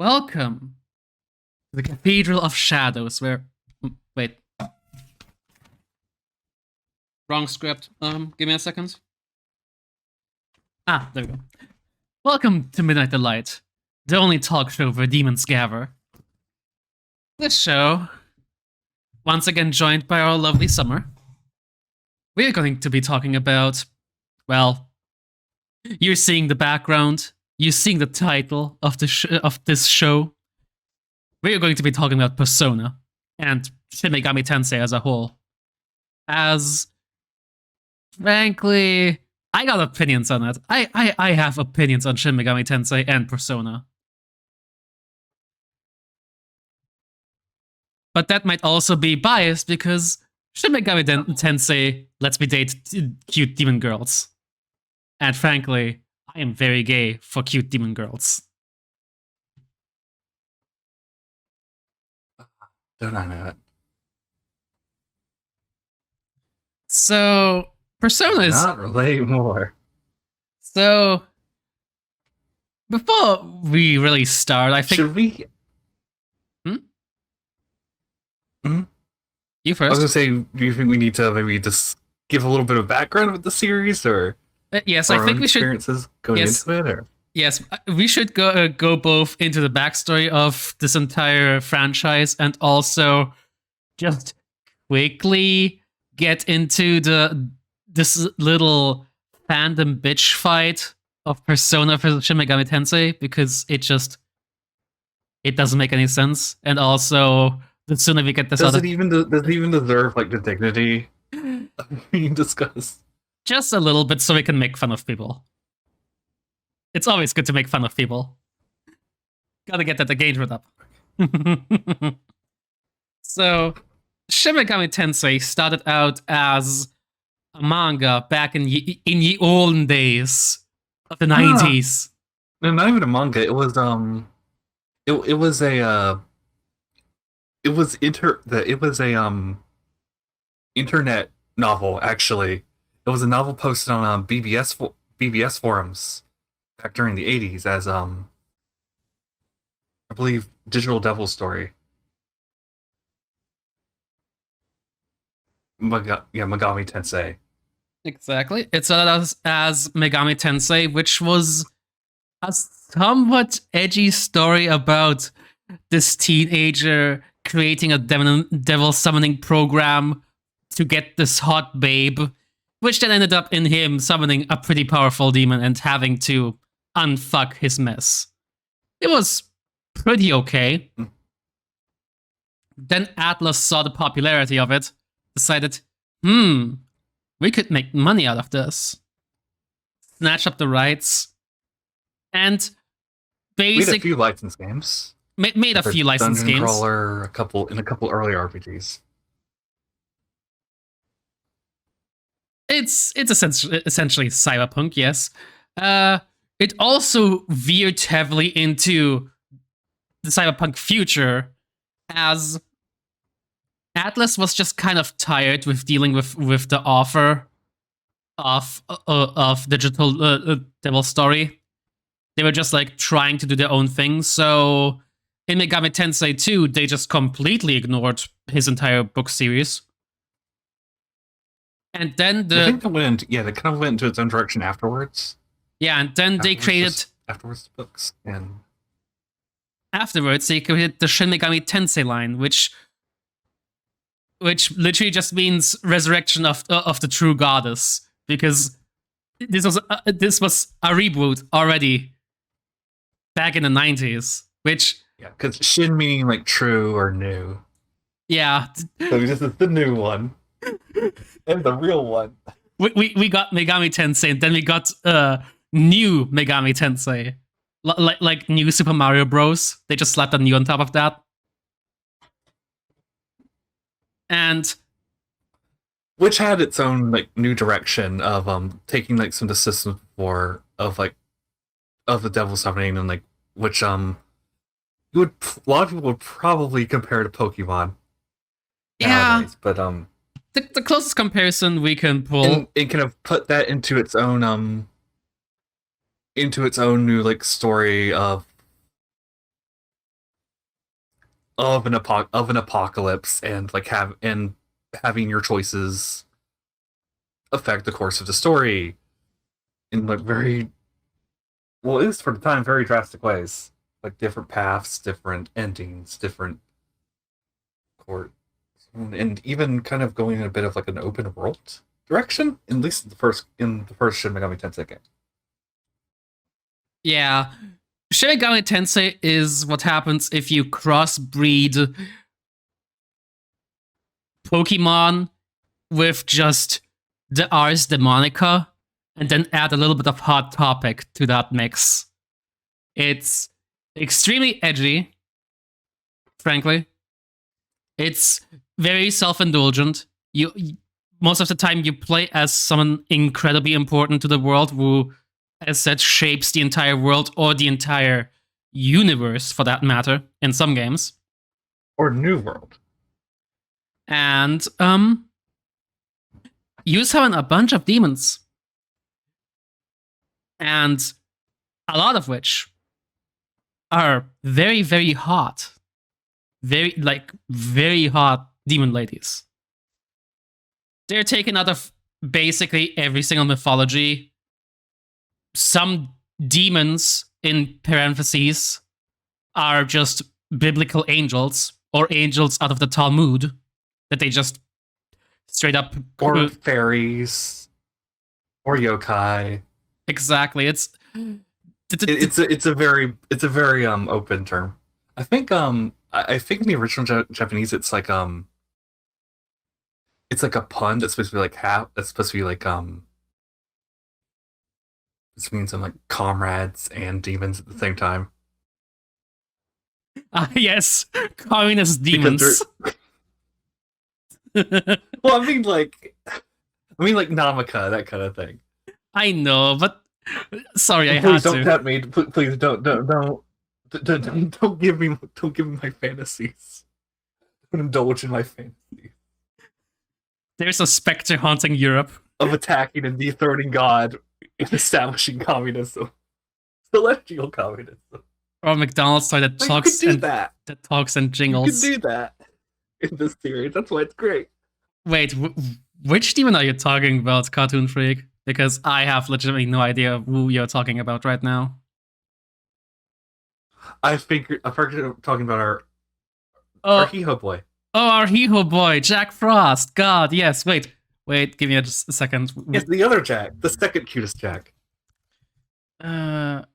Welcome to the Cathedral of Shadows, where... Wait. Wrong script. Give me a second. Ah, there we go. Welcome to Midnight Delight, the only talk show where demons gather. This show, once again joined by our lovely Summer, we're going to be talking about, well, you're seeing the background, you're seeing the title of this show. We're going to be talking about Persona and Shin Megami Tensei as a whole. As, frankly, I got opinions on it. I have opinions on Shin Megami Tensei and Persona. But that might also be biased because Shin Megami Tensei lets me date cute demon girls. And frankly, I am very gay for cute demon girls. Don't I know it? So, Persona is... Not relate more. So, before we really start, I think... Should we... You first. I was gonna say, do you think we need to maybe just give a little bit of background with the series, or yes, I think we should. Experiences going into it, or yes, we should go both into the backstory of this entire franchise and also just quickly get into this little fandom bitch fight of Persona for Shin Megami Tensei, because it doesn't make any sense, and also the sooner we get this does it even deserve like the dignity being discussed? Just a little bit, so we can make fun of people. It's always good to make fun of people. Gotta get that engagement up. So, Shin Megami Tensei started out as a manga back in the olden days of the 90s. No, not even a manga. It was internet novel, actually. It was a novel posted on BBS forums back during the 80s as I believe Digital Devil Story. Megami Tensei. Exactly. It started as Megami Tensei, which was a somewhat edgy story about this teenager creating a devil summoning program to get this hot babe, which then ended up in him summoning a pretty powerful demon and having to unfuck his mess. It was pretty okay. Then Atlas saw the popularity of it, decided, we could make money out of this. Snatch up the rights, and made a few licensed games. Made a few licensed games. Crawler, a couple early RPGs. It's essentially cyberpunk, yes. It also veered heavily into the cyberpunk future, as Atlas was just kind of tired with dealing with the offer of Digital Devil Story. They were just like trying to do their own thing. So in Megami Tensei 2, they just completely ignored his entire book series. And then I think they kind of went into its own direction afterwards. Yeah, and then they created afterwards books, and afterwards they created the Shin Megami Tensei line, which literally just means resurrection of the true goddess, because this was a reboot already back in the 90s, which because Shin meaning like true or new. Yeah, so this is the new one and the real one. We got Megami Tensei, and then we got new Megami Tensei, like new Super Mario Bros. They just slapped a new on top of that. And which had its own like new direction of taking like some of the systems of the devil summoning, and like which a lot of people would probably compare to Pokemon. Nowadays, but the closest comparison we can pull, and kind of put that into its own new like story of of an apocalypse, and like having your choices affect the course of the story in like very well, at least for the time, very drastic ways. Like different paths, different endings, different court, and even kind of going in a bit of like an open world direction. At least in the first Shin Megami Tensei game. Yeah. Shin Megami Tensei is what happens if you crossbreed Pokemon with just the Ars Demonica and then add a little bit of Hot Topic to that mix. It's extremely edgy, frankly. It's very self-indulgent. You most of the time you play as someone incredibly important to the world who, as said, shapes the entire world or the entire universe, for that matter, in some games. Or New World. And you summon a bunch of demons, and a lot of which are very, very hot, very hot demon ladies. They're taken out of basically every single mythology. Some demons, in parentheses, are just biblical angels or angels out of the Talmud that they just straight up or fairies or yokai. Exactly. It's a very open term. I think I think in the original Japanese it's like a pun that's supposed to be like that's supposed to be like this means I'm like comrades and demons at the same time. Yes, communist demons. Well, I mean like Namaka, that kind of thing. I know, but sorry, I please had don't to. tempt me. Please don't give me my fantasies. Don't indulge in my fantasies There's a specter haunting Europe of attacking and dethroning God and establishing communism, celestial communism. or McDonald's toy that talks and that talks and jingles. You can do that in this series. That's why it's great. Wait, which demon are you talking about, Cartoon Freak? Because I have legitimately no idea who you're talking about right now. I figured talking about our Hee-ho boy. Oh, our Hee-ho boy, Jack Frost. God, yes. Wait, give me just a second. Yes, the other Jack, the second cutest Jack. God,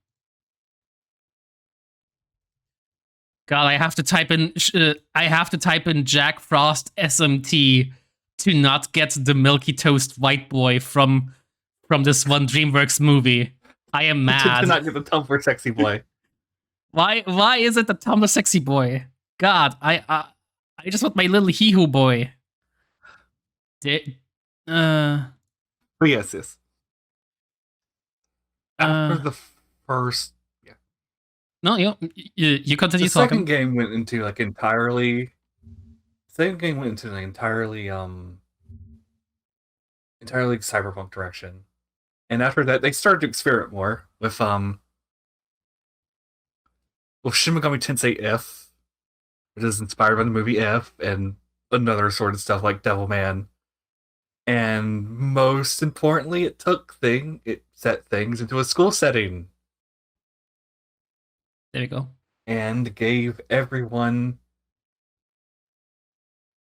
I have to type in. I have to type in Jack Frost SMT to not get the Milky Toast white boy from this one DreamWorks movie. I am mad. To not get the Tumblr sexy boy. Why is it the Tumblr sexy boy? God, I just want my little Hee-ho boy. But yes. After the first, no, you continue the talking. Second game went into like entirely. Second game went into an entirely cyberpunk direction, and after that, they started to experiment more with Shin Megami Tensei F, which is inspired by the movie F, and another sort of stuff like Devilman. And most importantly, it set things into a school setting. There you go. And gave everyone,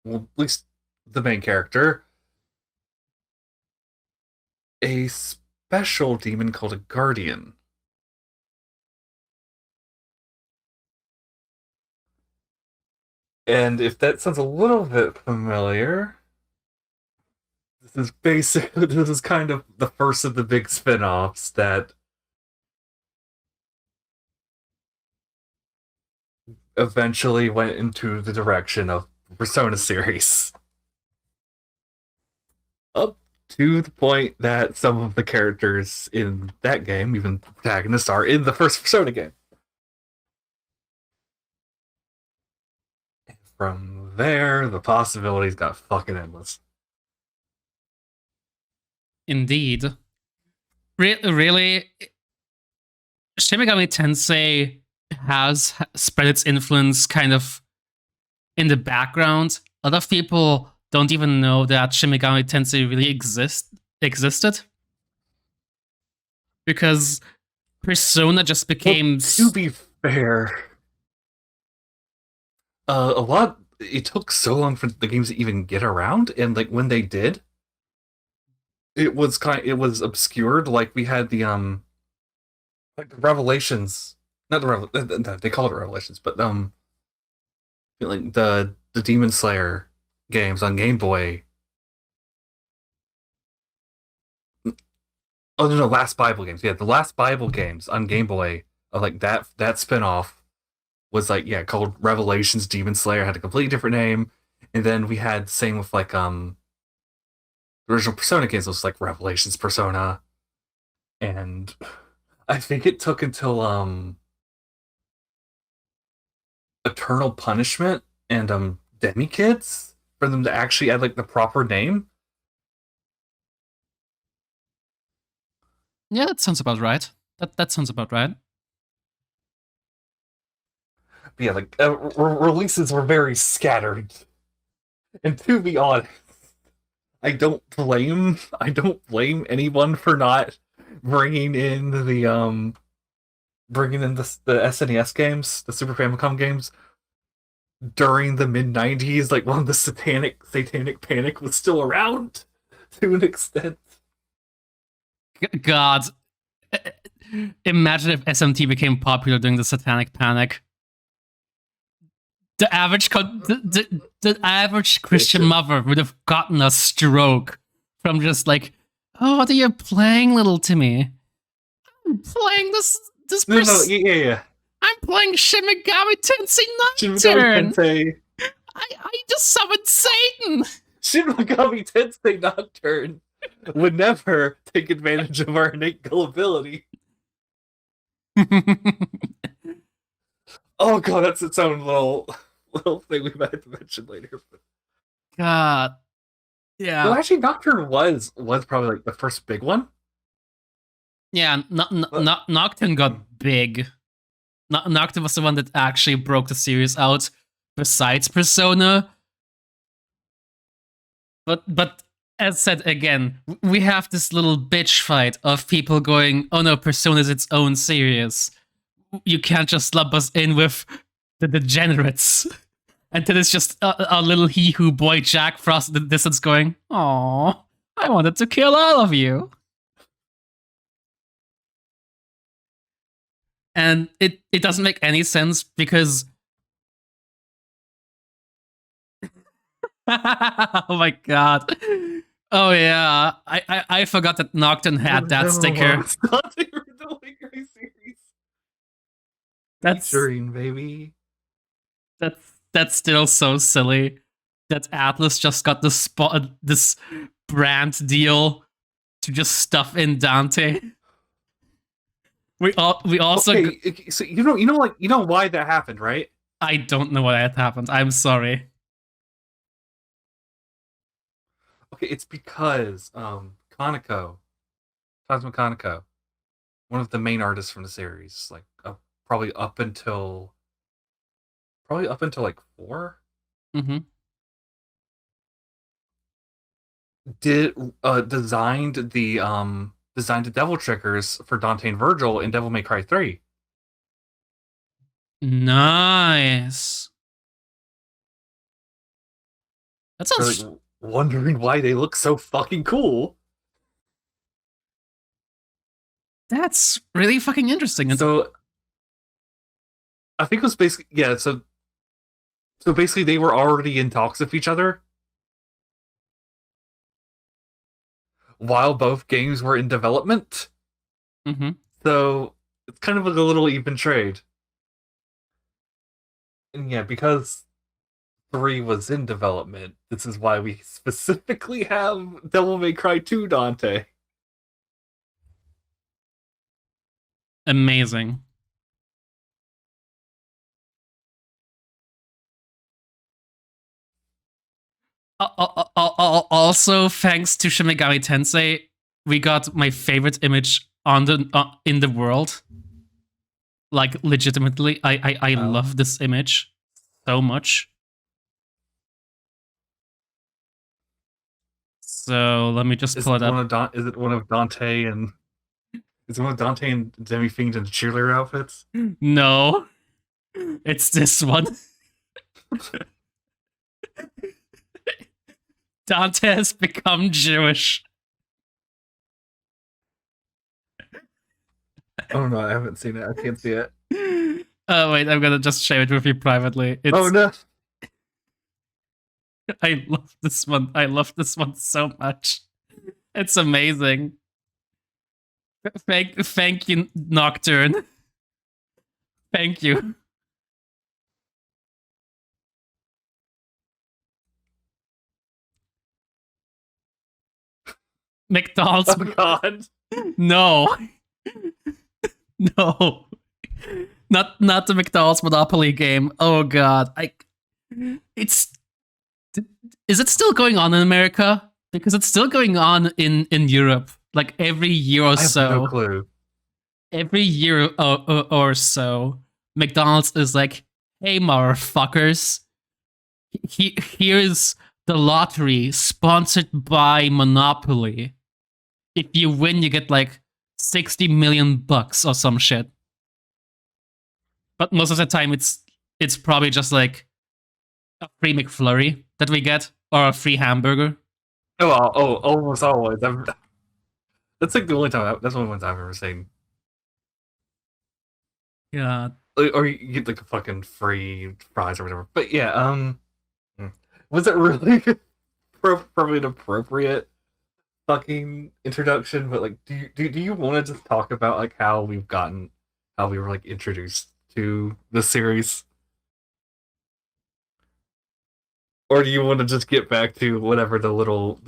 well, at least the main character, a special demon called a Guardian. And if that sounds a little bit familiar, this is kind of the first of the big spin-offs that eventually went into the direction of Persona series. Up to the point that some of the characters in that game, even the protagonists, are in the first Persona game. And from there, the possibilities got fucking endless. Indeed. Really, Shin Megami Tensei has spread its influence kind of in the background. A lot of people don't even know that Shin Megami Tensei really existed because Persona just Well, became to be fair, a lot. It took so long for the games to even get around, and like when they did, it was obscured. Like we had the like the Revelations, not they call it Revelations, but like the Demon Slayer games on Game Boy. Oh no, Last Bible games. Yeah, the Last Bible games on Game Boy, like that spinoff was like yeah called Revelations Demon Slayer, had a completely different name, and then we had same with like the original Persona games was like Revelations Persona, and I think it took until Eternal Punishment and Demi Kids for them to actually add like the proper name. Yeah, that sounds about right. That sounds about right. But yeah, like releases were very scattered, and to be honest, I don't blame anyone for not bringing in the SNES games, the Super Famicom games during the mid '90s, like when the satanic panic was still around to an extent. God, imagine if SMT became popular during the Satanic Panic. The average the average Christian mother would have gotten a stroke from just like, oh, what are you playing, little Timmy? I'm playing this. No, yeah. I'm playing Shin Megami Tensei Shin Megami Nocturne. Tensei. I just summoned Satan. Shin Megami Tensei Nocturne would never take advantage of our innate gullibility. Oh god, that's its own little thing we might have to mention later. God, yeah. Well, actually, Nocturne was probably like the first big one. Yeah, Nocturne got big. Nocturne was the one that actually broke the series out, besides Persona. But as said again, we have this little bitch fight of people going, "Oh no, Persona is its own series. You can't just lump us in with the degenerates." And then it's just a little he-who boy Jack Frost in the distance going, "Aw, I wanted to kill all of you." And it doesn't make any sense because oh my god. Oh yeah. I forgot that Nocturne had that sticker. That's Featuring, baby. that's still so silly. That Atlas just got this brand deal to just stuff in Dante. We also okay, so you know why that happened, right? I don't know why that happened. I'm sorry. Okay, it's because Kaneko, Cosmo Kaneko, one of the main artists from the series, like probably up until like 4, Mm-hmm. did designed the devil triggers for Dante and Virgil in Devil May Cry 3. Nice. That sounds Like, wondering why they look so fucking cool. That's really fucking interesting. So I think it was basically yeah. So basically, they were already in talks with each other while both games were in development. Mm-hmm. So it's kind of like a little even trade. And yeah, because 3 was in development, this is why we specifically have Devil May Cry 2 Dante. Amazing. Also, thanks to Shin Megami Tensei, we got my favorite image on the in the world. Like legitimately, I love this image so much. So let me just Is pull it it up. one of is it one of Dante and is it one of Dante and Demi Fiend in cheerleader outfits? No, it's this one. Dante has become Jewish. Oh no, I haven't seen it. I can't see it. Oh wait, I'm gonna just share it with you privately. Oh no. I love this one. I love this one so much. It's amazing. Thank you, Nocturne. Thank you. McDonald's. Oh god. No. No. Not the McDonald's Monopoly game. Oh god. It's is it still going on in America? Because it's still going on in Europe. Like every year or I have so. no clue. Every year or so, McDonald's is like, "Hey, motherfuckers, here's the lottery sponsored by Monopoly. If you win, you get like 60 million bucks or some shit." But most of the time, it's probably just like a free McFlurry that we get or a free hamburger. Almost always. That's like the only time. That's the only ones I've ever seen. Yeah. Or you get like a fucking free fries or whatever. But yeah, was it really probably an appropriate fucking introduction? But like, do you want to just talk about like how we were like introduced to the series, or do you want to just get back to whatever the little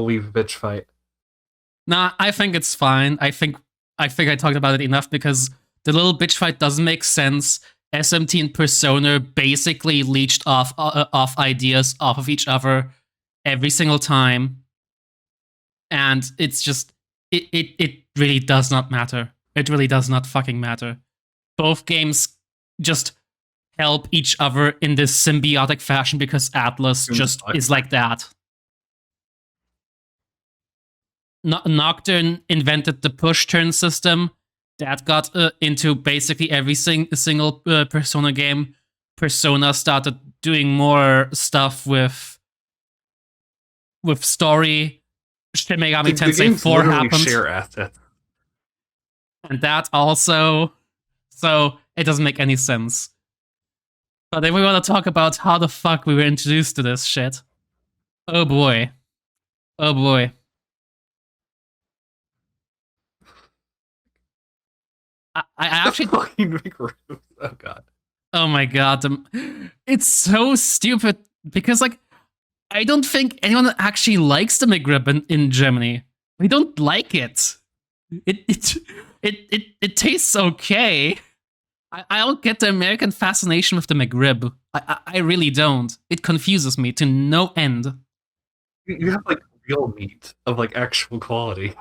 weave bitch fight? Nah, I think it's fine. I talked about it enough because the little bitch fight doesn't make sense. SMT and Persona basically leached off ideas off of each other every single time, and it's just it really does not matter. It really does not fucking matter. Both games just help each other in this symbiotic fashion because Atlas just is like that. Nocturne invented the push turn system that got into basically every single Persona game. Persona started doing more stuff with story. Shin Megami Tensei 4 happened. Share assets. And that also. So it doesn't make any sense. But if we want to talk about how the fuck we were introduced to this shit. Oh boy. Oh boy. I actually fucking McRib. Oh god. Oh my god. It's so stupid because like I don't think anyone actually likes the McRib in Germany. We don't like it. It tastes okay. I don't get the American fascination with the McRib. I really don't. It confuses me to no end. You have like real meat of like actual quality.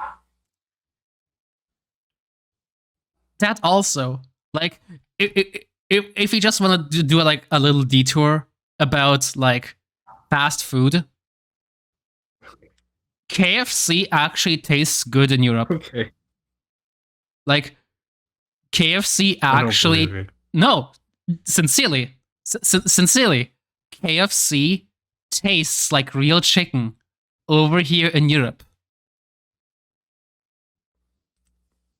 That also, like, if you just want to do like a little detour about like fast food, KFC actually tastes good in Europe. Okay. Like, KFC actually no, sincerely, sincerely, KFC tastes like real chicken over here in Europe.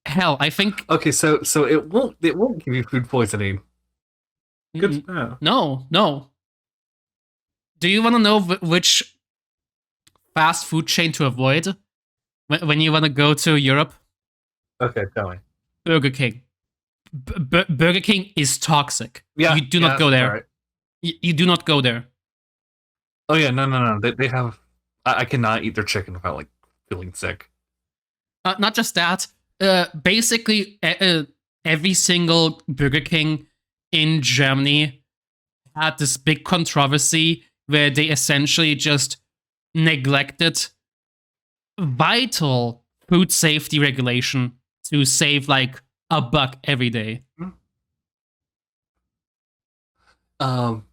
Hell, I think. Okay, so it won't give you food poisoning. Good. No. Do you want to know which fast food chain to avoid when you want to go to Europe? Okay, tell me. Burger King. Burger King is toxic. Yeah, you do not go there. Right. You do not go there. Oh yeah, no. They have. I cannot eat their chicken without like feeling sick. Not just that. Basically, every single Burger King in Germany had this big controversy where they essentially just neglected vital food safety regulation to save like $1 every day.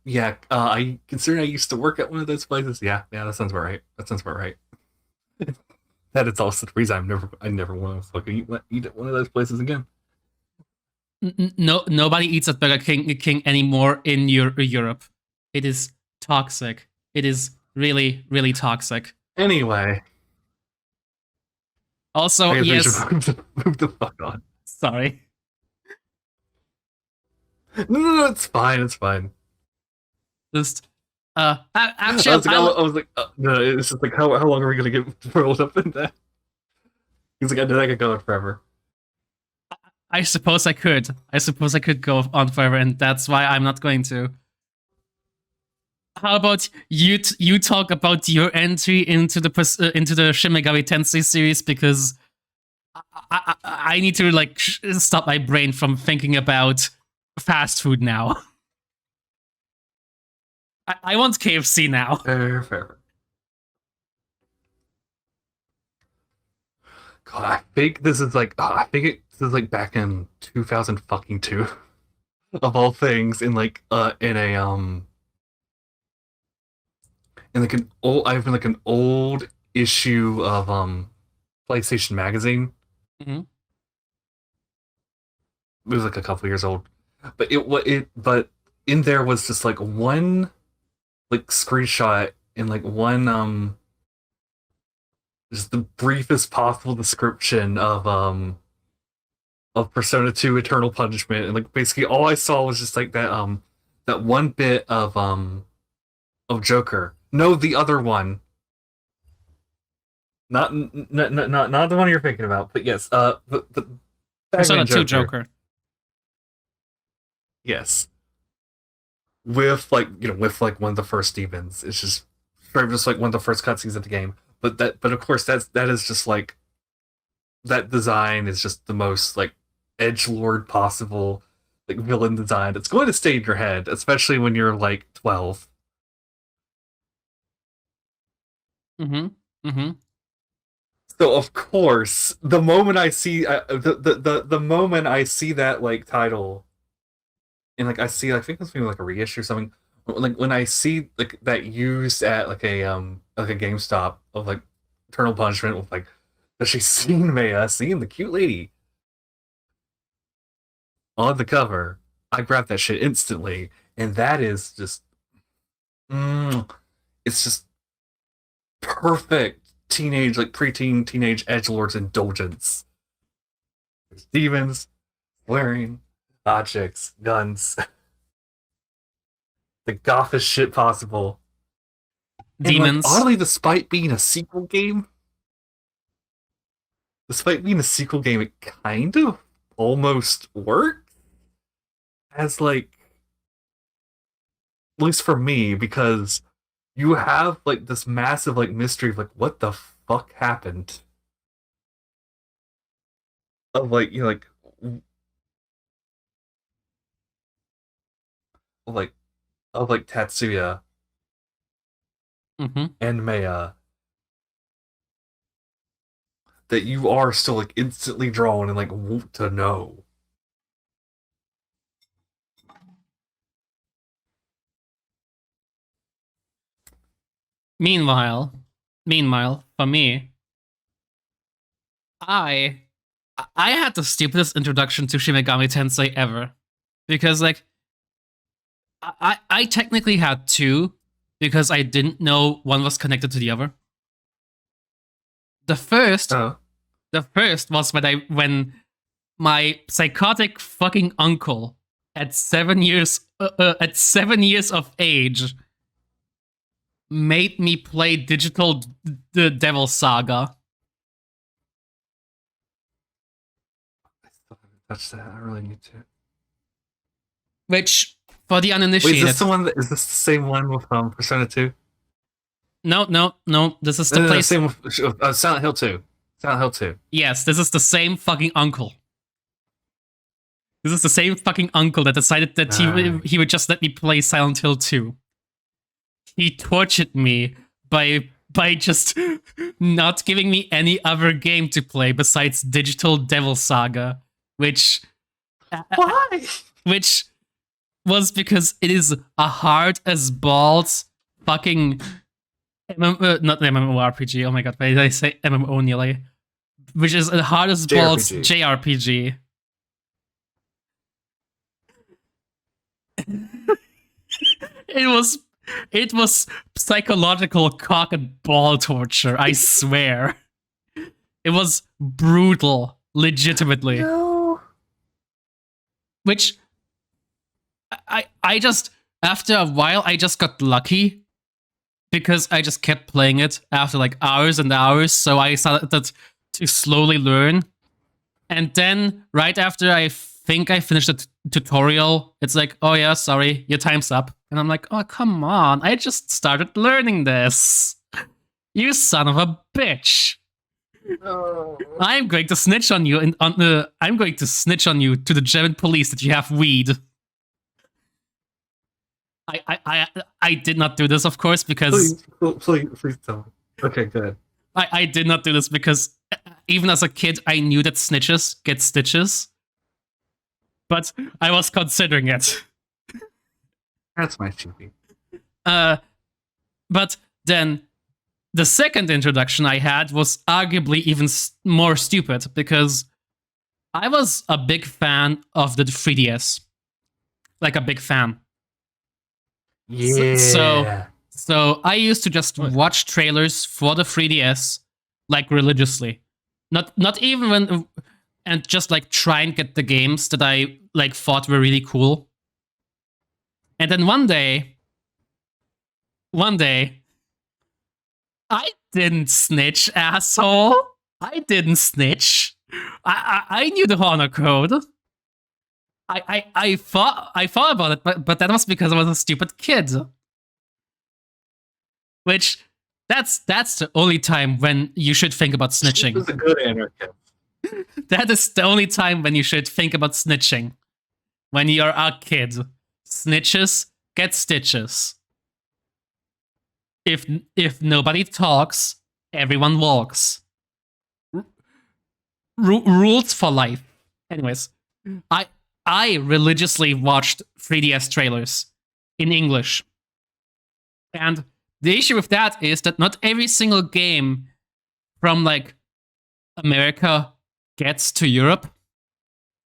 Yeah. I considering I used to work at one of those places. Yeah. That sounds about right. That is also the reason I never want to fucking eat at one of those places again. No, nobody eats at Burger King anymore in Europe. It is toxic. It is really, really toxic. Anyway, Also, I guess yes. we should move the fuck on. Sorry. No, it's fine. It's fine. Just I actually, was like, no, it's just like, how long are we gonna get rolled up in that? He's like, I know that could go on forever. I suppose I could. I suppose I could go on forever, and that's why I'm not going to. How about you talk about your entry into the Shin Megami Tensei series, because I need to like stop my brain from thinking about fast food now. I want KFC now. Fair. God, I think this is like, this is like back in 2002, of all things, in like in like an old, I've been like an old issue of PlayStation Magazine. Mhm. It was like a couple years old, but in there was just like one like screenshot and like one just the briefest possible description of Persona 2 Eternal Punishment, and like basically all I saw was just like that one bit of Joker. No, the other one. Not the one you're thinking about, but yes, the Persona Batman 2 Joker. Yes. With like, with like one of the first demons. It's just like one of the first cutscenes of the game. But of course that is just like, that design is just the most like edgelord possible, like villain design. It's going to stay in your head, especially when you're like 12. Mm-hmm. So of course, the moment I see the moment I see that like title, and like I see, I think it's maybe like a reissue or something. Like when I see like that used at like a GameStop of like Eternal Punishment with like, does she seen Maya, seeing the cute lady on the cover, I grabbed that shit instantly, and that is just, it's just perfect teenage, like preteen teenage edgelord's indulgence. There's demons, swearing, hot chicks, guns, the gothest shit possible. Demons. And like, oddly, despite being a sequel game, it kind of almost works as like, at least for me, because you have like this massive like mystery of like, what the fuck happened, of like, like of like Tatsuya Mm-hmm. and Maya, that you are still like instantly drawn and like want to know. Meanwhile, for me, I had the stupidest introduction to Shin Megami Tensei ever, because like I technically had two, because I didn't know one was connected to the other. The first Oh. Was when my psychotic fucking uncle at 7 years of age made me play the Devil Saga. I still haven't touched that. I really need to. Which, for the Wait, uninitiated, is this the same one with Persona 2? No. This is the No, place. same with Silent Hill 2. Silent Hill 2. Yes, this is the same fucking uncle. This is the same fucking uncle that decided that he would just let me play Silent Hill 2. He tortured me by just not giving me any other game to play besides Digital Devil Saga, which Why? which was because it is a hard as balls fucking not MMORPG. Oh my god, why did I say MMO nearly? Which is the hardest balls JRPG. It was psychological cock and ball torture, I swear. It was brutal, legitimately. No. Which I just, after a while, I just got lucky because I just kept playing it after like hours and hours, so I started to slowly learn. And then right after I think I finished the tutorial, it's like, oh yeah, sorry, your time's up. And I'm like, oh, come on, I just started learning this. You son of a bitch. No. I'm going to snitch on you, and I'm going to snitch on you to the German police that you have weed. I did not do this, of course, because Please tell me. Okay, good. I did not do this because even as a kid, I knew that snitches get stitches, but I was considering it. That's my cheapie. But then the second introduction I had was arguably even more stupid because I was a big fan of the 3DS. Like a big fan. Yeah. So I used to just watch trailers for the 3DS like religiously. Not even when, and just like try and get the games that I like thought were really cool. And then one day, I didn't snitch, asshole. I didn't snitch. I knew the honor code. I thought about it, but that was because I was a stupid kid. Which that's the only time when you should think about snitching. She was a good anarchist. That is the only time when you should think about snitching. When you're a kid. Snitches get stitches. If nobody talks, everyone walks. Rules for life. Anyways, I religiously watched 3DS trailers in English. And the issue with that is that not every single game from like America gets to Europe.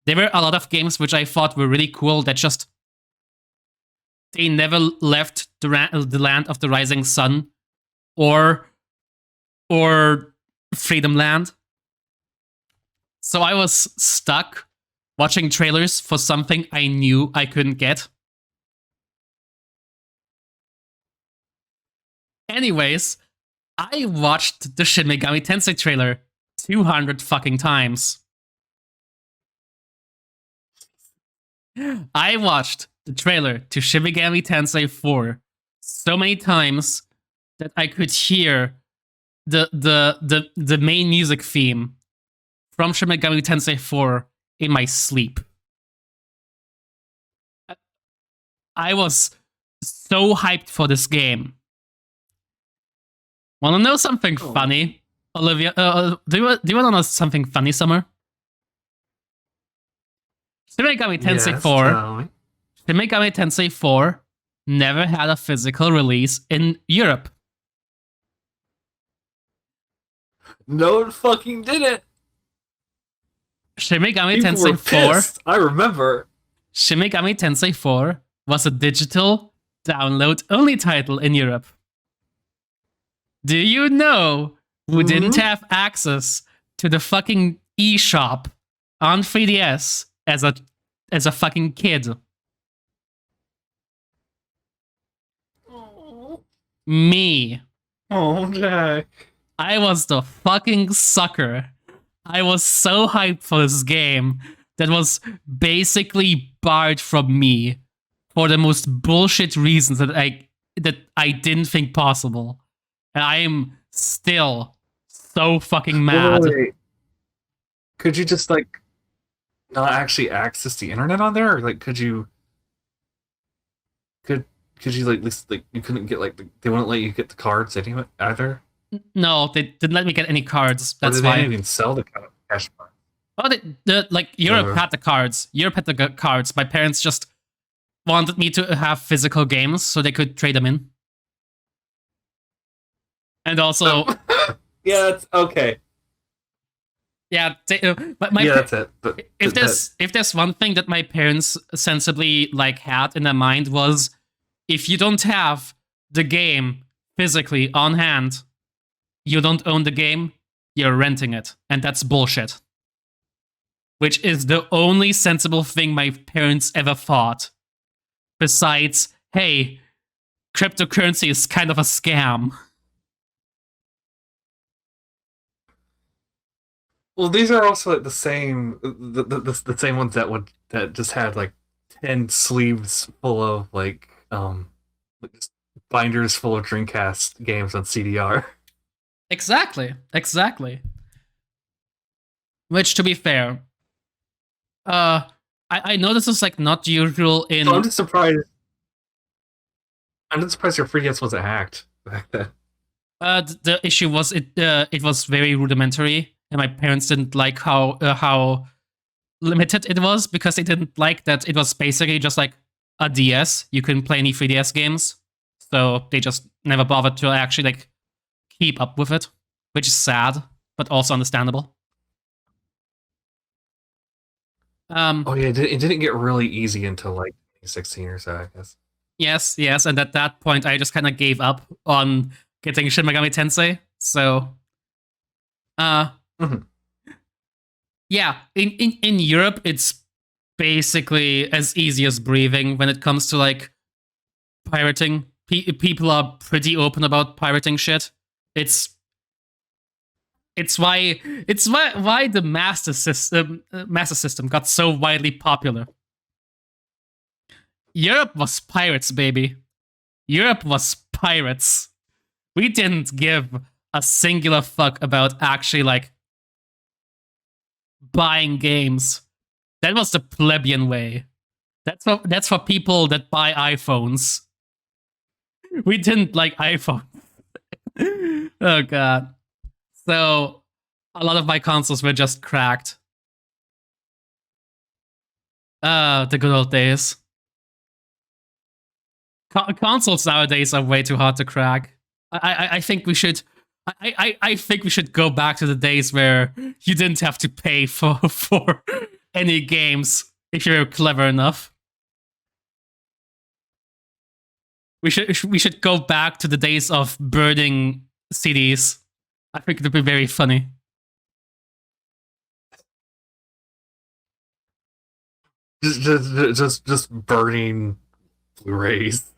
There were a lot of games which I thought were really cool that just they never left the land of the rising sun or Freedom Land. So I was stuck watching trailers for something I knew I couldn't get. Anyways, I watched the Shin Megami Tensei trailer 200 fucking times. I watched the trailer to Shin Megami Tensei 4 so many times that I could hear the main music theme from Shin Megami Tensei 4 in my sleep. I was so hyped for this game. Want to know something funny, Olivia? Do you want to know something funny, Summer? Shin Megami Tensei 4. Shin Megami Tensei 4 never had a physical release in Europe. No, it fucking didn't. Shin Megami Tensei 4. I remember. Shin Megami Tensei 4 was a digital download-only title in Europe. Do you know who didn't have access to the fucking eShop on 3DS as a fucking kid? Me. Oh, Jack. I was the fucking sucker. I was so hyped for this game that was basically barred from me for the most bullshit reasons that I didn't think possible. And I am still so fucking mad. Wait. Could you just like not actually access the internet on there, or like could you like at least like you couldn't get like they wouldn't let you get the cards anyway either? No, they didn't let me get any cards. That's why they didn't even sell the cash cards. Oh, like Europe had the cards. Europe had the cards. My parents just wanted me to have physical games so they could trade them in. And also, yeah, it's okay. yeah, but my Yeah, that's it. But if there's one thing that my parents sensibly like had in their mind was, if you don't have the game physically on hand, you don't own the game, you're renting it, and that's bullshit. Which is the only sensible thing my parents ever thought. Besides, hey, cryptocurrency is kind of a scam. well, these are also like the same the same ones that just had like 10 sleeves full of like just binders full of Dreamcast games on CDR. Exactly, exactly. Which, to be fair, I know this is like not usual in. So I'm just surprised. I'm just surprised your 3DS wasn't hacked back then. The issue was it was very rudimentary, and my parents didn't like how limited it was, because they didn't like that it was basically just like a DS. You couldn't play any 3DS games, so they just never bothered to actually like keep up with it, which is sad, but also understandable. Oh yeah, it didn't get really easy until like 2016 or so, I guess. Yes, yes, and at that point, I just kind of gave up on getting Shin Megami Tensei. So, uh, Mhm. yeah, in Europe, it's basically as easy as breathing when it comes to like pirating. People are pretty open about pirating shit. It's why the master system got so widely popular. Europe was pirates, baby. Europe was pirates. We didn't give a singular fuck about actually like buying games. That was the plebeian way. That's for people that buy iPhones. We didn't like iPhone. Oh god. So a lot of my consoles were just cracked. The good old days. Consoles nowadays are way too hard to crack. I think we should. I think we should go back to the days where you didn't have to pay for any games if you're clever enough. We should go back to the days of burning CDs. I think it would be very funny. Just burning Blu-rays.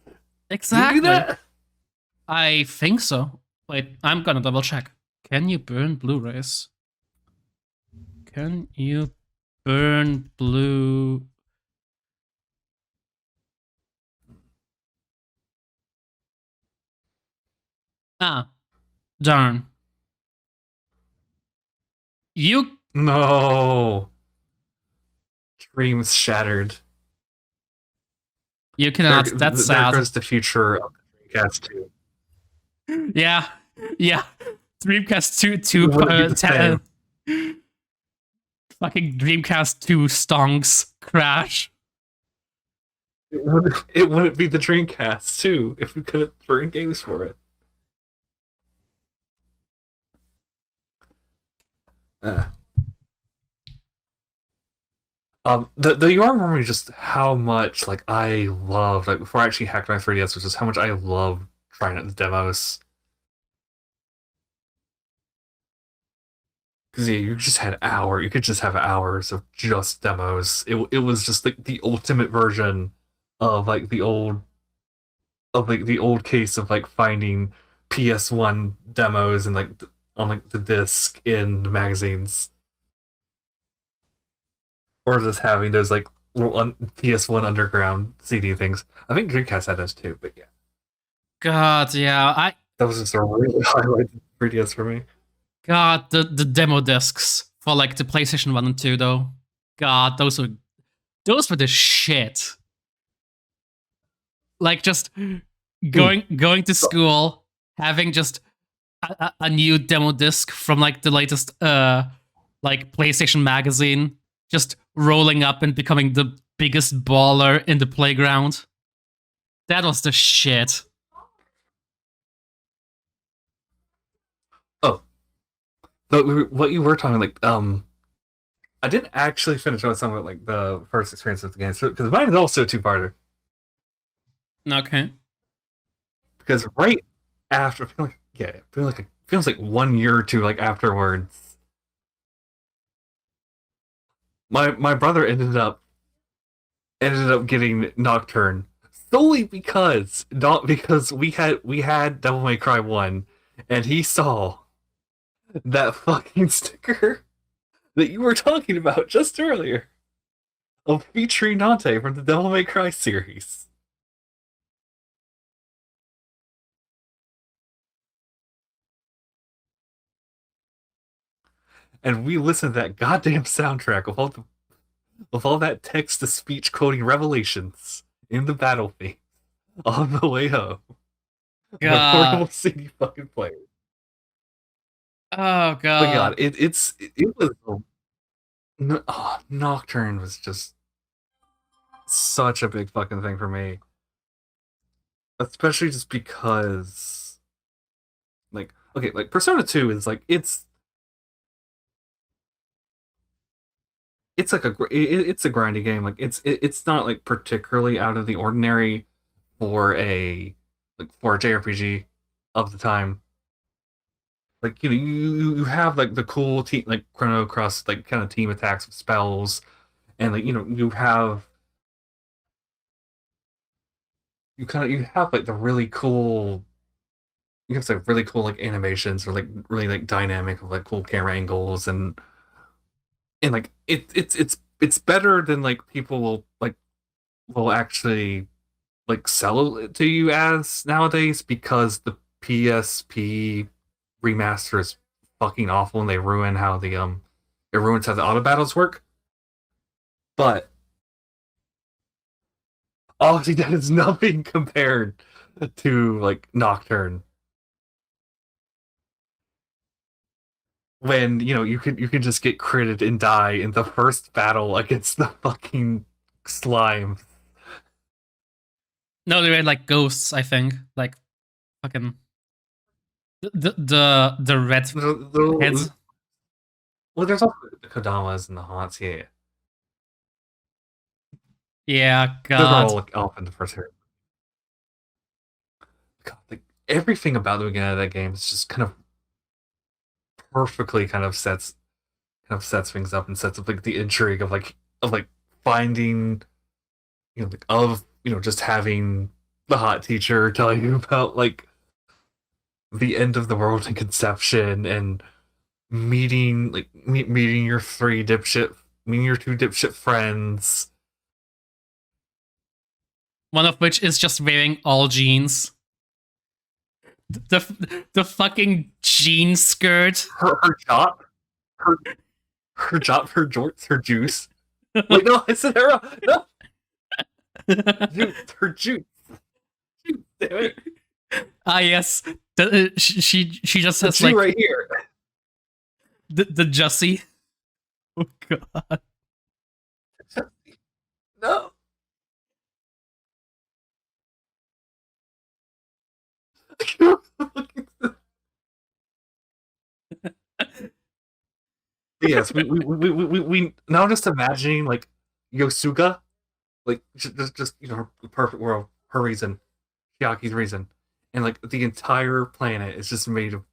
Exactly. You do that? I think so. Wait, I'm gonna double check. Can you burn Blu-rays? Can you burn blue? Ah, darn. You No. Dreams shattered. you cannot. That's There sad. goes the future of the Dreamcast 2. Yeah, yeah. Dreamcast 2 It wouldn't be the same. fucking Dreamcast 2 stonks crash. It wouldn't be the Dreamcast too if we couldn't burn games for it. Uh. The you are remembering just how much like I love like before I actually hacked my 3DS, was just how much I love trying out the demos. Because yeah, you could just have hours of just demos. It was just like the ultimate version of like the old case of like finding PS1 demos and like on like the disc in the magazines, or just having those like little PS1 underground CD things. I think Dreamcast had those too, but yeah, God, yeah. that was just a really highlight 3DS for me. God, the demo discs for like the PlayStation 1 and 2 though. God, those were the shit. Like just going to school, having just a new demo disc from like the latest like PlayStation magazine, just rolling up and becoming the biggest baller in the playground. That was the shit. But what you were talking like I didn't actually finish on some of like the first experience with the game because mine is also two-parter. Okay. Because right after, feels like 1 year or two like afterwards, my brother ended up getting Nocturne solely because not because we had Devil May Cry 1 and he saw that fucking sticker that you were talking about just earlier of featuring Dante from the Devil May Cry series. And we listened to that goddamn soundtrack of all that text to speech quoting revelations in the battlefield on the way home. My portable God. CD fucking player. Oh But God, god. it was Nocturne was just such a big fucking thing for me, especially just because like okay, like Persona 2 is like it's like it's a grindy game. Like it's not like particularly out of the ordinary for a JRPG of the time. Like you have like the cool team like Chrono Cross like kind of team attacks with spells, and like you have like the really cool you have like really cool like animations or like really like dynamic like cool camera angles and like it's better than like people will actually like sell it to you as nowadays because the PSP remaster is fucking awful and they ruin how it ruins how the auto battles work. But obviously that is nothing compared to like Nocturne. When you can just get critted and die in the first battle against the fucking slime. No, they were like ghosts, I think. Like fucking the red heads. Well, there's also the Kodamas and the haunts. Yeah, Yeah, those are god. all like off in the first area. God, like everything about the beginning of that game is just kind of perfectly kind of sets things up and sets up like the intrigue of like finding like of just having the hot teacher tell you about like the end of the world and conception and meeting your meeting your two dipshit friends. One of which is just wearing all jeans. The fucking jean skirt. Her job, her her job, her jorts, her juice. Wait, no, I said her. No, juice, her juice. Juice, damn it. Ah yes. She just The has Jew like right here. the Jussie. Oh god. No. Yes, we now just imagining like Yosuga, like just her perfect world, her reason, Chiaki's reason, and like the entire planet is just made of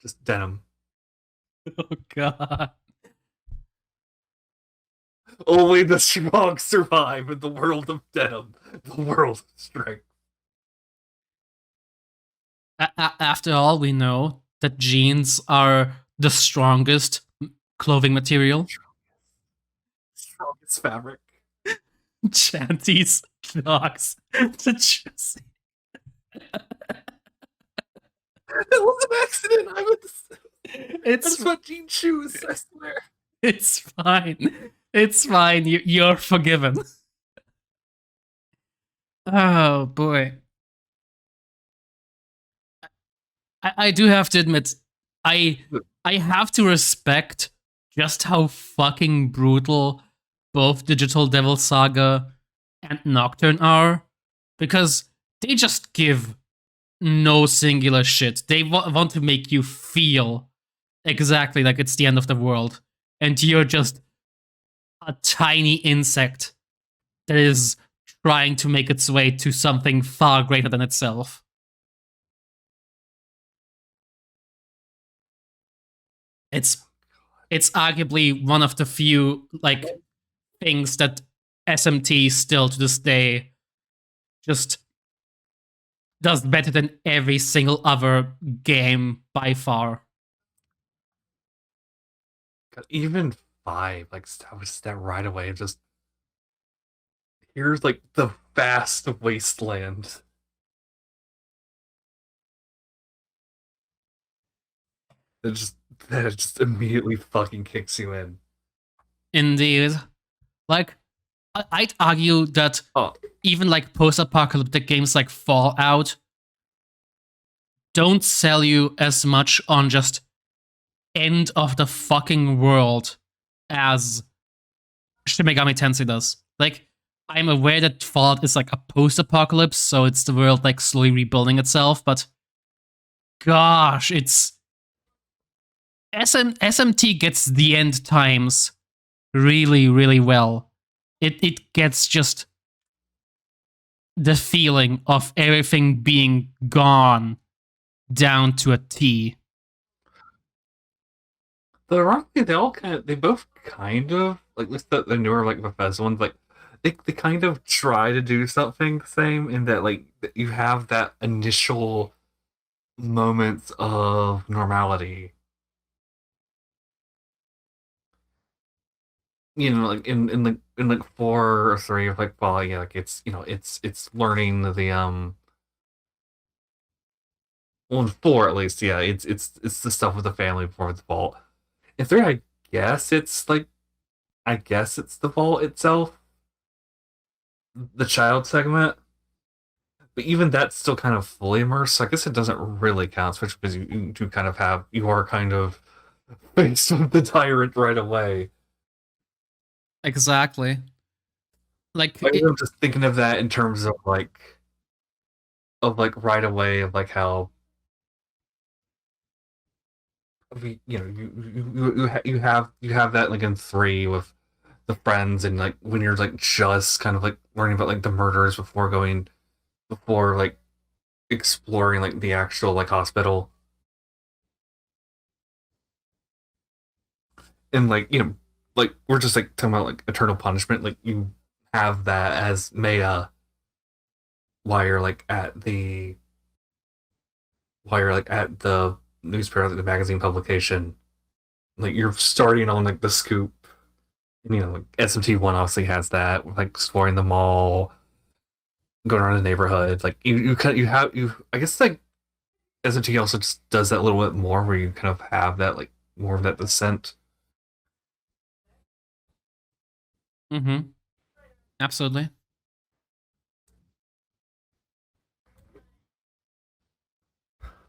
just denim. Oh god. Only the strong survive in the world of denim, the world of strength. After all, we know that jeans are the strongest clothing material. Strongest fabric. Chanties, dogs, the Jussie. That was an accident. I It's just want jean shoes. I swear. it's fine. It's fine. You're forgiven. Oh boy. I do have to admit, I I have to respect just how fucking brutal both Digital Devil Saga and Nocturne are, because they just give no singular shit. They want to make you feel exactly like it's the end of the world, and you're just a tiny insect that is trying to make its way to something far greater than itself. It's it's arguably one of the few like things that SMT still to this day just does better than every single other game by far. Even 5, like, establishes that right away. Just here's like the vast wasteland. That just that just immediately fucking kicks you in. Indeed. Like, I'd argue that Oh, even like post-apocalyptic games like Fallout don't sell you as much on just end of the fucking world as Shin Megami Tensei does. Like, I'm aware that Fallout is like a post-apocalypse, so it's the world like slowly rebuilding itself, but gosh, it's SMT gets the end times really, really well. It gets just the feeling of everything being gone down to a T. the ironically, they both kind of like at least the newer like Bethesda ones, like they kind of try to do something the same in that like you have that initial moments of normality. You know, like in like 4 or 3 of like, well, yeah, like it's it's learning the well, in 4 at least, yeah, it's the stuff with the family before the vault. In 3, guess it's like I guess it's the vault itself, the child segment. But even that's still kind of fully immersed. So I guess it doesn't really count, especially because you do kind of have you are kind of faced with the tyrant right away. Exactly. Like, I am just thinking of that in terms of like right away of like how you know you have that like in 3 with the friends and like when you're like just kind of like learning about like the murders before like exploring like the actual like hospital and like like we're just like talking about like eternal punishment, like you have that as Maya while you're like at the while you're like at the newspaper, like the magazine publication, like you're starting on like the scoop. You know, like SMT1 obviously has that, with, like exploring the mall, going around the neighborhood. Like you have you. I guess like SMT also just does that a little bit more, where you kind of have that like more of that descent. mm-hmm, absolutely.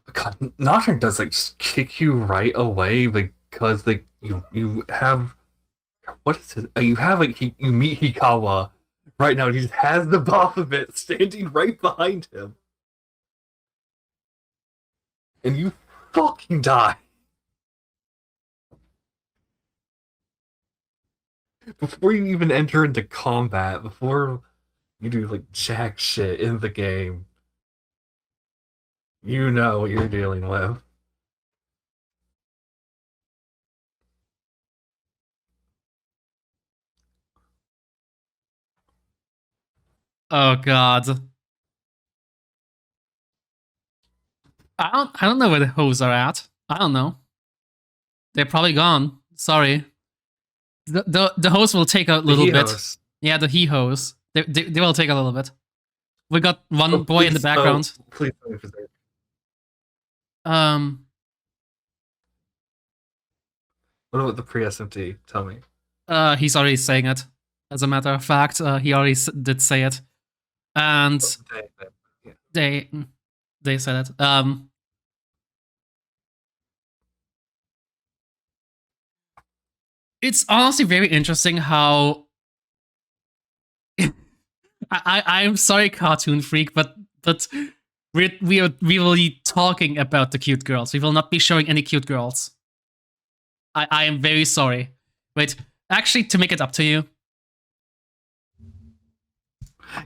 But God, Nocturne does like just kick you right away because like you have what is it? You have like you meet Hikawa right now. He just has the Baphomet standing right behind him, and you fucking die before you even enter into combat. Before you do like jack shit in the game, you know what you're dealing with. Oh god. I don't know where the hoes are at. I don't know. They're probably gone. Sorry. The host will take a The little bit. Hee-hoes. Yeah, the he-hoes. They will take a little bit. We got one Oh boy in the please, background. please tell me if it's there. Um, What about the pre-SMT? Tell me. he's already saying it. As a matter of fact, he already did say it, and Yeah. they they said it. It's honestly very interesting how I'm sorry, cartoon freak, but we will be talking about the cute girls. We will not be showing any cute girls. I am very sorry. Wait, actually, to make it up to you,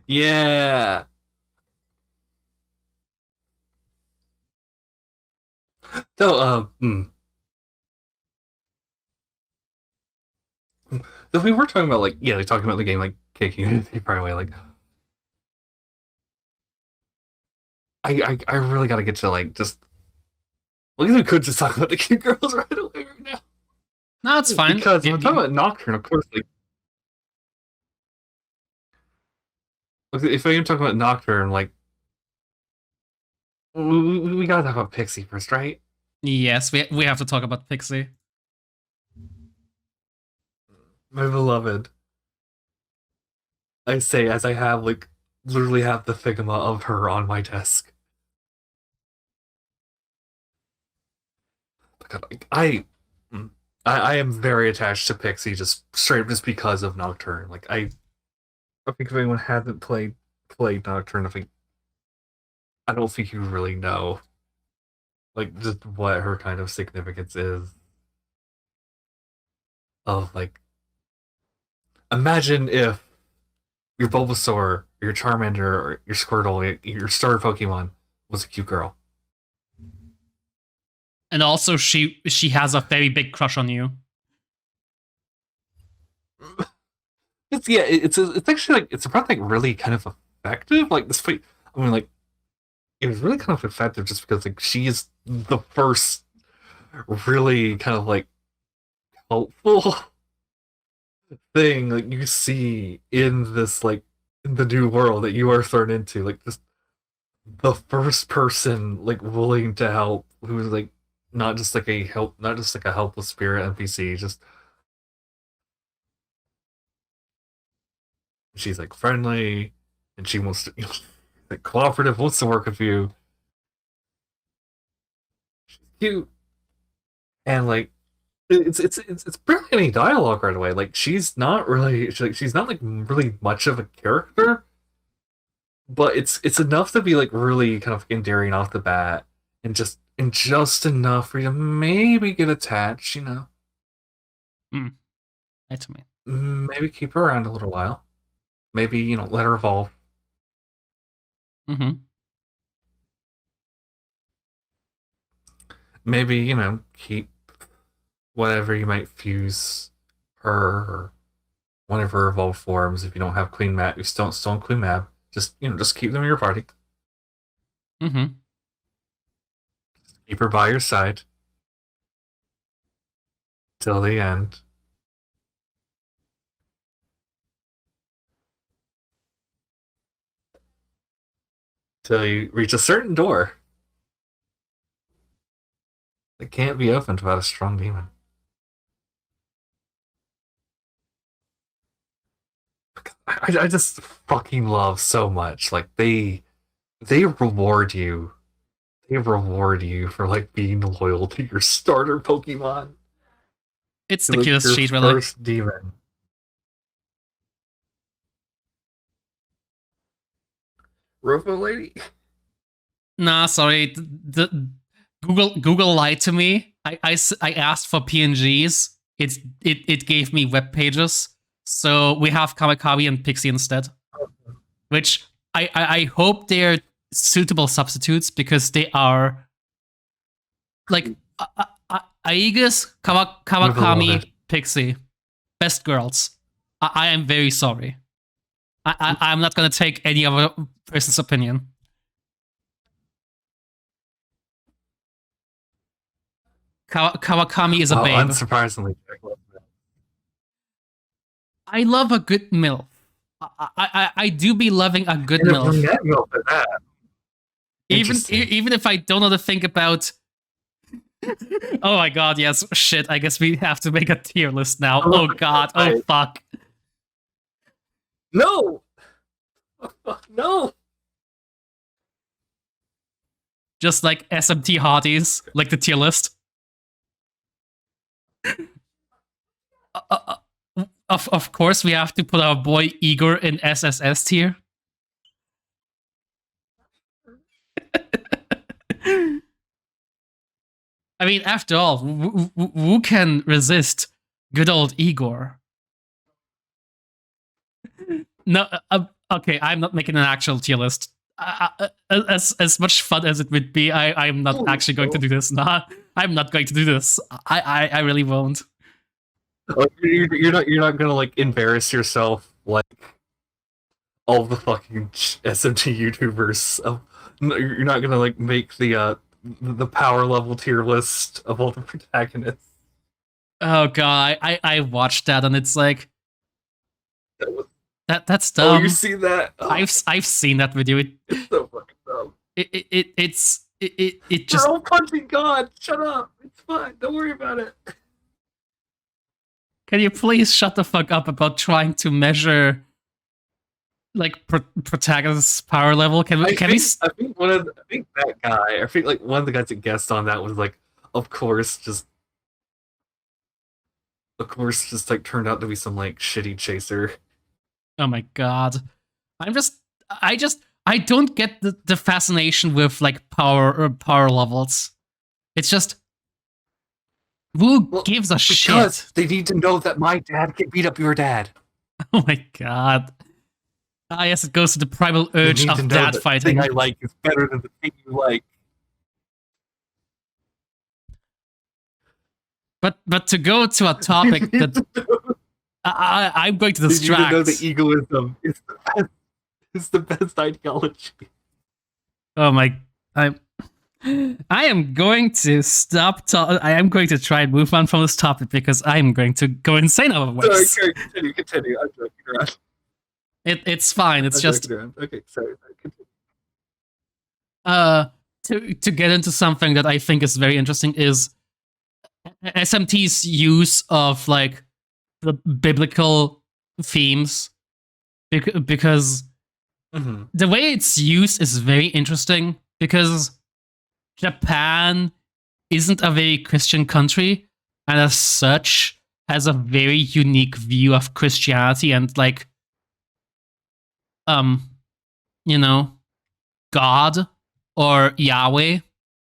Yeah. So, if we were talking about like, yeah, like talking about the game, like kicking it far away, like, I really gotta get to like just. Well, we could just talk about the cute girls right away right now. no, it's fine. Because when I'm talking about Nocturne, of course, like, if I'm talking about Nocturne, like, we gotta talk about Pixie first, right? Yes, we have to talk about Pixie. My beloved. I say as I have like literally have the Figma of her on my desk. Like, mm, I am very attached to Pixie just straight up just because of Nocturne. Like I think if anyone hasn't played Nocturne, I don't think you really know like just what her kind of significance is. Of like imagine if your Bulbasaur, your Charmander, or your Squirtle, your starter Pokemon was a cute girl. And also, she has a very big crush on you. It's actually like it's surprisingly like really kind of effective. Like this fight, I mean, like it was really kind of effective just because like she is the first really kind of like helpful thing like you see in this like in the new world that you are thrown into. Like just the first person like willing to help who's like not just like a helpless spirit NPC, just she's like friendly and she wants to like cooperative, wants to work with you. She's cute and like it's barely any dialogue right away. Like she's not like really much of a character, but it's enough to be like really kind of endearing off the bat and just enough for you to maybe get attached, you know. That's me. Maybe keep her around a little while. Maybe, you know, let her evolve. Mm-hmm. Maybe, you know, keep whatever you might fuse her or one of her evolved forms if you don't have Queen Mab, you still don't Queen Mab. Just you know, just keep them in your party. Mm-hmm. Keep her by your side till the end. Till you reach a certain door that can't be opened without a strong demon. I just fucking love so much. Like they reward you. They reward you for like being loyal to your starter Pokemon. It's To the like cutest your sheet, really. first demon. Robo Lady? Nah, sorry. Google lied to me. I asked for PNGs. It gave me web pages. So we have Kawakabi and Pixie instead, which I hope they're suitable substitutes because they are like Aegis, My Kawakami, beloved. Pixie, best girls. I am very sorry. I'm not gonna take any other person's opinion. Kawakami is a Well, babe. unsurprisingly, I love a good MILF. I do be loving a good and a MILF. brunette milk for that. Interesting. Even if I don't know to think about. Oh my god, yes, shit. I guess we have to make a tier list now. Oh god, oh fuck. No! No! Just like SMT hotties, like the tier list. Of course, we have to put our boy Igor in SSS tier. I mean, after all, who can resist good old Igor? No, okay, I'm not making an actual tier list. As much fun as it would be, I'm not Holy actually going to hell. do this. Nah, I'm not going to do this. I really won't. Like, you're not gonna like embarrass yourself like all the fucking SMT YouTubers. You're not gonna like make the power level tier list of all the protagonists. Oh god, I watched that and it's like That was, that's oh, you dumb. see that? Oh, I've seen that video. it's so fucking dumb. It They're just all punching God. Shut up. It's fine. Don't worry about it. can you please shut the fuck up about trying to measure like protagonist's power level? Can we I think I think that guy. I think like one of the guys that guessed on that was like, of course, just like turned out to be some like shitty chaser. Oh my god. I'm just I don't get the fascination with like power levels. It's just who Well, gives a because shit? they need to know that my dad can beat up your dad. Oh my god. Ah, yes, it goes to the primal They urge need to of know dad that the thing fighting. I like is better than the thing you like. But to go to a They topic need that to know, I'm going to they need to know distract. that egoism is the best ideology. Oh my, I I am going to stop. I am going to try and move on from this topic because I am going to go insane Sorry, otherwise. continue. I'm joking around. It's fine. It's I'm just joking around. Okay, sorry. Continue. uh to get into something that I think is very interesting is SMT's use of like the biblical themes because Mm-hmm. the way it's used is very interesting because Japan isn't a very Christian country and as such has a very unique view of Christianity and like um you know God or Yahweh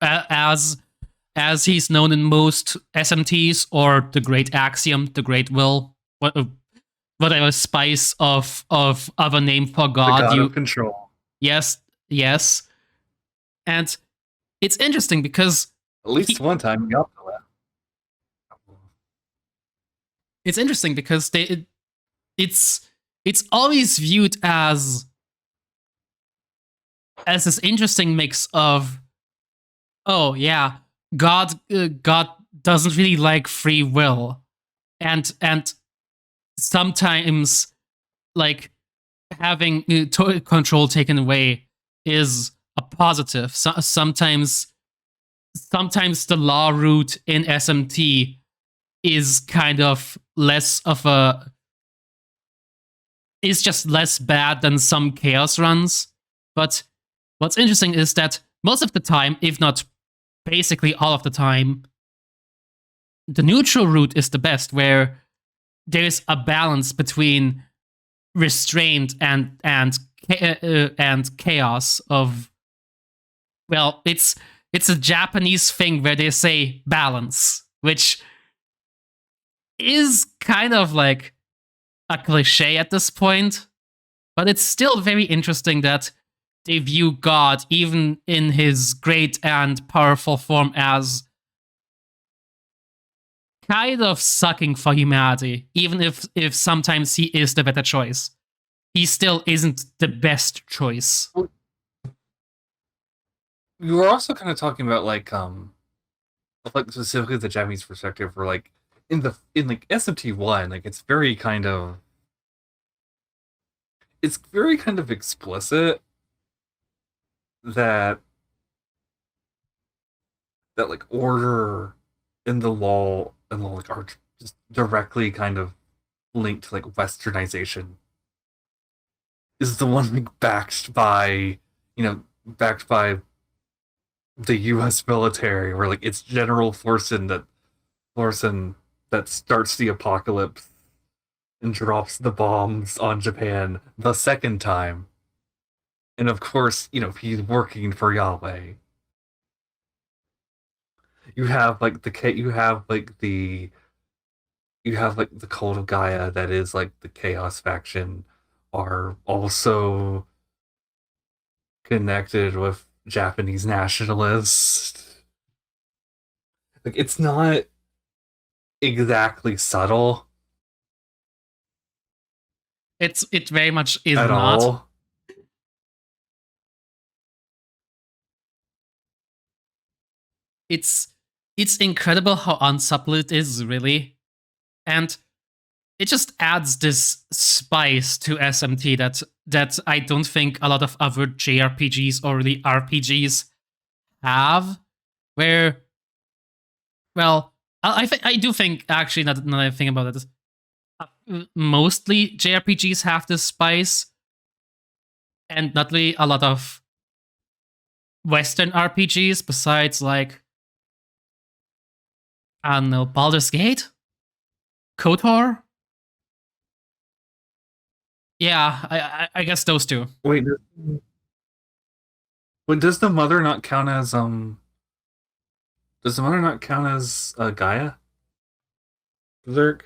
as he's known in most SMTs or the Great Axiom, the Great Will, whatever spice of a name for The God god of you control. yes yes and it's interesting because At least one time, you it's interesting because it's it's always viewed as this interesting mix of oh yeah God doesn't really like free will and sometimes like having control taken away is a positive. Sometimes the law route in SMT is kind of less of a is just less bad than some chaos runs. But what's interesting is that most of the time, if not basically all of the time, the neutral route is the best, where there's a balance between restraint and chaos of well it's a Japanese thing where they say balance, which is kind of like a cliche at this point, but it's still very interesting that they view God, even in his great and powerful form, as kind of sucking for humanity, even if sometimes he is the better choice. He still isn't the best choice. You were also kind of talking about like specifically the Japanese perspective, where like in like SMT1, like it's very kind of explicit that like order and the law like are just directly kind of linked to like westernization is the one like backed by the US military, where like it's General Thorson that starts the apocalypse and drops the bombs on Japan the second time. And of course, he's working for Yahweh. you have like you have like the cult of Gaia that is like the Chaos faction are also connected with Japanese nationalists. Like it's not exactly subtle It very much is at not. all. It's it's incredible how unsubtle it is, really. And it just adds this spice to SMT that I don't think a lot of other JRPGs or really RPGs have. Where, well, I do think actually, now that I think about it, mostly JRPGs have this spice, and not really a lot of Western RPGs besides like, I don't know, Baldur's Gate, KOTOR. Yeah, I guess those two. Wait, does the mother not count as does the mother not count as Gaia? Zerk?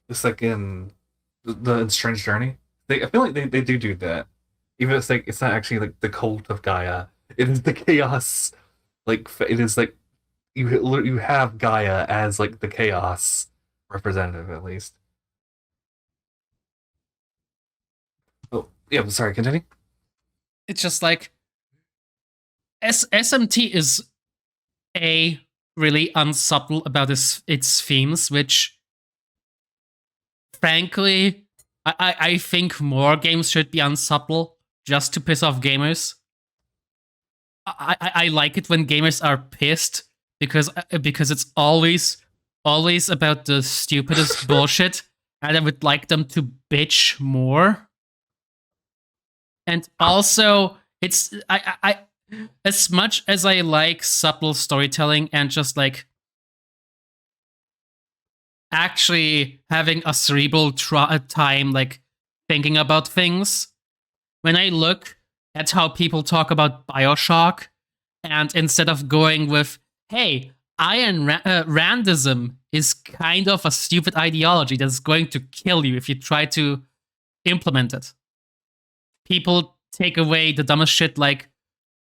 It's like in the Strange Journey. I feel like they do that. Even if it's like it's not actually like the cult of Gaia. It is the chaos. Like it is like you have Gaia as like the chaos representative at least. Oh yeah, I'm sorry. Continue. It's just like SMT is a really unsubtle about its themes, which frankly I think more games should be unsubtle just to piss off gamers. I like it when gamers are pissed because it's always about the stupidest bullshit, and I would like them to bitch more. And also, it's I as much as I like subtle storytelling and just like actually having a cerebral time, like thinking about things. When I look at how people talk about Bioshock, and instead of going with, hey, randism is kind of a stupid ideology that's going to kill you if you try to implement it. People take away the dumbest shit like,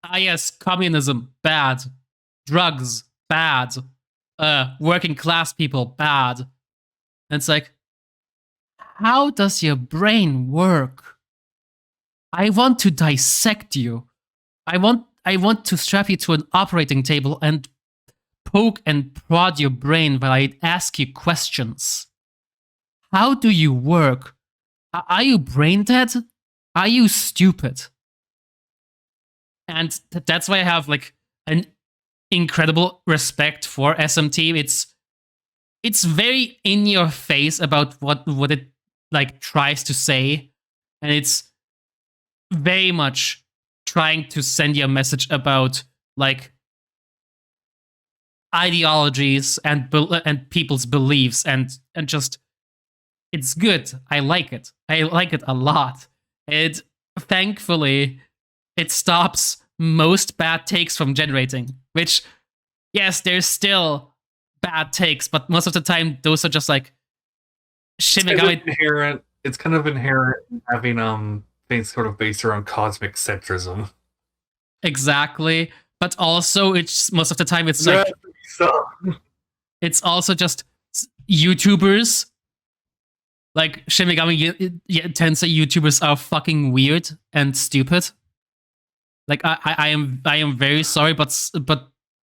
ah, yes, communism, bad. Drugs, bad. Working class people, bad. And it's like, how does your brain work? I want to dissect you. I want to strap you to an operating table and poke and prod your brain while I ask you questions. How do you work? Are you brain dead? Are you stupid? And that's why I have like an incredible respect for SMT. It's very in your face about what it like tries to say, and it's very much trying to send you a message about like ideologies and people's beliefs, and just it's good. I like it. I like it a lot. It thankfully it stops most bad takes from generating, which yes, there's still bad takes, but most of the time those are just like Shimigami. It's kind of inherent in having things sort of based around cosmic centrism. Exactly. But also it's most of the time it's Yeah, like so it's also just YouTubers. Like Shimigami Tensei YouTubers are fucking weird and stupid. Like I am very sorry, but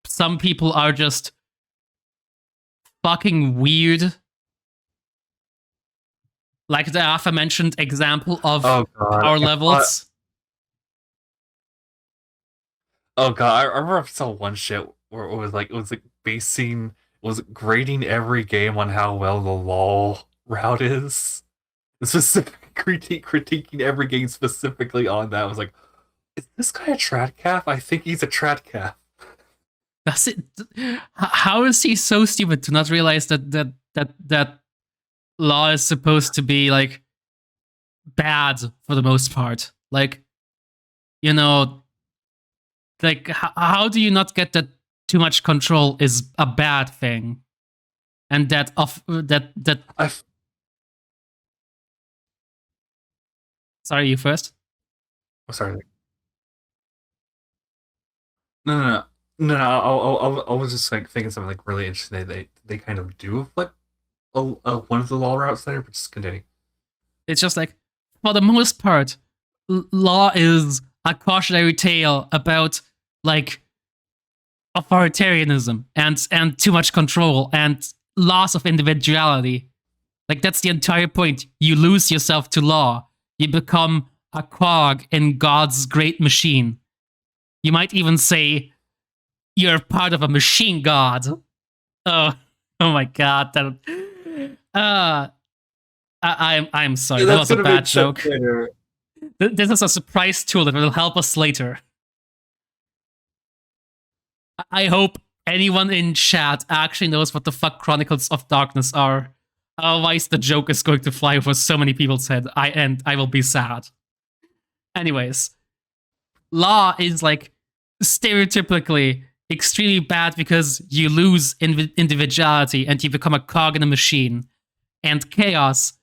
some people are just fucking weird. Like the aforementioned example of oh god. power levels. Oh god, I remember I saw one shit where it was like basing was grading every game on how well the law route is. Specific critiquing every game specifically on that. I was like, is this guy a trad calf? I think he's a trad calf. Does it? How is he so stupid to not realize that law is supposed to be like bad for the most part? Like, you know, like how do you not get that too much control is a bad thing, and that of that? I Sorry, you first. I'm sorry. No. I was just like thinking something like really interesting. They kind of do like one of the law routes there, but just continue. It's just like, for the most part, law is a cautionary tale about like authoritarianism and too much control and loss of individuality. Like that's the entire point. You lose yourself to law. You become a cog in God's great machine. You might even say you're part of a machine god. Oh, oh my god. I'm sorry. Yeah, That that's was a gonna make bad sense joke. later. This is a surprise tool that will help us later. I hope anyone in chat actually knows what the fuck Chronicles of Darkness are. Otherwise, the joke is going to fly over so many people's head. I will be sad. Anyways, law is like stereotypically extremely bad because you lose individuality and you become a cog in a machine. And chaos,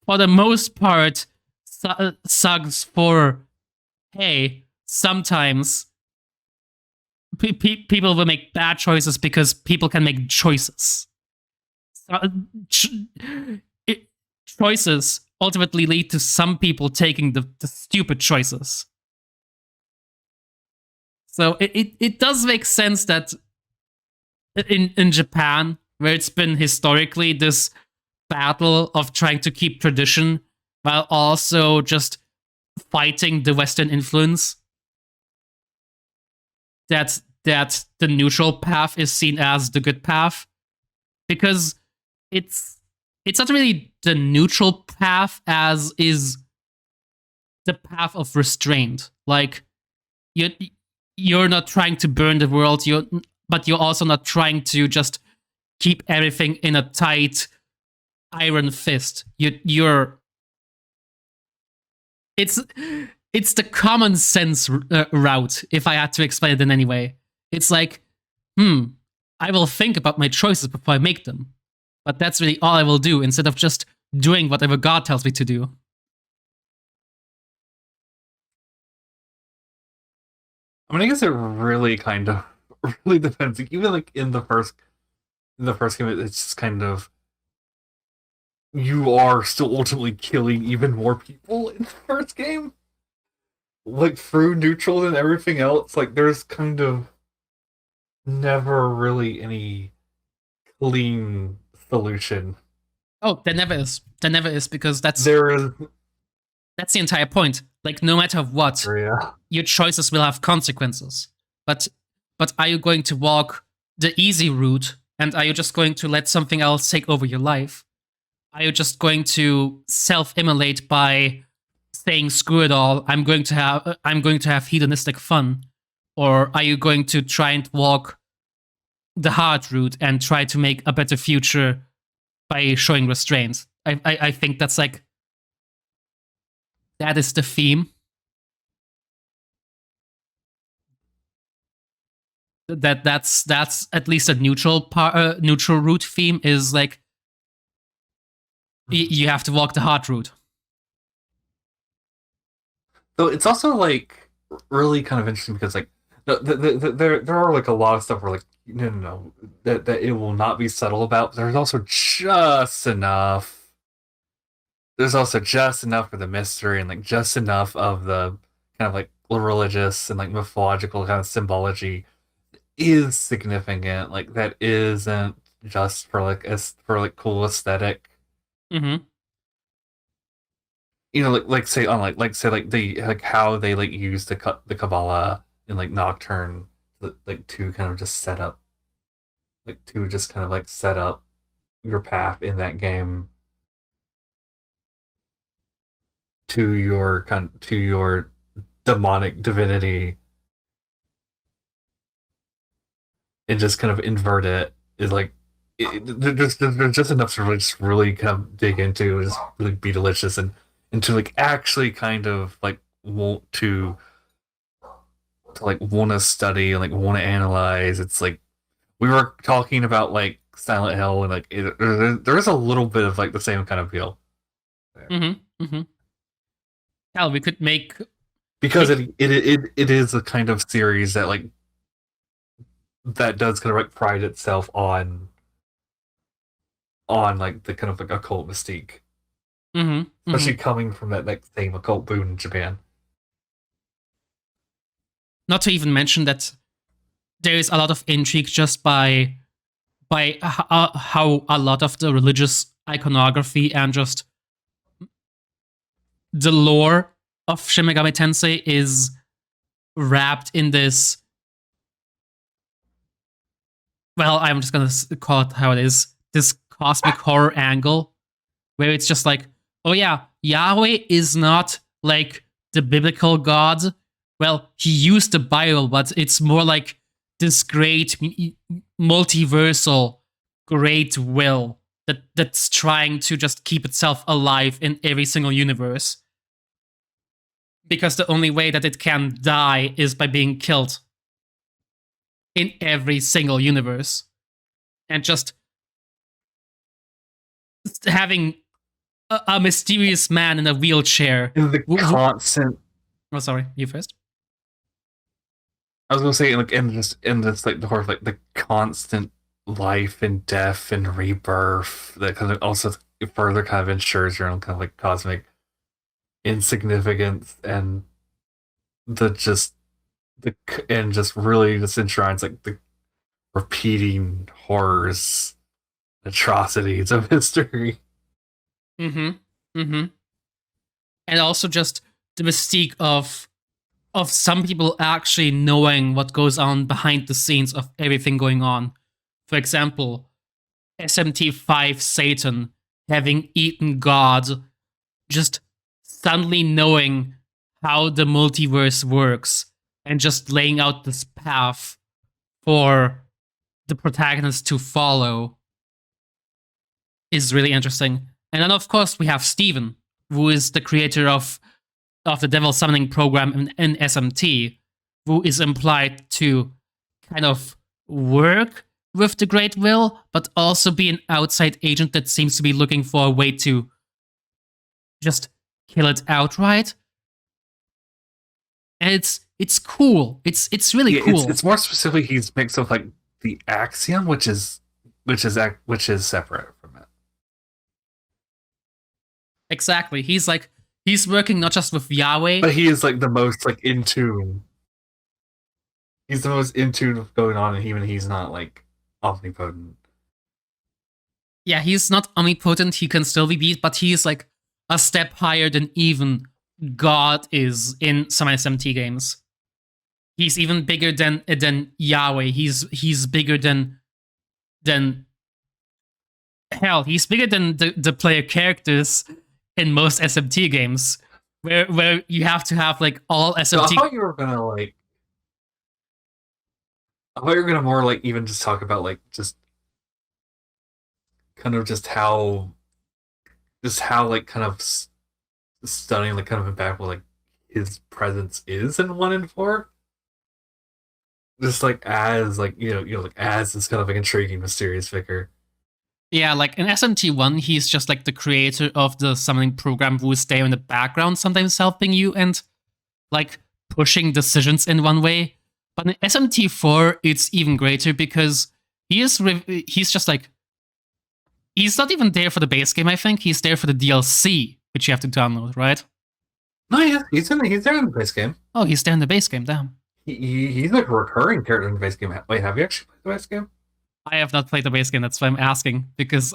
for the most part, sucks for, hey, sometimes people will make bad choices because people can make choices. Choices ultimately lead to some people taking the stupid choices. So it does make sense that in Japan, where it's been historically this battle of trying to keep tradition while also just fighting the Western influence, that the neutral path is seen as the good path, because it's not really the neutral path as is the path of restraint. Like you're not trying to burn the world, but you're also not trying to just keep everything in a tight iron fist. You're it's the common sense route. If I had to explain it in any way, it's like, I will think about my choices before I make them. But that's really all I will do instead of just doing whatever God tells me to do. I mean, I guess it really kind of really depends. Like, even like in the first game, it's just kind of you are still ultimately killing even more people in the first game. Like through neutral and everything else, like there's kind of never really any clean solution. Oh, there never is. There never is, because There is, that's the entire point. Like, no matter what, yeah. your choices will have consequences. But are you going to walk the easy route, and are you just going to let something else take over your life? Are you just going to self-immolate by saying screw it all, I'm going to have hedonistic fun? Or are you going to try and walk the hard route and try to make a better future by showing restraint? I think that's like, that is the theme. That's at least a neutral route theme, is like you have to walk the hard route. So it's also like really kind of interesting because like there are like a lot of stuff where like no that it will not be subtle about. But there's also just enough. There's also just enough for the mystery and like just enough of the kind of like religious and like mythological kind of symbology is significant. Like that isn't just for like for like cool aesthetic. Mm-hmm. You know, like say on like say like the like how they like use the Kabbalah in like Nocturne, like to kind of just set up, like to just kind of like set up your path in that game to your demonic divinity. and just kind of invert it is like there's just enough to really, just really kind of dig into and just really be delicious and to like actually kind of like want to like want to study and like want to analyze. It's like we were talking about like Silent Hill and like there is a little bit of like the same kind of feel there. Mm-hmm. Mm-hmm. Hell, we could make Because it is a kind of series that like that does kind of like pride itself on like the kind of like occult mystique, mm-hmm, especially mm-hmm. coming from that like same occult boom in Japan. Not to even mention that there is a lot of intrigue just by how a lot of the religious iconography and just the lore of Shin Megami Tensei is wrapped in this. Well, I'm just gonna call it how it is. This cosmic horror angle, where it's just like, oh yeah, Yahweh is not like the biblical God. Well, he used the Bible, but it's more like this great multiversal great will that's trying to just keep itself alive in every single universe. Because the only way that it can die is by being killed in every single universe. And just having a mysterious man in a wheelchair. And the constant. Oh, sorry, you first. I was gonna say like in this like the horror like the constant life and death and rebirth that kind of also further kind of ensures your own kind of like cosmic insignificance and the just the and just really just enshrines like the repeating horrors, atrocities of history. Mm-hmm. Mm-hmm. And also just the mystique of some people actually knowing what goes on behind the scenes of everything going on. For example, SMT5 Satan having eaten God, just suddenly knowing how the multiverse works and just laying out this path for the protagonist to follow is really interesting. And then, of course, we have Steven, who is the creator of the Devil Summoning program in SMT, who is implied to kind of work with the Great Will, but also be an outside agent that seems to be looking for a way to just kill it outright. And it's cool. It's really Yeah, cool. it's more specifically he's mixed with like the Axiom, which is separate from it. Exactly. He's working not just with Yahweh, but he is like the most like in tune. He's the most in tune with going on, and even he's not like omnipotent. Yeah, he's not omnipotent. He can still be beat, but he's like a step higher than even God is in some SMT games. He's even bigger than Yahweh. He's bigger than hell. He's bigger than the player characters in most SMT games, where you have to have like all SMT. So I thought you were gonna like. I thought you were gonna more like even just talk about like just kind of just how like kind of stunning like kind of impactful like his presence is in 1 and 4. Just like as like like as this kind of like intriguing mysterious figure. Yeah, like in SMT1, he's just like the creator of the summoning program who is there in the background, sometimes helping you and like pushing decisions in one way. But in SMT4, it's even greater because he's just like, he's not even there for the base game, I think. He's there for the DLC, which you have to download, right? No, yeah, he's there in the base game. Oh, he's there in the base game, damn. He's like a recurring character in the base game. Wait, have you actually played the base game? I have not played the base game. That's why I'm asking because,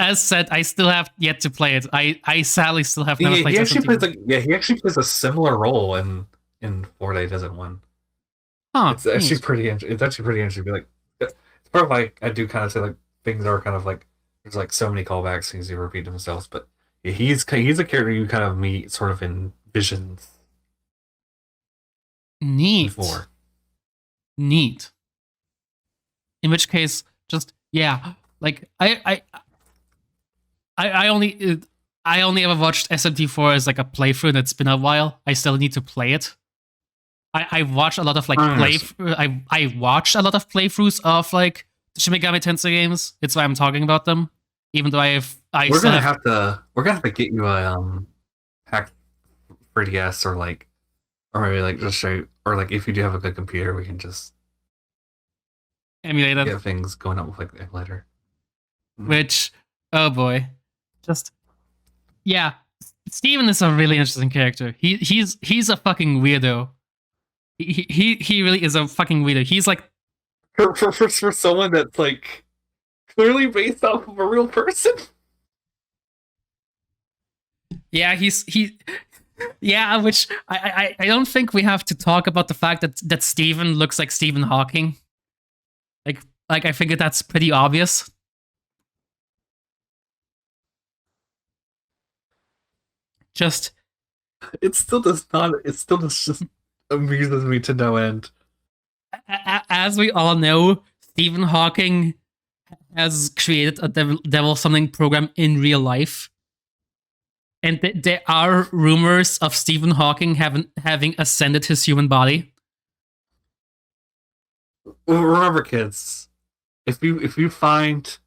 as said, I still have yet to play it. I sadly still have never played. He actually plays a similar role in 4 Day Desert 1. Huh, it's actually pretty. It's actually pretty interesting. Be like, it's part of like I do kind of say like things are kind of like there's like so many callbacks, things do repeat themselves. But he's a character you kind of meet sort of in visions. Neat. Before. Neat. In which case, just yeah, like I only I only ever watched SMT4 as like a playthrough, and it's been a while. I still need to play it. I watch a lot of like I watched a lot of playthroughs of like the Shin Megami Tensei games. It's why I'm talking about them. Even though I We're still gonna have have to get you a hack 3DS, or like, or maybe like just show, or like if you do have a good computer, we can just emulated, get things going up with like the emulator. which oh boy, just yeah. Steven is a really interesting character. He's a fucking weirdo. He really is a fucking weirdo. He's like For someone that's like clearly based off of a real person. yeah, he yeah, which I don't think we have to talk about the fact that Stephen looks like Stephen Hawking. Like I think that's pretty obvious. Just It still does not. It still just amuses me to no end. as we all know, Stephen Hawking has created a devil summoning program in real life. And there are rumors of Stephen Hawking having ascended his human body. Well, remember, kids, if you find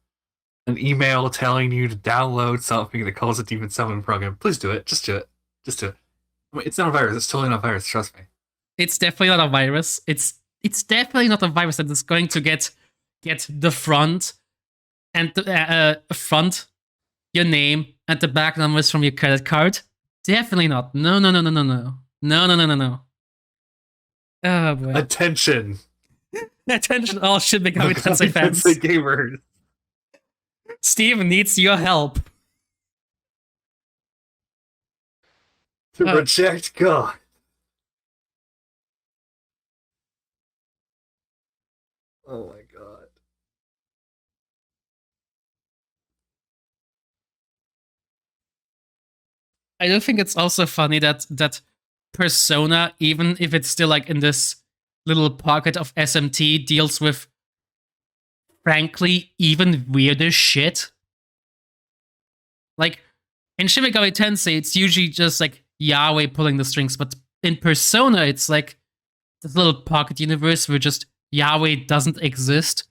an email telling you to download something that calls a demon summon program, please do it. Just do it. Just do it. I mean, it's not a virus. It's totally not a virus. Trust me. It's definitely not a virus. It's definitely not a virus that is going to get the front and the front, your name, and the back numbers from your credit card. Definitely not. No, no, no, no, no, no. No, no, no, no, no. Oh boy. Attention. Attention all Shin Megami Tensei fans. Tensei gamers. Steve needs your help. To reject God. Oh my god. I do think it's also funny that Persona, even if it's still like in this little pocket of SMT, deals with frankly even weirder shit. Like in Shin Megami Tensei, it's usually just like Yahweh pulling the strings, but in Persona, it's like this little pocket universe where just Yahweh doesn't exist,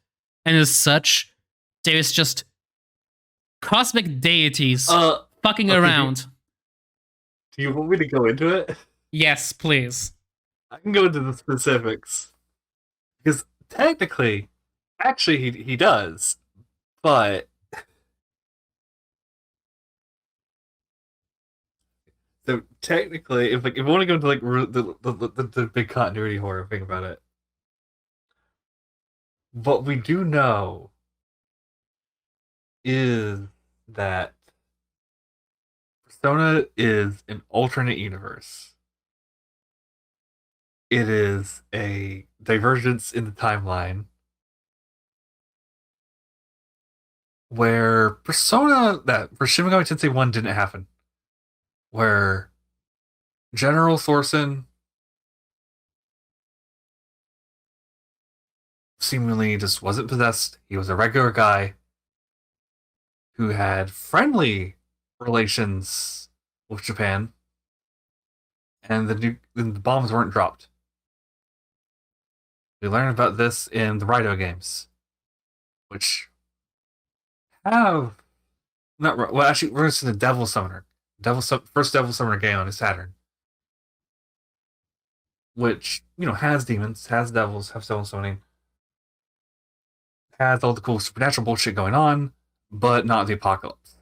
and as such, there's just cosmic deities fucking okay, around. Do you want me to go into it? Yes, please. I can go into the specifics. Because technically, actually, he does. But. So technically, if we want to go into like the big continuity horror thing about it, what we do know is that Persona is an alternate universe. It is a divergence in the timeline where Persona, that for Shin Megami Tensei 1 didn't happen. Where General Thorson seemingly just wasn't possessed. He was a regular guy who had friendly relations with Japan, and the bombs weren't dropped. We learned about this in the Raito games, which have not well. Actually, we're going to see the Devil Summoner, first Devil Summoner game on Saturn, which has demons, has devils, has devil summoning, has all the cool supernatural bullshit going on, but not the apocalypse.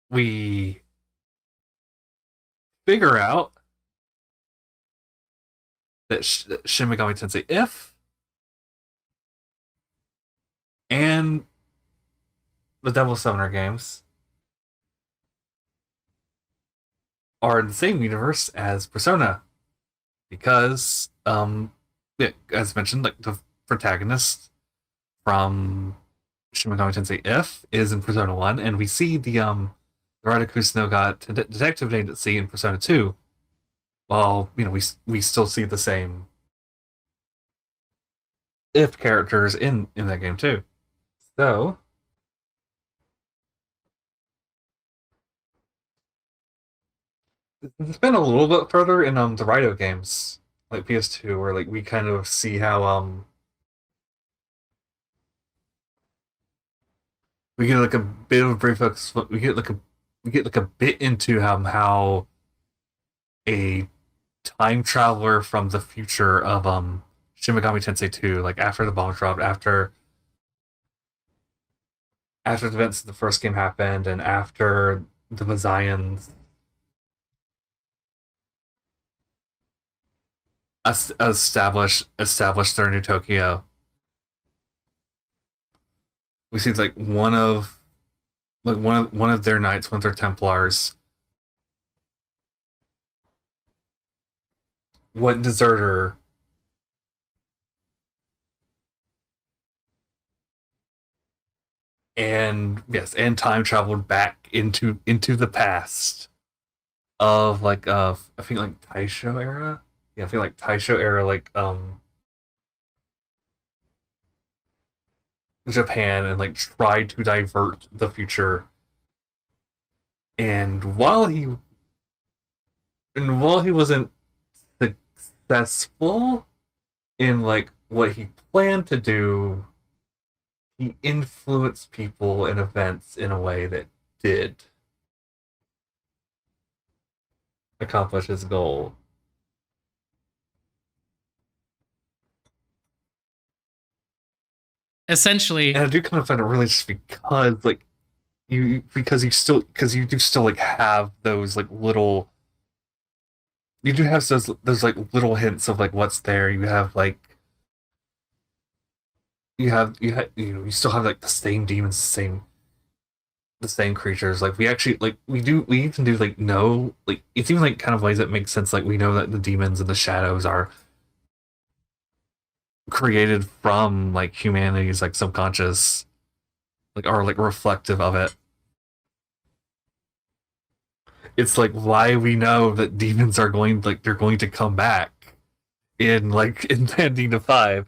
We figure out that Shin Megami Tensei If and the Devil Summoner games are in the same universe as Persona, because as mentioned, like the protagonist from Shin Megami Tensei If is in Persona 1, and we see the Radakusa no Ga detective agency in Persona 2. While we still see the same if characters in that game too. So it's been a little bit further in the Rito games, like PS2, where like we kind of see how we get like a bit of a brief we get like a bit into how a time traveler from the future of Shin Megami Tensei 2, like after the bomb dropped, after the events of the first game happened, and after the Mazians established their new Tokyo. We see like one of their knights, one of their Templars, went deserter and yes, and time traveled back into the past of like I think like Taisho era. Yeah, I feel like Taisho era, like Japan, and like tried to divert the future. And while he wasn't successful in like what he planned to do, he influenced people and events in a way that did accomplish his goal. Essentially, And I do kind of find it really just because you do still like have those like little you do have those like little hints of like what's there. You have like you still have like the same demons, the same creatures. Like we actually like we even do like know like it's even like kind of ways that make sense. Like we know that the demons and the shadows are created from like humanity's like subconscious, like are like reflective of it. It's like why we know that demons are going like they're going to come back in like in Ending to 5.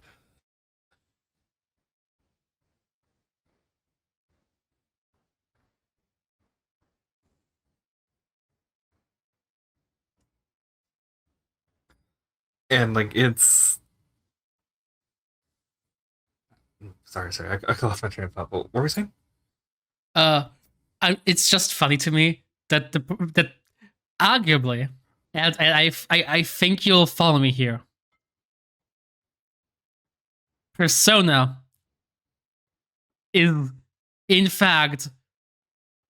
And like it's sorry, I lost my train of thought. What were we saying? uh, it's just funny to me that that arguably, and I think you'll follow me here. Persona is in fact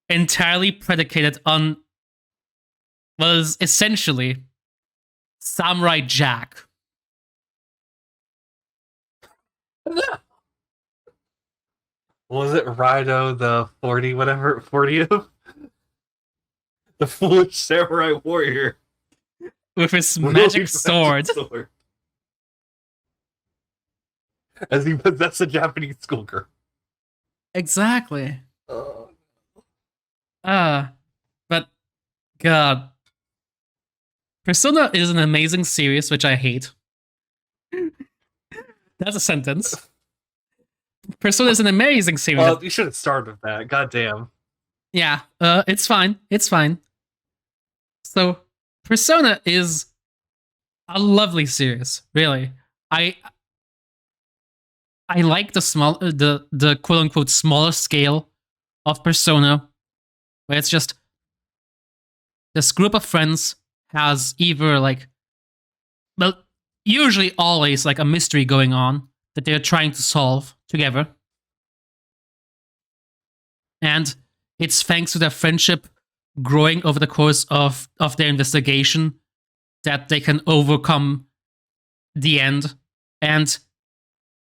entirely predicated on was essentially Samurai Jack. Was it Rido the 40 whatever 40 the foolish samurai warrior With his magic sword. As he possessed a Japanese schoolgirl. Exactly. Oh. But God, Persona is an amazing series, which I hate. That's a sentence. Persona is an amazing series. Well, you should have started with that. God damn. Yeah, it's fine. It's fine. So, Persona is a lovely series, really. I like the quote unquote smaller scale of Persona, where it's just this group of friends has either like, well, usually always like a mystery going on that they're trying to solve together. And it's thanks to their friendship growing over the course of their investigation that they can overcome the end and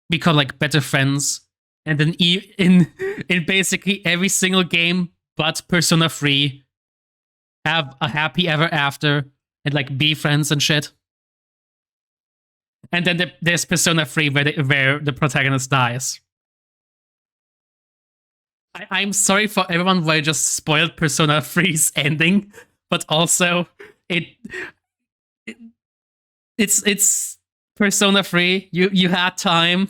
become like better friends. And then in basically every single game but Persona 3 have a happy ever after and like be friends and shit. And then there's Persona 3 where the protagonist dies. I'm sorry for everyone who I just spoiled Persona 3's ending, but also it's Persona 3. You had time.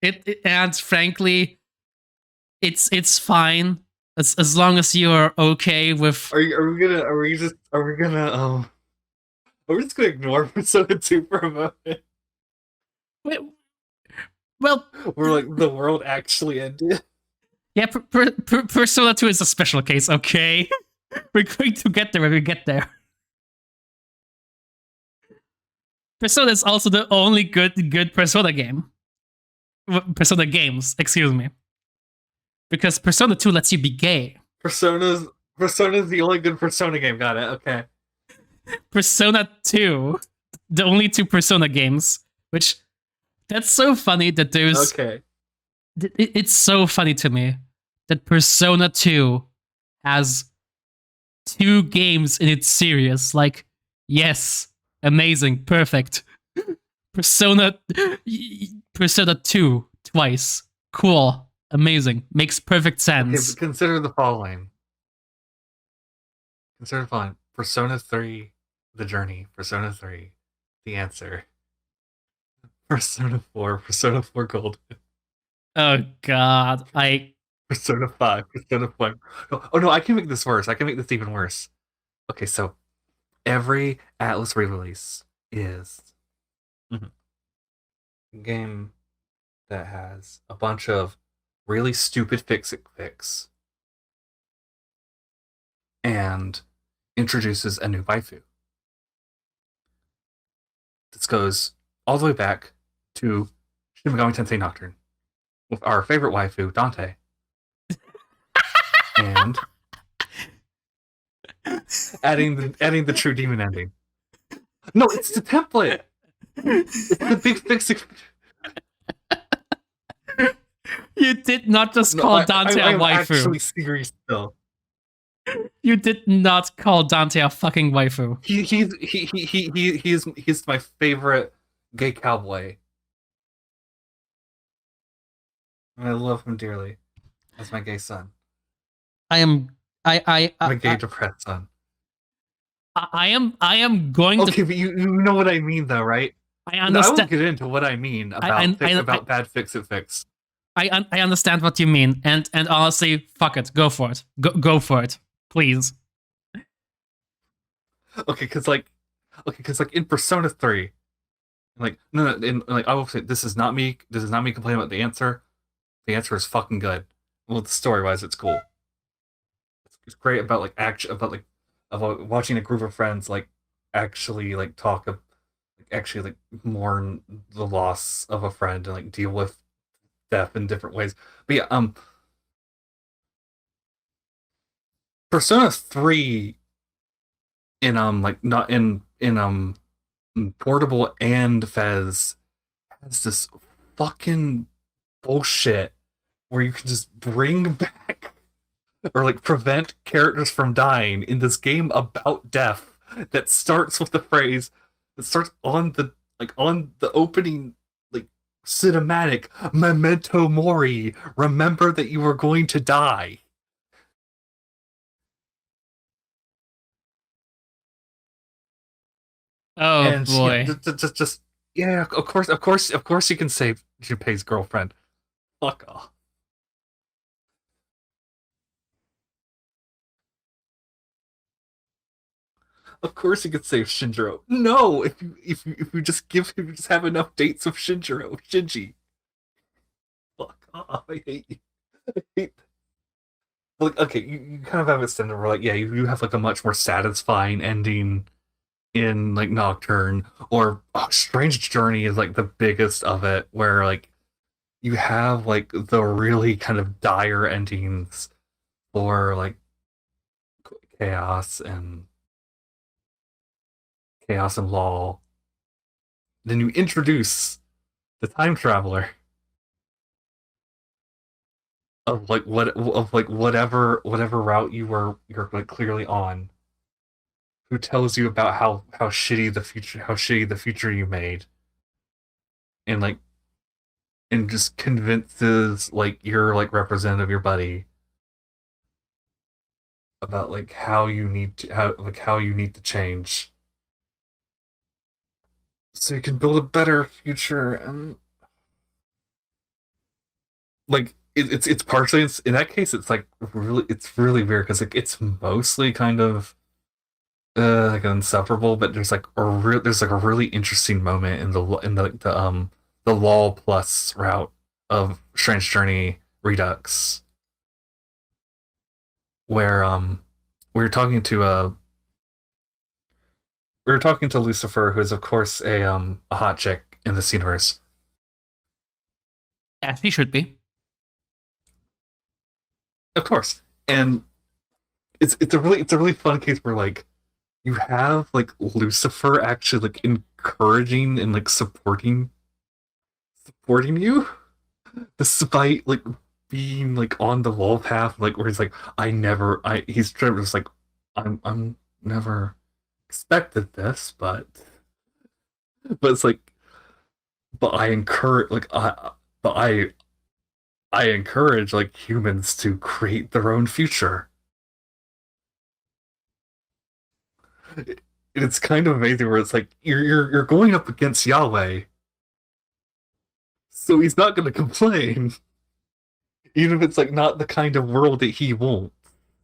And frankly, it's fine as long as you're okay with. Are we just gonna ignore Persona 2 for a moment? Well, Where like the world actually ended? yeah, Persona 2 is a special case, okay? We're going to get there when we get there. Persona is also the only good Persona game. Persona games, excuse me. Because Persona 2 lets you be gay. Persona's the only good Persona game. Got it. Okay. Persona 2, the only two Persona games, which that's so funny that there's. Okay. It's so funny to me that Persona 2 has two games in its series. Like, yes, amazing, perfect. Persona 2 twice. Cool, amazing, makes perfect sense. Okay, but consider the following. Consider the following. Persona 3, The Journey. Persona 3, The Answer. Persona 4 Gold. Oh god, Persona 5, Persona 5. Oh no, I can make this worse. I can make this even worse. Okay, so every Atlas re-release is a game that has a bunch of really stupid fix and introduces a new waifu. This goes all the way back to Shin Megami Tensei Nocturne with our favorite waifu, Dante. And adding the true demon ending. No, it's the template. It's the big fix. You did not just call Dante a I'm waifu. Actually serious though. You did not call Dante a fucking waifu. He's my favorite gay cowboy. And I love him dearly. As my gay son. My gay depressed son. I am going to. Okay, but you know what I mean, though, right? I understand. I will get into what I mean about bad fix. I understand what you mean, and honestly, fuck it, go for it, go for it, please. Okay, because like in Persona 3, like I will say this is not me complaining about the answer. The answer is fucking good. Well, story wise, it's cool. It's great about like about watching a group of friends like actually like talk actually like mourn the loss of a friend and like deal with death in different ways. But yeah, Persona 3 in like not in Portable and Fez has this fucking bullshit where you can just bring back or like prevent characters from dying in this game about death that starts with the phrase that starts on the opening like cinematic memento mori, remember that you are going to die. Oh and boy. Just yeah, of course you can save Junpei's girlfriend. Fuck off. Of course you could save Shinjiro. No, if you just have enough dates of Shinji. Fuck off. I hate you. I hate like okay, you kind of have it standard where like yeah, you have like a much more satisfying ending in like Nocturne, or Strange Journey is like the biggest of it, where like you have like the really kind of dire endings for like chaos and law. Then you introduce the time traveler of like whatever route you're like clearly on, who tells you about how shitty the future you made, and like and just convinces like your like representative, your buddy, about like how you need to change so you can build a better future. And like it's partially in that case it's really weird because like it's mostly kind of like insufferable, but there's like a really interesting moment in the law plus route of Strange Journey Redux where we were talking to Lucifer, who is of course a hot chick in this universe. Yeah, he should be. Of course. And it's a really fun case where like you have like Lucifer actually like encouraging and like supporting you despite like being like on the wall path, like where he's like, he's trying to just like I'm never expected this, but it's like but I encourage like but I encourage like humans to create their own future. It's kind of amazing where it's like you're going up against Yahweh, so he's not going to complain, even if it's like not the kind of world that he won't,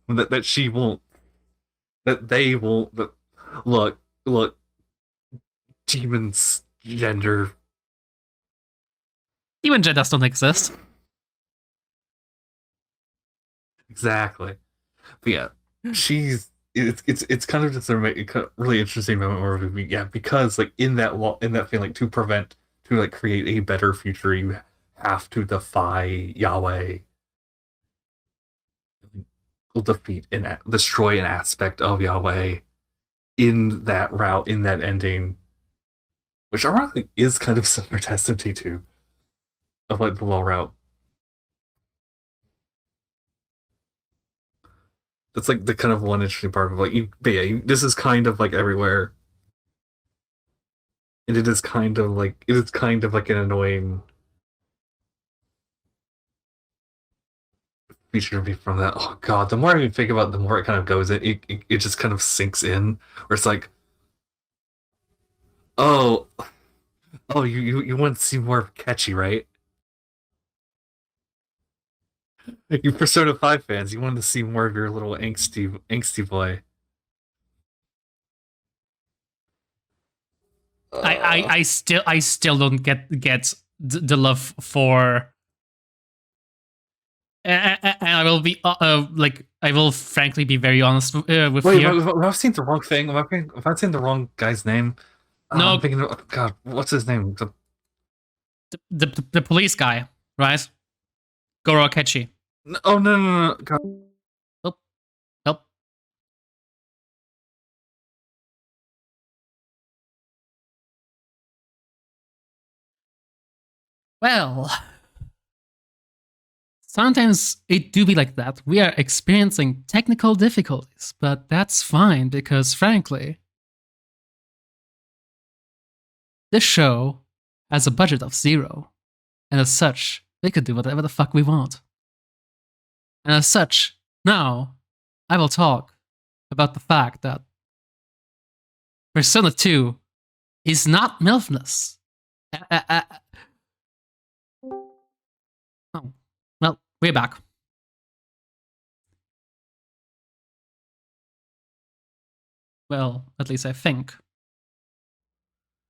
that she won't, that they won't. That look, demons gender Even genders don't exist. exactly. But yeah, it's kind of just a really interesting moment where yeah, because like in that thing, like to like create a better future, you have to defy Yahweh, defeat and destroy an aspect of Yahweh in that route, in that ending, which ironically is kind of similar to SMT2 of like the law route. That's like the kind of one interesting part of like but yeah, this is kind of like everywhere, and it is kind of like an annoying feature to me from that. Oh god, the more I think about it, the more it kind of goes in. It just kind of sinks in, where it's like, oh, you want to see more catchy, right? Like, you Persona 5 fans, you wanted to see more of your little angsty boy. Uh, I still don't get the love for. And I will be like I will frankly be very honest with wait, here. have I seen the wrong thing? Have I seen the wrong guy's name? I'm No, thinking, God, what's his name? the police guy, right? Goro Akechi. Oh no, God. Oh, help. Well, sometimes it do be like that. We are experiencing technical difficulties, but that's fine because frankly, this show has a budget of 0, and as such, we could do whatever the fuck we want. And as such, now I will talk about the fact that Persona 2 is not MILFness. Oh, well, we're back. Well, at least I think.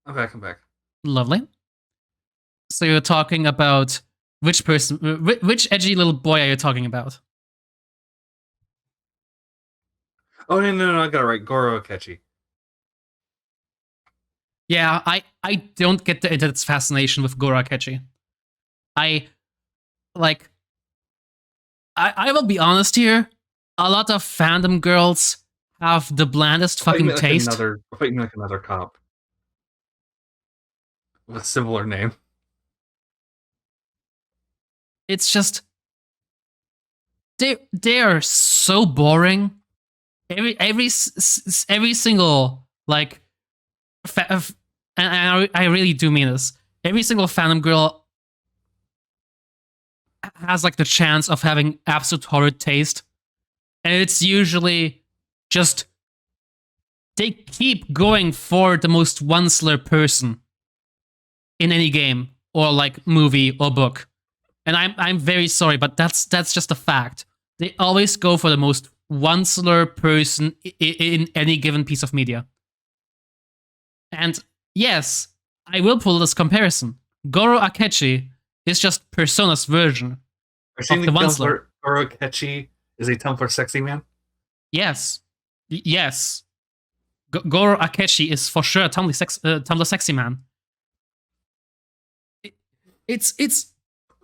I'm back. Lovely. So you're talking about which person, which edgy little boy are you talking about? Oh no, I got it right. Goro Akechi. Yeah, I don't get the internet's fascination with Goro Akechi. I like I will be honest here. A lot of fandom girls have the blandest fucking taste. I thought you meant like another cop with a similar name. It's just they are so boring. Every single like, and I really do mean this. Every single fandom girl has like the chance of having absolute horrid taste, and it's usually just they keep going for the most once-ler person in any game or like movie or book. And I'm very sorry, but that's just a fact. They always go for the most once-ler person in any given piece of media. And yes, I will pull this comparison. Goro Akechi is just Persona's version Are you of saying the the once-ler. Tumblr Orokechi is a Tumblr sexy man? Yes. Yes. Goro Akechi is for sure a Tumblr sexy man. It's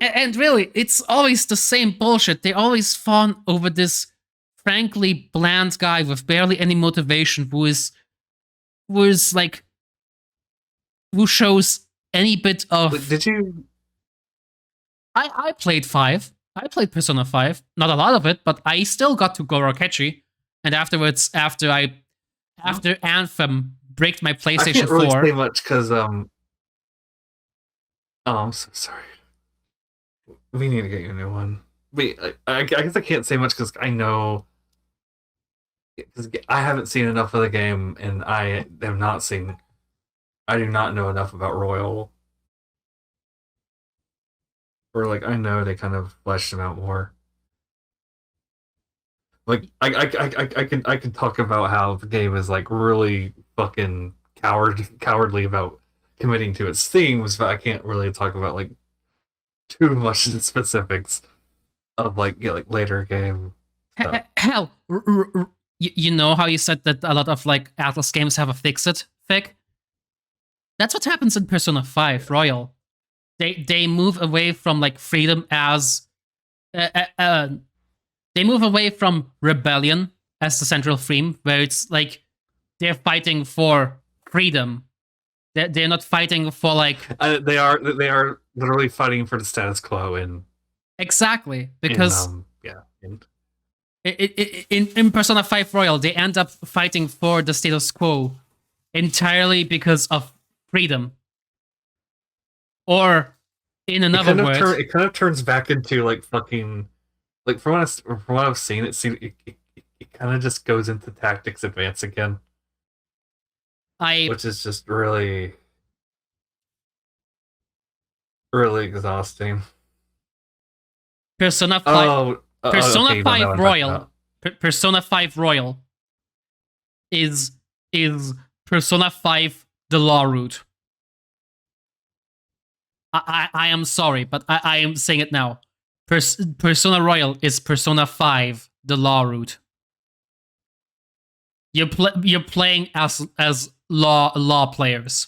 and really, it's always the same bullshit. They always fawn over this frankly bland guy with barely any motivation who is like who shows any bit Like, of. did you? I played 5. I played Persona 5. Not a lot of it, but I still got to Goro Akechi. And afterwards, after Anthem bricked my I PlayStation can't really 4. say much because Oh, I'm so sorry. We need to get you a new one. Wait, I guess I can't say much because I know. Because I haven't seen enough of the game, and I have not seen. I do not know enough about Royal. Or like I know they kind of fleshed him out more. Like I can talk about how the game is like really fucking cowardly about committing to its themes, but I can't really talk about like too much in the specifics of like like later game stuff. Hell, you know how you said that a lot of like Atlas games have a fix-it fic? That's what happens in Persona 5 Royal. They move away from like freedom as uh, uh, uh, they move away from rebellion as the central theme, where it's like they're fighting for freedom. They're not fighting for like They are literally fighting for the status quo exactly in because yeah in Persona 5 Royal they end up fighting for the status quo entirely because of freedom. Or in another word, it kind of turns back into like fucking like from what I've seen it kind of just goes into tactics advance again, I which is just really really exhausting. Persona 5 Okay, Persona you don't know 5 what I'm talking Royal about. Persona 5 Royal is Persona 5 the law route. I am sorry, but I am saying it now. Persona Royal is Persona 5 the law route. You're playing as law players.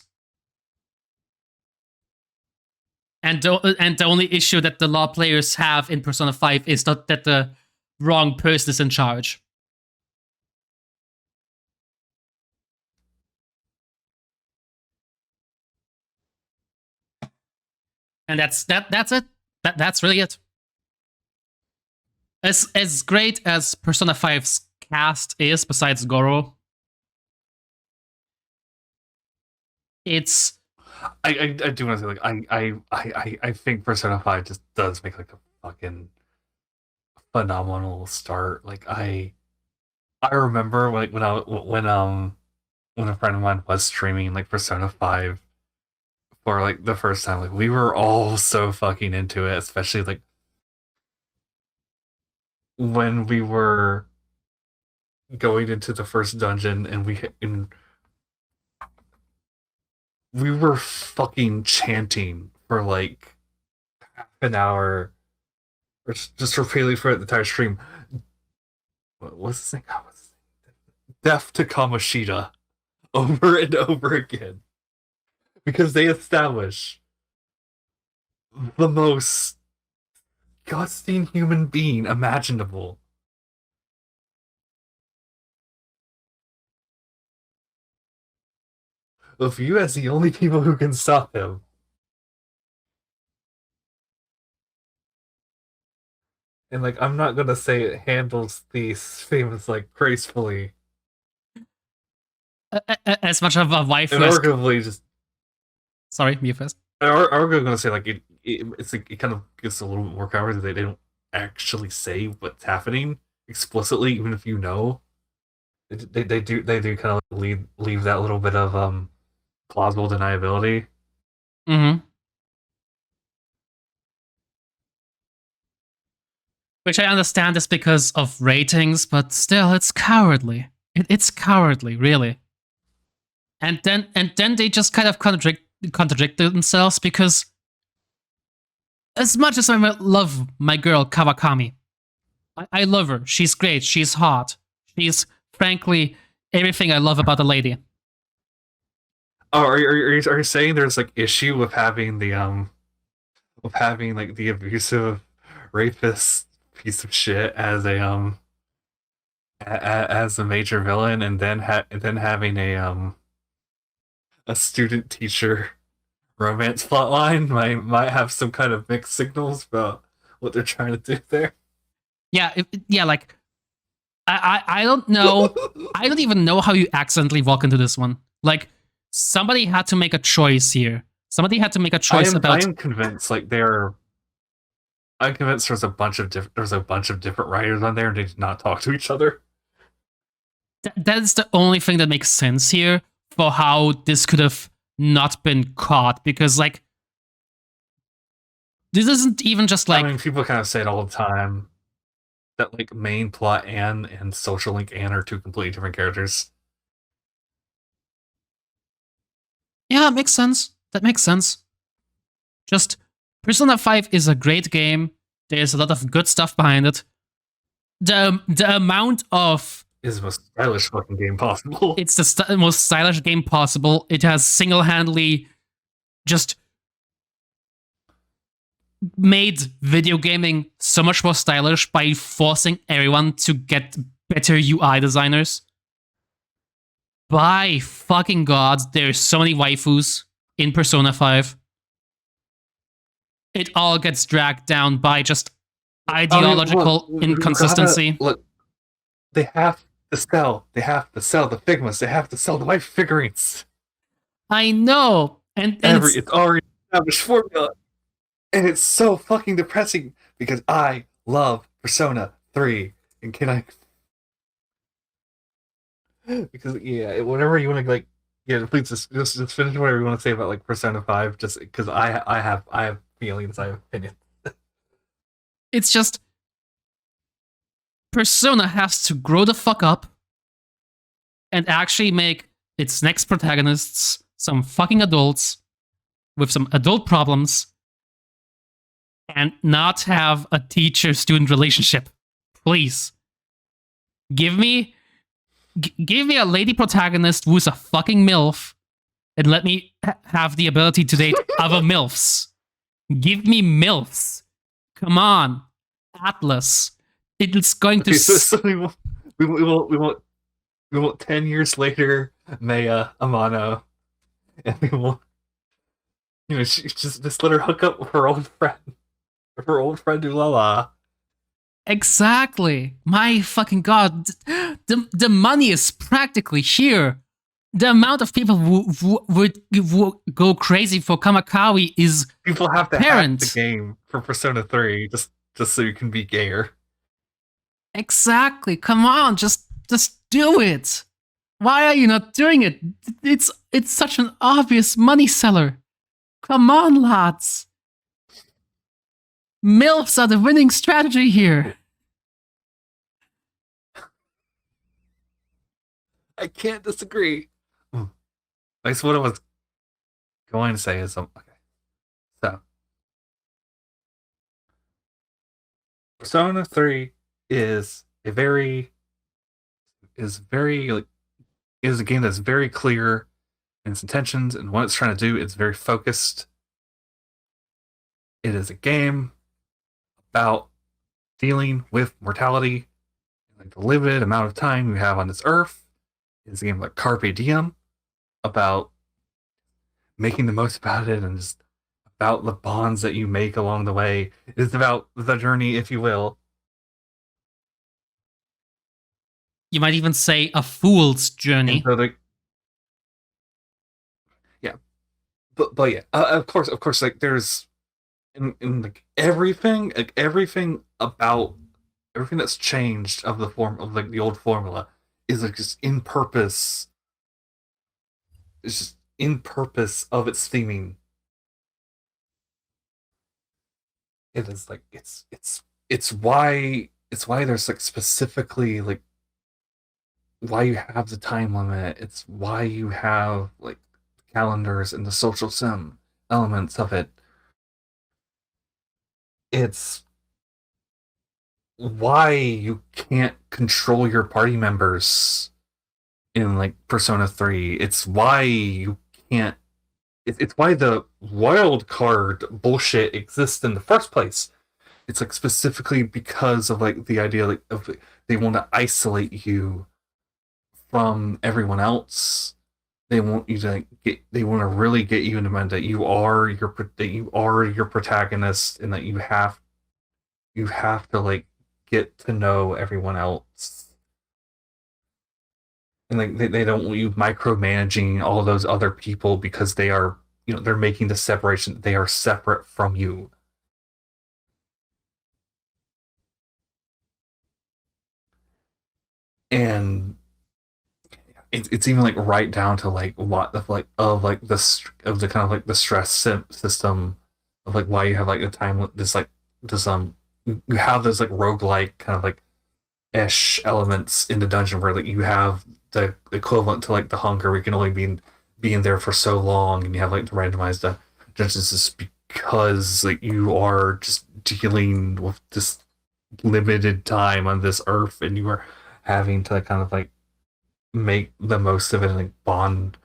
And the only issue that the law players have in Persona 5 is not that the wrong person is in charge. And that's it. That's really it. As great as Persona 5's cast is, besides Goro, it's I do want to say like I think Persona 5 just does make like a fucking phenomenal start. Like I remember like when a friend of mine was streaming like Persona 5 for like the first time, like we were all so fucking into it, especially like when we were going into the first dungeon and we were fucking chanting for like half an hour or just repeatedly for the entire stream. What's the thing? Death to Kamoshida over and over again because they establish the most disgusting human being imaginable. With you as the only people who can stop him. And like I'm not gonna say it handles these themes like gracefully. as much of a wife. And arguably just Sorry, me first. I'm gonna say like it's like it kind of gets a little bit more covered that they don't actually say what's happening explicitly, even if you know. They do kind of leave that little bit of plausible deniability. Mm-hmm. Which I understand is because of ratings, but still, it's cowardly. It's cowardly, really. And then they just kind of contradict themselves because as much as I love my girl Kawakami, I love her. She's great. She's hot. She's frankly everything I love about a lady. Oh, are you saying there's like issue with having like the abusive rapist piece of shit as as a major villain, and then having a student teacher romance plotline might have some kind of mixed signals about what they're trying to do there. Yeah, yeah. Like I don't know. I don't even know how you accidentally walk into this one. Like somebody had to make a choice here. Somebody had to make a choice I about. am convinced like I'm convinced there's a bunch of different writers on there and they did not talk to each other. That's the only thing that makes sense here for how this could have not been caught, because like this isn't even just like I mean, people kind of say it all the time that like main plot Anne and social link Anne are two completely different characters. yeah, it makes sense. That makes sense. Just Persona 5 is a great game. There's a lot of good stuff behind it. The amount of Is the most stylish fucking game possible. it's the most stylish game possible. It has single-handedly just made video gaming so much more stylish by forcing everyone to get better UI designers. By fucking god, there's so many waifus in Persona 5. It all gets dragged down by just ideological inconsistency. Look, they have to sell. They have to sell the Figmas. They have to sell the wife figurines. I know, and It's already established formula, and it's so fucking depressing because I love Persona 3, and can I? Because yeah, whatever you want to like, yeah, please just finish whatever you want to say about like Persona 5, just because I have feelings, I have opinions. it's just Persona has to grow the fuck up and actually make its next protagonists some fucking adults with some adult problems and not have a teacher-student relationship. Please. Give me a lady protagonist who's a fucking MILF and let me have the ability to date other MILFs. Give me MILFs. Come on. Atlas. It's going to... Okay, so we want 10 years later, Maya Amano, and we will, you know, she just let her hook up with her old friend Ulala. Exactly. My fucking god. The money is practically here. The amount of people who would go crazy for Kamakawi is People have to apparent. hack the game for Persona 3 just so you can be gayer. Exactly. Come on, just do it. Why are you not doing it? It's such an obvious money seller. Come on, lads. MILFs are the winning strategy here. I can't disagree. I guess what I was going to say is okay. So Persona 3 is a very is a game that's very clear in its intentions and what it's trying to do. It's very focused. It is a game about dealing with mortality, like the limited amount of time we have on this earth. It's a game like Carpe Diem, about making the most about it and just about the bonds that you make along the way. It's about the journey, if you will. You might even say a fool's journey. And so yeah, but yeah, of course, like there's in like everything about everything that's changed of the form of like the old formula is like just in purpose. It's just in purpose of its theming. It is like it's it's why there's like specifically like why you have the time limit. It's why you have like calendars and the social sim elements of it. It's why you can't control your party members in like Persona 3. It's why you can't it's why the wild card bullshit exists in the first place. It's like specifically because of like the idea like of they want to isolate you from everyone else. They want you to like, they want to really get you into mind that you are your protagonist and that you have to like get to know everyone else. And like they don't want you micromanaging all those other people because they are they're making the separation. They are separate from you. And it's even like right down to like what of like of the kind of like the stress system of like why you have like the time this you have those like roguelike kind of like ish elements in the dungeon where like you have the equivalent to like the hunger we can only be in there for so long and you have like to randomize the dungeons just because like you are just dealing with this limited time on this earth and you are having to like kind of like make the most of it and like bond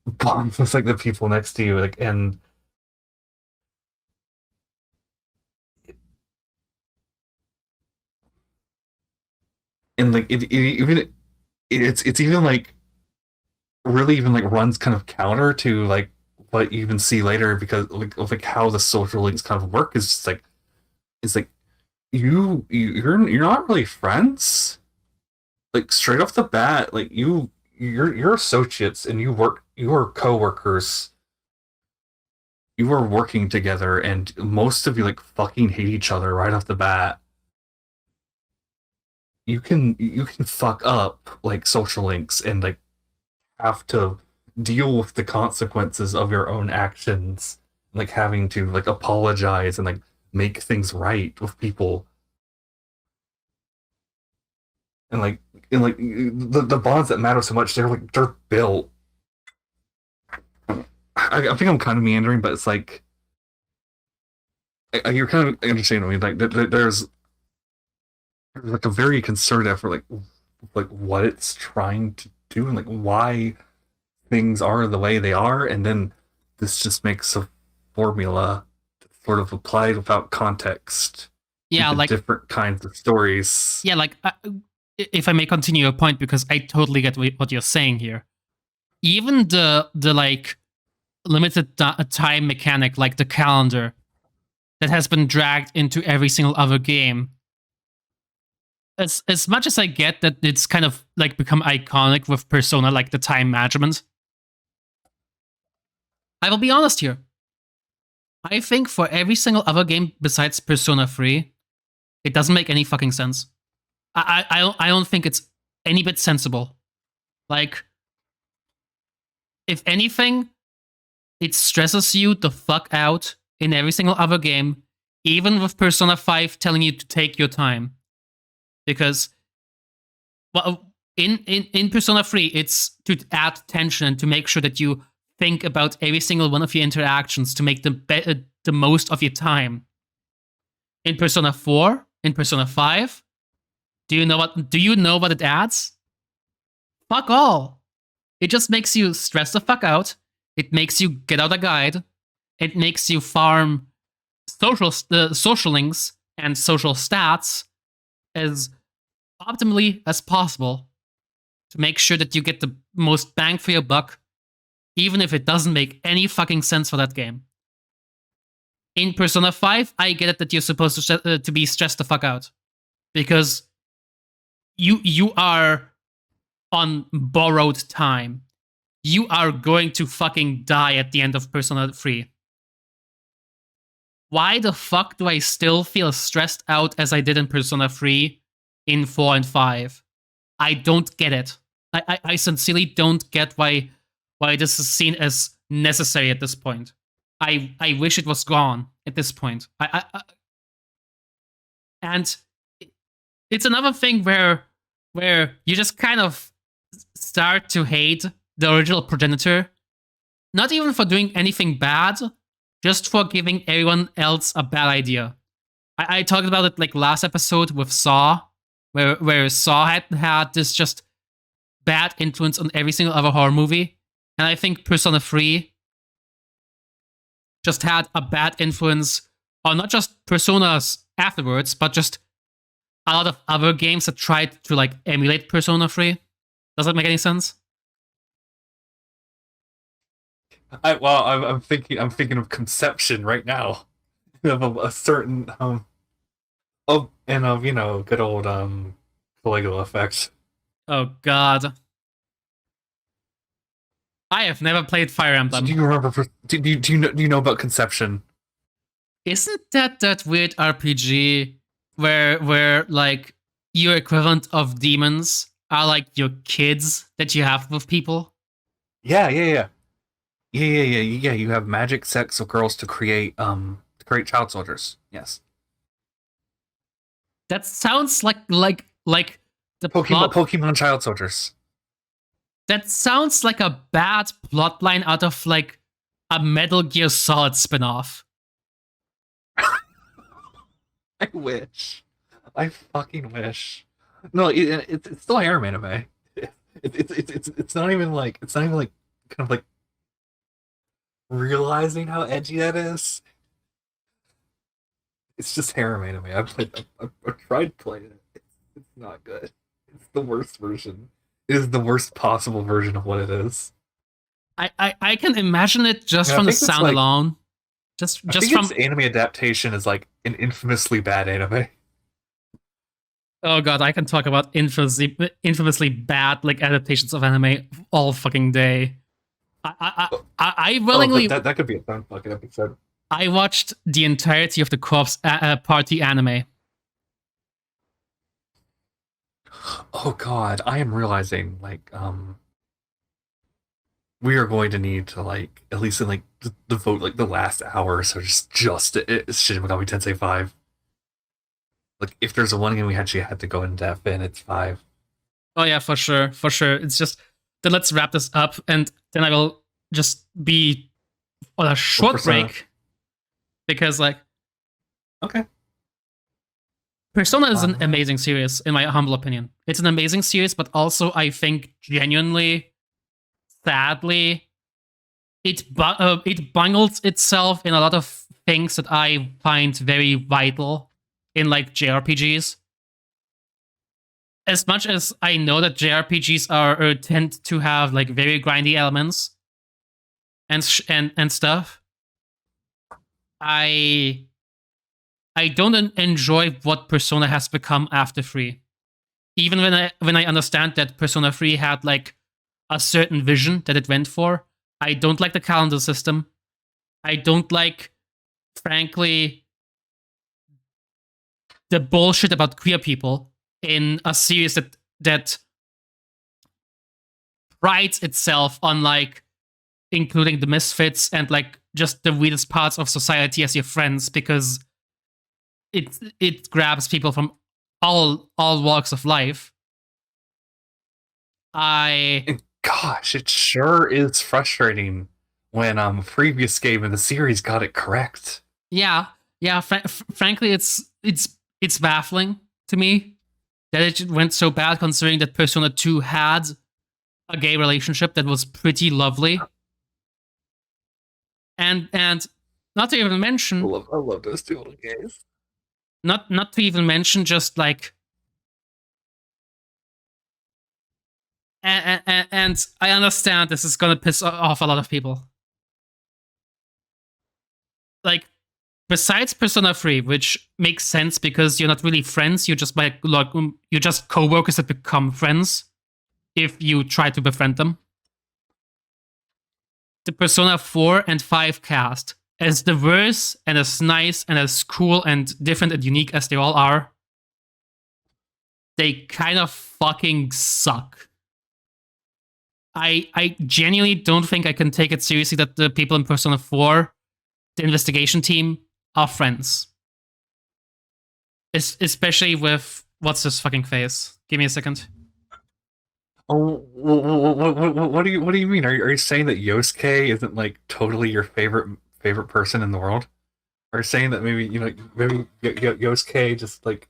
with like the people next to you like and like it's even like really even like runs kind of counter to like what you even see later because like of like how the social links kind of work is just like it's like you're not really friends like straight off the bat like you're associates and you are co-workers. You are working together and most of you like fucking hate each other right off the bat. You can fuck up like social links and like have to deal with the consequences of your own actions, like having to like apologize and like make things right with people. And like the bonds that matter so much, they're built. I think I'm kind of meandering, but it's like you're kind of understanding me. Like there's like a very concerted effort, like what it's trying to do and like why things are the way they are, and then this just makes a formula sort of applied without context Yeah, into like different kinds of stories. yeah, like if I may continue your point because I totally get what you're saying here. Even the like limited time mechanic, like the calendar, that has been dragged into every single other game. As much as I get that it's kind of like become iconic with Persona, like the time management, I will be honest here. I think for every single other game besides Persona 3, it doesn't make any fucking sense. I don't think it's any bit sensible. Like, if anything, it stresses you the fuck out in every single other game, even with Persona 5 telling you to take your time. Because, well, in Persona 3, it's to add tension and to make sure that you think about every single one of your interactions to make the most of your time. In Persona 4, in Persona 5, do you know what it adds? Fuck all. It just makes you stress the fuck out. It makes you get out a guide. It makes you farm social links and social stats as optimally as possible to make sure that you get the most bang for your buck, even if it doesn't make any fucking sense for that game. In Persona 5, I get it that you're supposed to be stressed the fuck out because you are on borrowed time. You are going to fucking die at the end of Persona 3. Why the fuck do I still feel stressed out as I did in Persona 3 in 4 and 5? I don't get it. I sincerely don't get why this is seen as necessary at this point. I wish it was gone at this point. And it's another thing where you just kind of start to hate the original progenitor, not even for doing anything bad, just for giving everyone else a bad idea. I talked about it like last episode with Saw, where Saw had this just bad influence on every single other horror movie, and I think Persona 3 just had a bad influence on not just Personas afterwards, but just a lot of other games that tried to like emulate Persona 3. Does that make any sense? I'm thinking of Conception right now of a certain good old Caligula effects. Oh god. I have never played Fire Emblem. Do you remember? Do you know about Conception? Isn't that weird RPG where like your equivalent of demons are like your kids that you have with people? Yeah. You have magic sex of girls to create child soldiers. Yes. That sounds like the Pokemon child soldiers. That sounds like a bad plotline out of like a Metal Gear Solid spinoff. I wish. I fucking wish. No, it's still harem anime. It's not even like kind of like realizing how edgy that is. It's just harem anime. I've tried playing it. It's not good. It's the worst version. It is the worst possible version of what it is. I can imagine it just from the sound alone. Just from its anime adaptation is like an infamously bad anime. Oh god, I can talk about infamously bad like adaptations of anime all fucking day. I willingly that could be a fun fucking episode. I watched the entirety of the Corpse Party anime. Oh god, I am realizing like we are going to need to like at least in like devote like the last hour or so just Shin Megami Tensei 5. Like if there's a one game we actually had to go in depth in, it's 5. Oh yeah, for sure. It's just then let's wrap this up and then I will just be on a short break because like okay. Persona is an amazing series, in my humble opinion. It's an amazing series, but also I think genuinely, sadly, it bungles itself in a lot of things that I find very vital in like JRPGs. As much as I know that JRPGs are tend to have like very grindy elements and stuff, I don't enjoy what Persona has become after 3. Even when I understand that Persona 3 had like a certain vision that it went for, I don't like the calendar system. I don't like, frankly, the bullshit about queer people in a series that prides itself on like including the misfits and like just the weirdest parts of society as your friends, because it grabs people from all walks of life. Gosh, it sure is frustrating when previous game in the series got it correct. Yeah. Frankly, it's baffling to me that it went so bad, considering that Persona 2 had a gay relationship that was pretty lovely. And not to even mention, I love those two little gays. Not to even mention just like, and I understand this is gonna piss off a lot of people. Like, besides Persona 3, which makes sense because you're not really friends, you're just you're just co-workers that become friends if you try to befriend them. The Persona 4 and 5 cast, as diverse and as nice and as cool and different and unique as they all are, they kind of fucking suck. I genuinely don't think I can take it seriously that the people in Persona 4 the investigation team are friends. Especially with what's his fucking face? Give me a second. Oh, what do you mean? Are you saying that Yosuke isn't like totally your favorite person in the world? Are you saying that maybe maybe Yosuke just like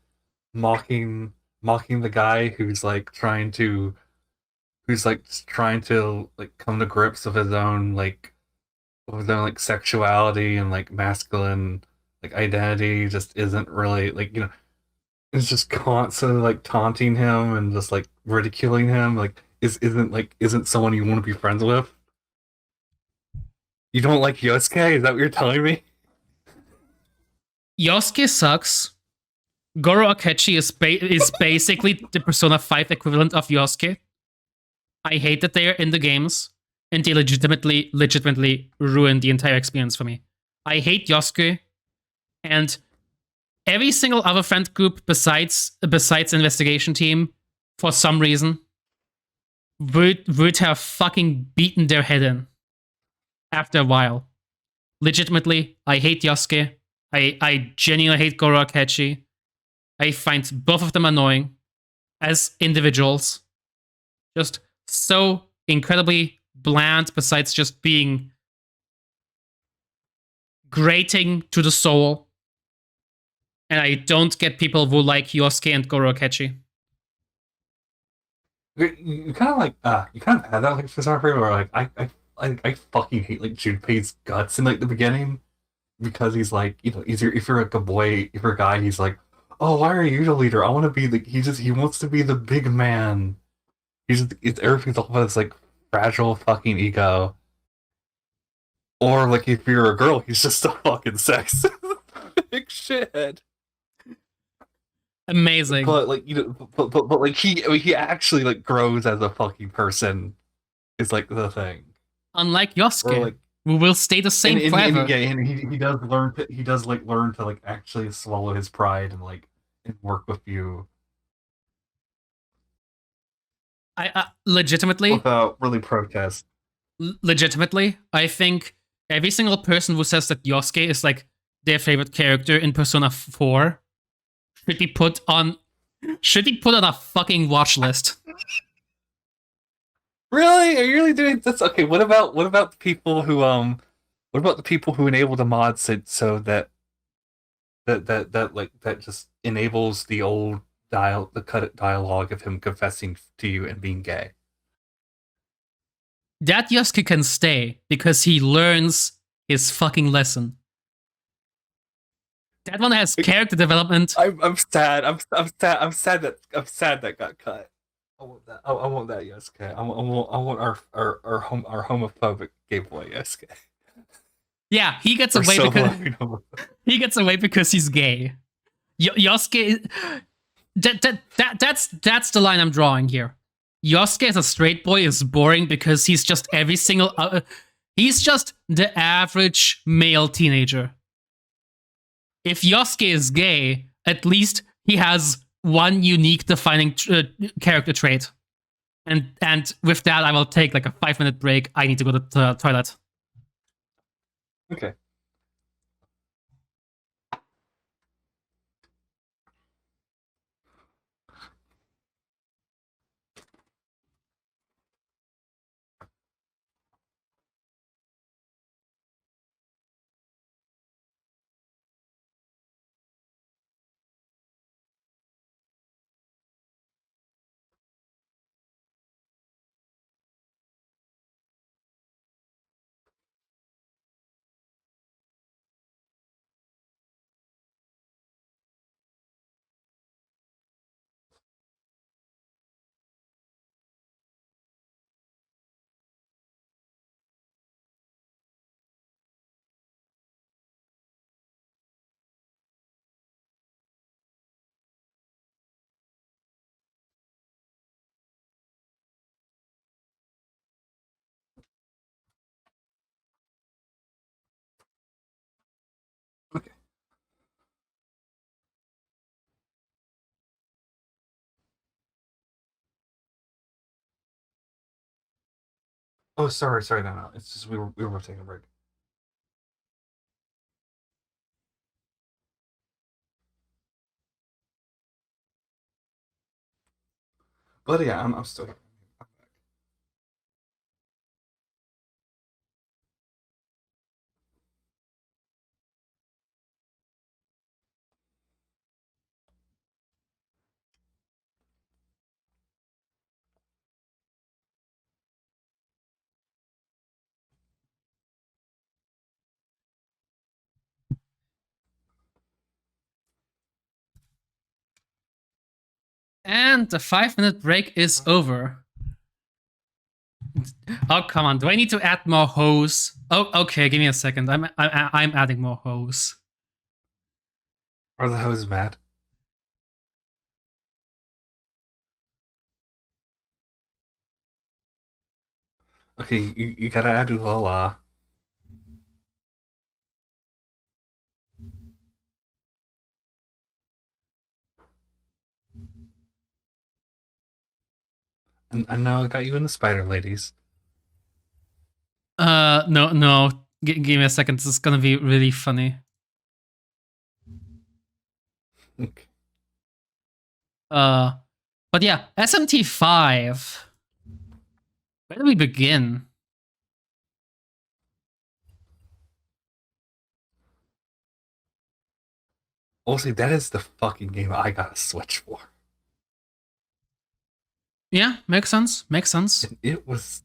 mocking the guy who's like trying to like come to grips with his own like sexuality and like masculine like identity just isn't really like is just constantly like taunting him and just like ridiculing him like isn't someone you want to be friends with. You don't like Yosuke? Is that what you're telling me? Yosuke sucks. Goro Akechi is basically the Persona 5 equivalent of Yosuke. I hate that they are in the games, and they legitimately ruin the entire experience for me. I hate Yosuke, and every single other friend group besides investigation team, for some reason, would have fucking beaten their head in after a while. Legitimately, I hate Yosuke. I genuinely hate Goro Akechi. I find both of them annoying as individuals. Just so incredibly bland, besides just being grating to the soul. And I don't get people who like Yosuke and Goro Akechi. You kind of like you kind of had that like for some reason where like I fucking hate like Junpei's guts in like the beginning because he's like if you're like a boy if you're a guy he's like, oh, why are you the leader? I want to be the he wants to be the big man. It's everything's all about this like fragile fucking ego. Or like if you're a girl, he's just a fucking sex big shit. Amazing. But like but like he actually like grows as a fucking person is like the thing. Unlike Or Yosuke, like who will stay the same and forever. yeah, and he does learn to like actually swallow his pride and like and work with you I legitimately, without really protest. legitimately, I think every single person who says that Yosuke is like their favorite character in Persona 4 should be put on a fucking watch list. Really? Are you really doing this? Okay, what about the people who what about the people who enable the mods so that that just enables the old the cut dialogue of him confessing to you and being gay? That Yosuke can stay because he learns his fucking lesson. That one has character development. I'm sad. I'm sad that got cut. I want that. I want that Yosuke. I want our homophobic gay boy Yosuke. Yeah, he gets We're away so because loving homophobic. he's gay. Yosuke, that's the line I'm drawing here. Yosuke as a straight boy is boring because he's just every single he's just the average male teenager. If Yosuke is gay, at least he has one unique defining character trait. And with that, I will take like a 5 minute break. I need to go to the toilet. Okay. Okay. Oh, sorry. No. It's just we were taking a break. But yeah, I'm still here. And the 5-minute break is over. Oh, come on. Do I need to add more hoes? Oh, okay. Give me a second. I'm adding more hoes. Are the hoes mad? Okay, you gotta add Ulala. And now I got you in the spider ladies. No, no. Give me a second. This is gonna be really funny. Okay. Uh, but yeah, SMT5. Where do we begin? Also, that is the fucking game I got a Switch for. Yeah, makes sense. Makes sense. And it was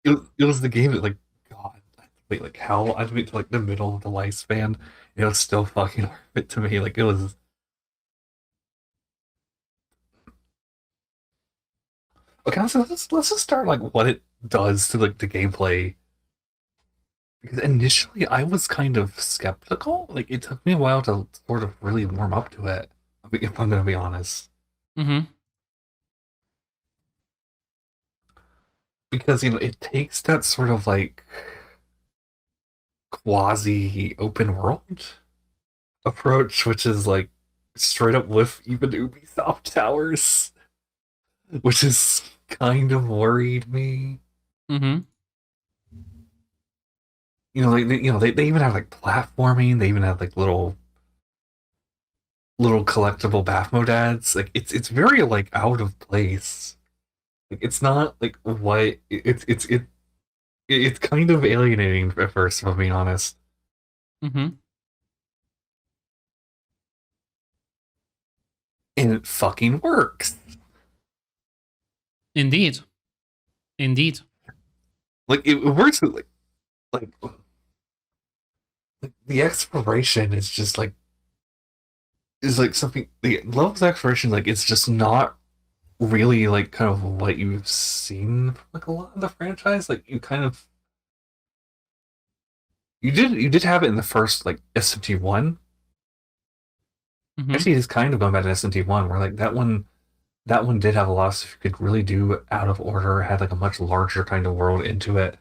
the game that like God, I had to wait like how I had to wait to like the middle of the lifespan. It was still fucking worth it to me. Like it was. Okay, so let's just start like what it does to like the gameplay. Because initially I was kind of skeptical. Like it took me a while to sort of really warm up to it. I mean, if I'm gonna be honest, Mm-hmm. because it takes that sort of like quasi open world approach, which is like straight up with even Ubisoft towers, which is kind of worried me. Mm-hmm. They even have like platforming. They even have like little collectible Baphomodads. Like it's very like out of place. Like it's not like what it's kind of alienating at first, if I'm being honest. Mm-hmm. And it fucking works. Indeed. Indeed. Like it works like the exploration is just like is like something the levels of exploration like it's just not really like kind of what you've seen from like a lot of the franchise. Like you did have it in the first like SMT1. Mm-hmm. Actually, it's kind of going back to SMT1 where like that one did have a lot of stuff you could really do out of order. It had like a much larger kind of world into it.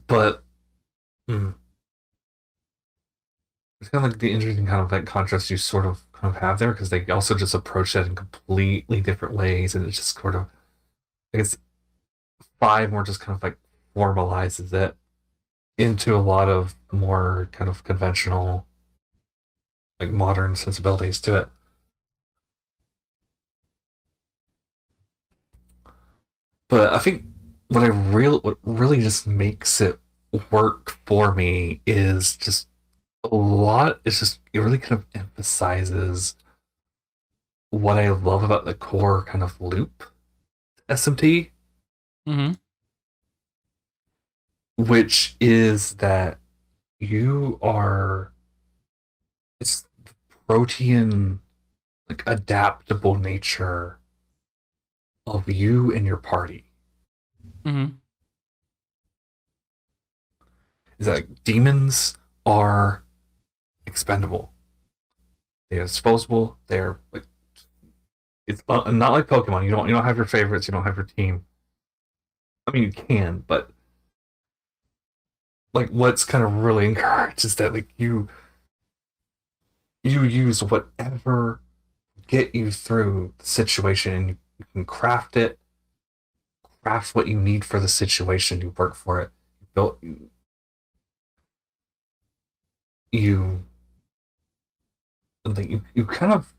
But mm, it's kind of like the interesting kind of like contrast you sort of kind of have there because they also just approach that in completely different ways, and it just sort of I guess five more just kind of like formalizes it into a lot of more kind of conventional like modern sensibilities to it. But I think what really just makes it work for me is just a lot. It's just it really kind of emphasizes what I love about the core kind of loop SMT, Mm-hmm. which is that you are it's the protean like adaptable nature of you and your party. Mm-hmm. Is that like, demons are expendable. They are disposable. They're like it's not like Pokemon. You don't have your favorites. You don't have your team. I mean, you can, but like what's kind of really encouraged is that like you use whatever get you through the situation, and you can craft what you need for the situation. You work for it. You build you like you kind of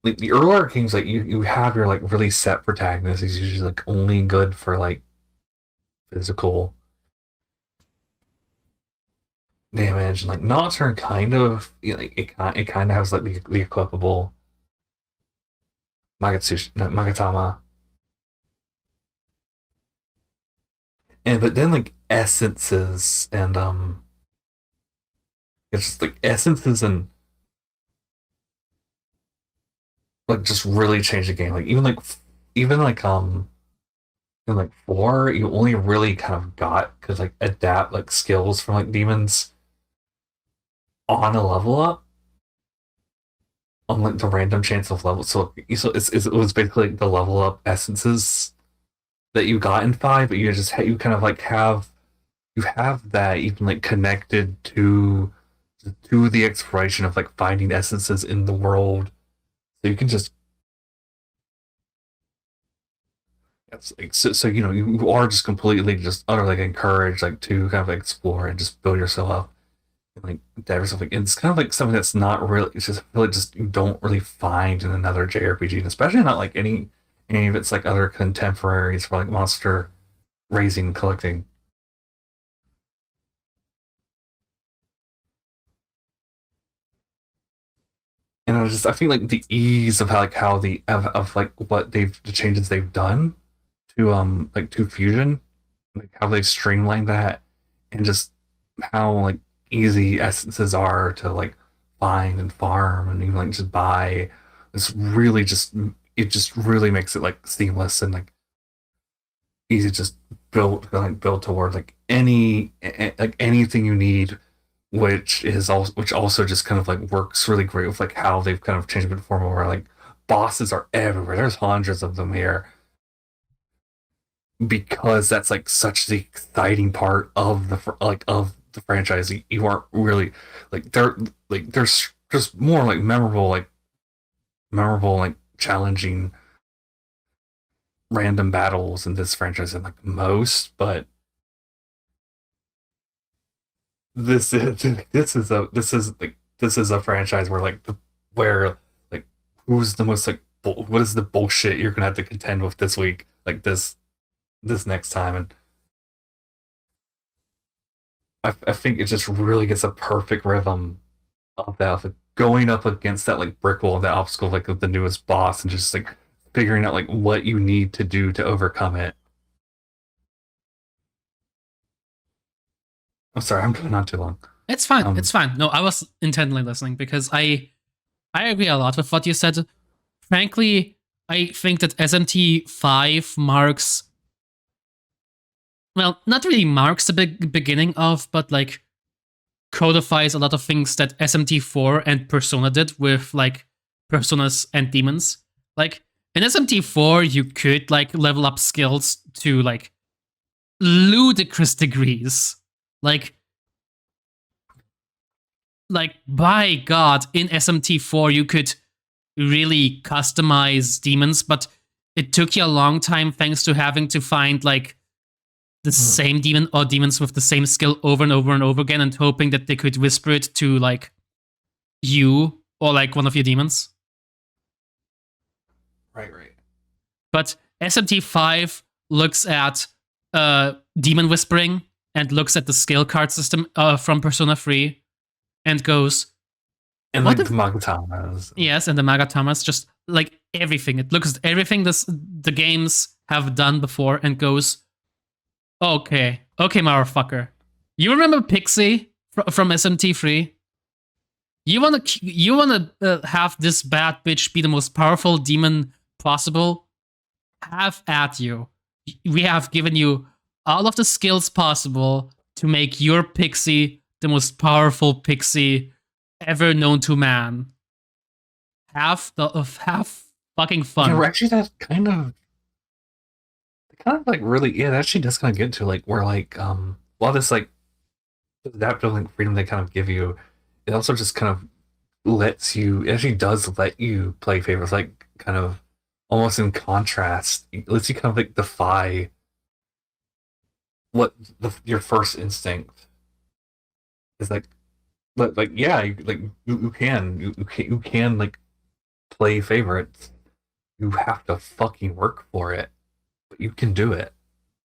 like the earlier games, like you have your like really set protagonist. He's usually like only good for like physical damage, and like Nocturne kind of like it kind of has like the equipable Magatama, and but then like essences and it's just like essences and like just really change the game. Like even like in like four, you only really kind of got because like adapt like skills from like demons on a level up on like the random chance of level. So it was basically like the level up essences that you got in five, but you kind of like you have that even like connected to the exploration of like finding essences in the world. So you can just it's like so you know you are just completely just utterly like, encouraged like to kind of explore and just build yourself up and like diversify. Like, it's kind of like something that's not really it's just really just you don't really find in another JRPG, and especially not like any of its like other contemporaries for like monster raising collecting. And I think like the ease of how of like what they've the changes they've done to fusion, like how they've streamlined that, and just how like easy essences are to like find and farm and even like just buy. It's really just it just really makes it like seamless and like easy just build toward like like anything you need, which also just kind of like works really great with like how they've kind of changed it before where like bosses are everywhere. There's hundreds of them here because that's like such the exciting part of of the franchise. You aren't really there's just more like memorable like challenging random battles in this franchise than like most, but this is this is a franchise where where like who's the most like what is the bullshit you're gonna have to contend with this week like this next time, and I think it just really gets a perfect rhythm of that of like, going up against that like brick wall, that obstacle like of the newest boss, and just like figuring out like what you need to do to overcome it. I'm sorry, I'm going on too long. It's fine. Um, It's fine. No, I was intently listening because I agree a lot with what you said. Frankly, I think that SMT 5 marks, well, not really marks the beginning of, but like codifies a lot of things that SMT 4 and Persona did with like personas and demons. Like in SMT 4, you could like level up skills to like ludicrous degrees. Like by God, in SMT 4 you could really customize demons, but it took you a long time thanks to having to find like the same demon or demons with the same skill over and over and over again and hoping that they could whisper it to like you or like one of your demons. right. But SMT 5 looks at demon whispering and looks at the skill card system from Persona 3 and goes, And what like if the Magatamas. yes, and the Magatamas, just like everything. It looks at everything the games have done before and goes, okay, motherfucker. You remember Pixie from SMT3? You wanna have this bad bitch be the most powerful demon possible? Have at you. We have given you all of the skills possible to make your Pixie the most powerful Pixie ever known to man. Have fucking Yeah, fun. we're actually that kind of like really yeah, that actually does kind of get to like where like a lot of this like adaptive like freedom they kind of give you, it also just kind of lets you it actually does let you play favorites like kind of almost in contrast. It lets you kind of like defy what your first instinct is like but like yeah, you can like play favorites. You have to fucking work for it, but you can do it.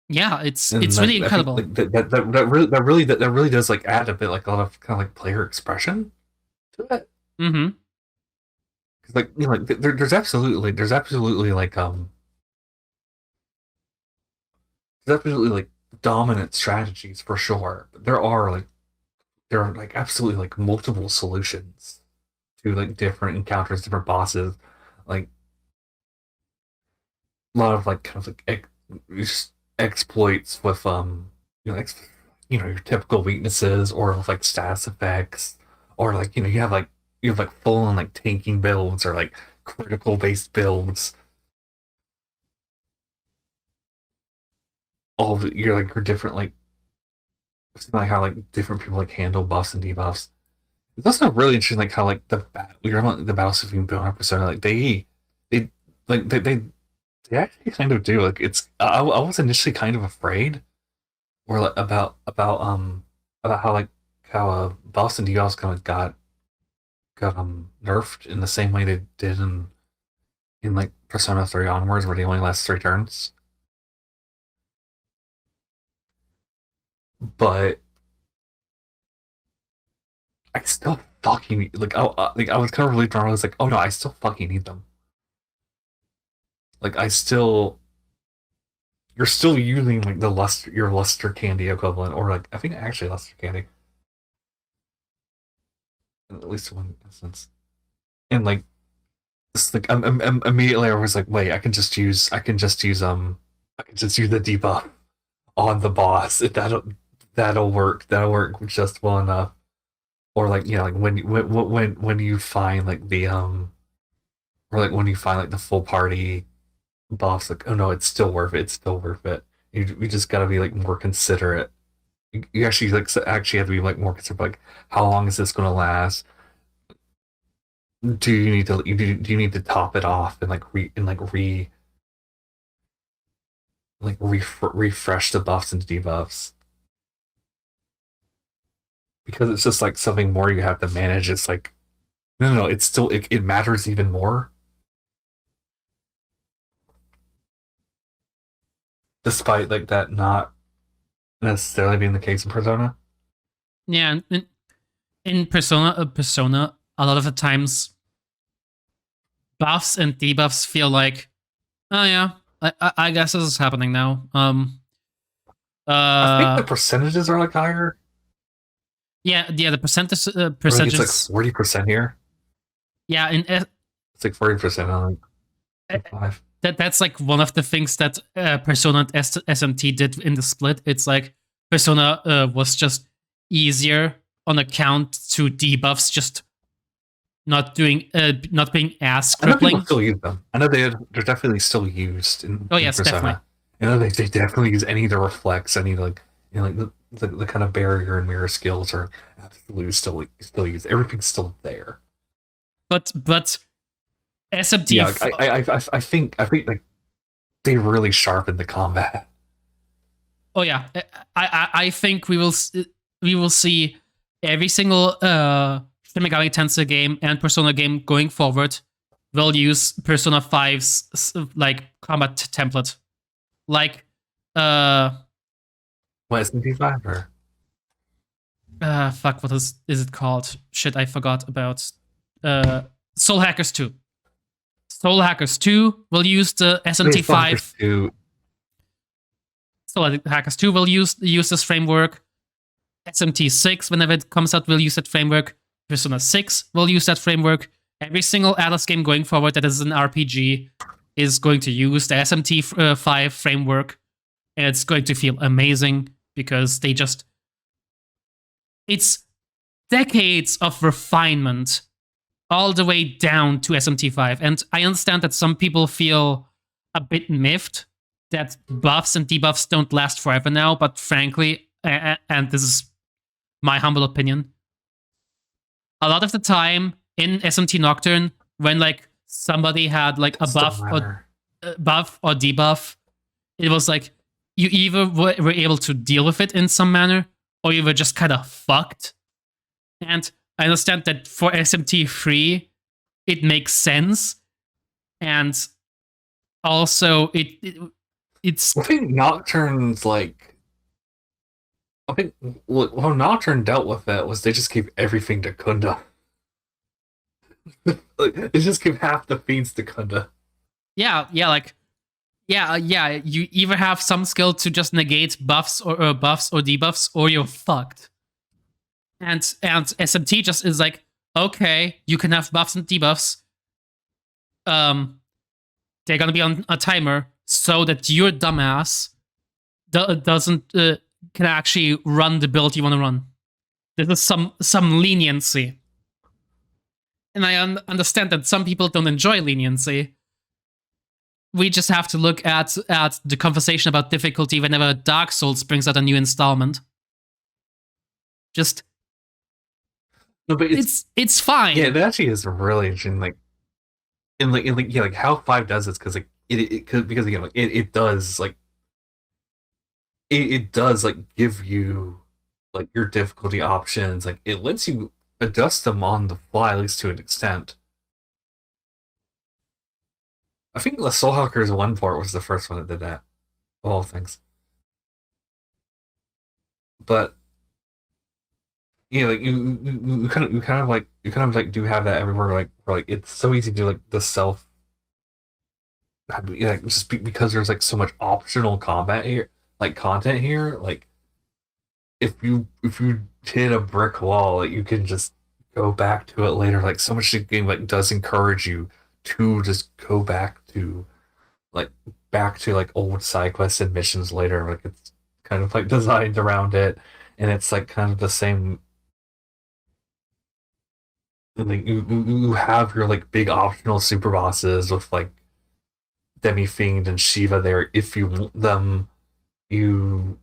Yeah, it's And really I think incredible. like that really does like add a bit like a lot of kind of like player expression to it. Mm-hmm. Because like like there's absolutely like there's absolutely like dominant strategies for sure. But there are like absolutely like multiple solutions to like different encounters, different bosses, like a lot of like kind of like exploits with you know your typical weaknesses or like status effects or like you have like full on like tanking builds or like critical based builds. All of your different like how like different people like handle buffs and debuffs. It's also really interesting like how like the battle system built on Persona like they like they actually kind of do like I was initially kind of afraid or like about how like how buffs and debuffs kind of got nerfed in the same way they did in like Persona 3 onwards where they only last 3 turns. But I still fucking I was kind of really drawn. I was like, oh no, I still fucking need them. Like I still you're still using like your luster candy equivalent, or like I think actually luster candy, at least in one instance. And like it's like immediately I was like, wait, I can just use the debuff on the boss. That'll work. That'll work just well enough. Or like like when you find like the or like when you find like the full party boss, like oh no, it's still worth it. It's still worth it. You just gotta be like more considerate. You actually like actually have to be like more considerate. Like how long is this gonna last? Do you need to top it off and refresh the buffs and debuffs because it's just like something more you have to manage. It's like no, it's still it matters even more despite like that not necessarily being the case in Persona. Yeah, in Persona, a lot of the times buffs and debuffs feel like, oh yeah, I guess this is happening now. I think the Uh, percentages are like higher. yeah, the percentage I think it's like percentages. 40% here. Yeah, It's like 40% on like five. that's like one of the things that Persona and SMT did in the split. It's like Persona was just easier on account to debuffs just not being as I know people crippling. still use them. I know they're definitely still used Oh in yes, definitely. Persona. I know they definitely use any of the reflex, any like like the kind of barrier and mirror skills are absolutely still used. Everything's still there. But SMT. Yeah, I think like they really sharpened the combat. Oh yeah, I think we will see every single Shin Megami Tensei game and Persona game going forward will use Persona 5's like combat template. Like uh What SMT5 or fuck, what is it called? Shit, I forgot about Soul Hackers 2. Soul Hackers 2 will use the wait, Stalkers SMT5. 2. Soul Hackers 2 will use this framework. SMT6, whenever it comes out, will use that framework. Persona 6 will use that framework. Every single Atlas game going forward that is an RPG is going to use the SMT5 framework. And it's going to feel amazing because it's decades of refinement all the way down to SMT5. And I understand that some people feel a bit miffed that buffs and debuffs don't last forever now, but frankly, and this is my humble opinion, a lot of the time in SMT Nocturne, when like somebody had like a buff or debuff, it was like you either were able to deal with it in some manner, or you were just kind of fucked. And I understand that for SMT3, it makes sense. And also, it's I think Nocturne's like. I think how Nocturne dealt with it was they just gave everything to Kunda. Like, they just give half the feeds to Kunda. yeah, you either have some skill to just negate buffs or debuffs, or you're fucked. And SMT just is like, okay, you can have buffs and debuffs. They're gonna be on a timer so that your dumbass doesn't can actually run the build you want to run. There's some leniency, and I understand that some people don't enjoy leniency. We just have to look at the conversation about difficulty whenever Dark Souls brings out a new installment. Just No, but it's fine. yeah, it actually is really interesting. Like yeah, like how 5 does this because like because again like it does like it does like give you like your difficulty options. Like it lets you adjust them on the fly at least to an extent. I think the Soul Hackers 1 port was the first one that did that. Of all things, but yeah, like you kind of like do have that everywhere. Like where, like it's so easy to like the self, like just because there's like so much optional combat here, like content here. Like if you hit a brick wall, like you can just go back to it later. Like so much of the game like does encourage you to just go like back to like old side quests and missions later. Like it's kind of like designed around it, and it's like kind of the same. Like you have your like big optional super bosses with like Demi Fiend and Shiva there if you want them. You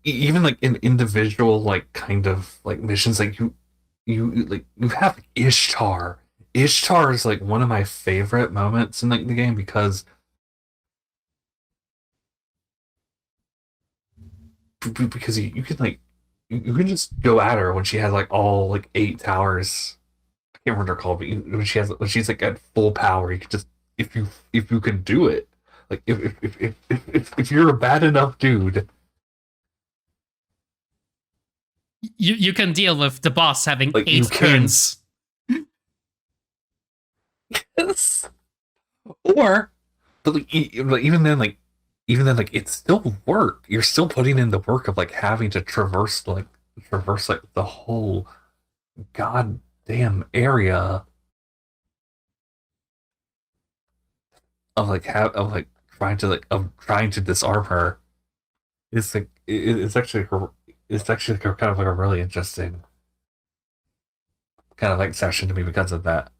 even like in individual like kind of like missions like you have Ishtar. Ishtar is like one of my favorite moments in like the game because you can like you can just go at her when she has like all like 8 towers. I can't remember what they're called, but when she's like at full power, you can just if you can do it. Like if you're a bad enough dude, You can deal with the boss having like you 8 can. turns. Yes. Or but like, even then like it's still work. You're still putting in the work of like having to traverse like the whole goddamn area of like of like trying to disarm her. It's like it's actually like kind of like a really interesting kind of like session to me because of that.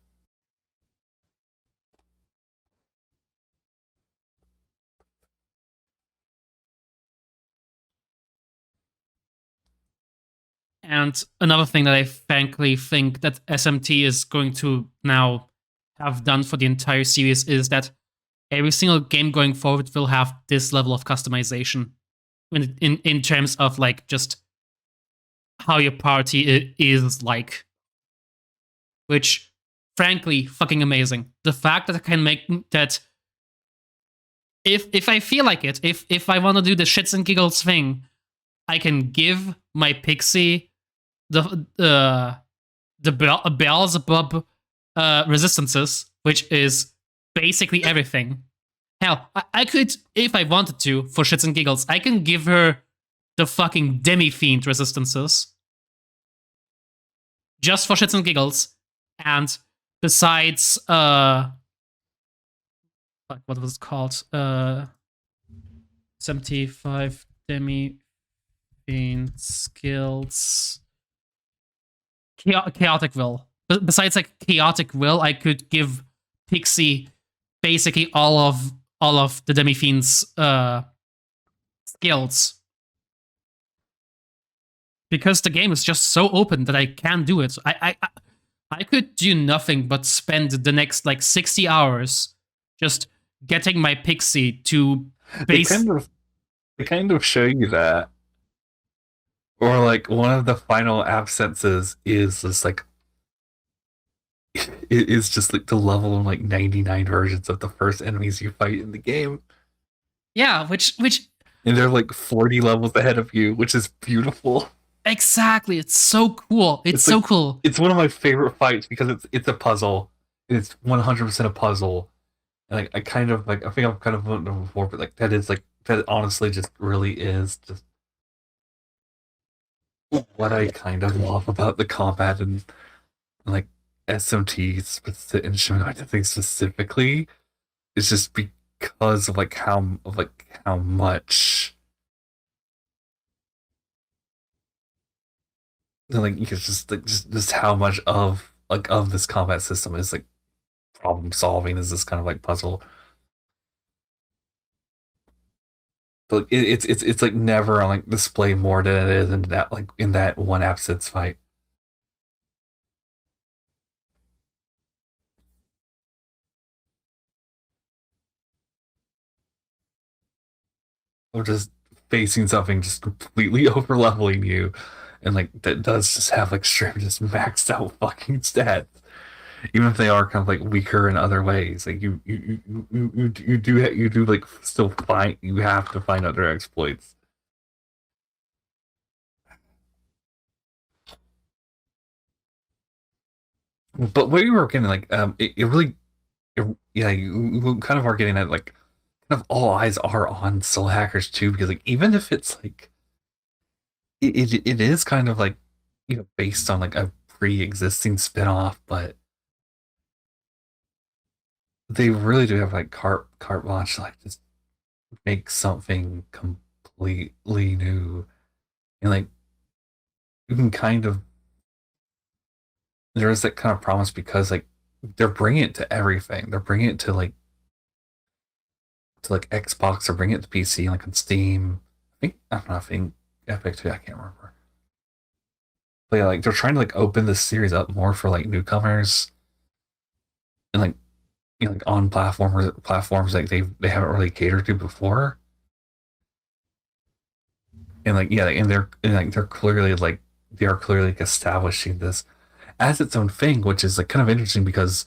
And another thing that I frankly think that SMT is going to now have done for the entire series is that every single game going forward will have this level of customization in terms of like just how your party is like, which frankly fucking amazing. The fact that I can make that if I feel like it, if I want to do the shits and giggles thing, I can give my pixie the Beelzebub resistances, which is basically everything. Hell, I could, if I wanted to, for shits and giggles, I can give her the fucking Demi Fiend resistances. Just for shits and giggles. And besides, what was it called? 75 Demi Fiend skills. Chaotic Will. Besides like Chaotic Will, I could give Pixie basically all of the Demi Fiend's skills. Because the game is just so open that I can do it. I could do nothing but spend the next like 60 hours just getting my Pixie to They base. kind of show you that Or like one of the final absences is just like it is just like the level of like 99 versions of the first enemies you fight in the game. Yeah, which And they're like 40 levels ahead of you, which is beautiful. exactly. It's so cool. It's It's so like cool. it's one of my favorite fights because it's a puzzle. It's 100% a puzzle. And like I kind of like I think I've kind of went over before, but like that is like that honestly just really is just what I kind of love about the combat and like SMTs and Shin Megami Tensei specifically. It's just because of like how much like it's just like just how much of like of this combat system is like problem solving is this kind of like puzzle. But like, it's like never on like display more than it is in that like in that one absence fight. Or just facing something just completely over leveling you, and like that does just have like straight just maxed out fucking stats, even if they are kind of like weaker in other ways. Like you do like still find you have to find other exploits. But what you were getting like it really yeah you kind of are getting at like kind of all eyes are on Soul Hackers too because like even if it's like it is kind of like based on like a pre-existing spin-off, but they really do have like carte blanche to, like just make something completely new and like you can kind of there is that kind of promise because like they're bringing it to everything. They're bringing it to like Xbox or bringing it to PC like on Steam. I don't know. I think Epic too. I can't remember. But yeah, like they're trying to like open this series up more for like newcomers and like like on platforms like they haven't really catered to before. And like yeah, they're clearly like they are clearly like establishing this as its own thing, which is like kind of interesting because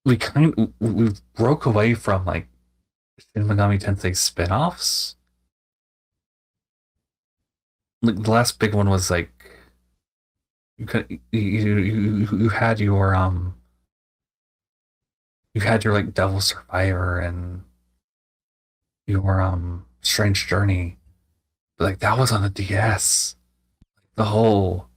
we broke away from like Shin Megami Tensei spin-offs. Like the last big one was like you had you had your like Devil Survivor and your Strange Journey, but like that was on the DS. The whole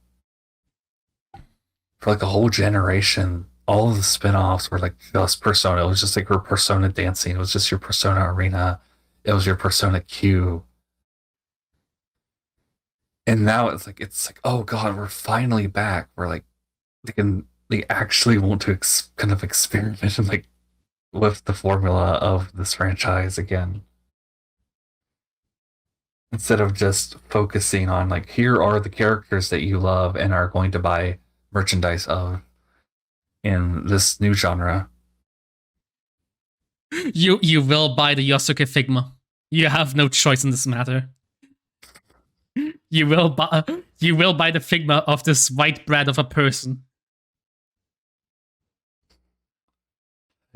for like a whole generation, all of the spin-offs were like just Persona. It was just like your Persona dancing. It was just your Persona Arena. It was your Persona Q. And now it's like oh god, we're finally back. We're like they actually want to kind of experiment and like with the formula of this franchise again instead of just focusing on like here are the characters that you love and are going to buy merchandise of in this new genre. You will buy the Yosuke Figma. You have no choice in this matter. You will buy the Figma of this white bread of a person.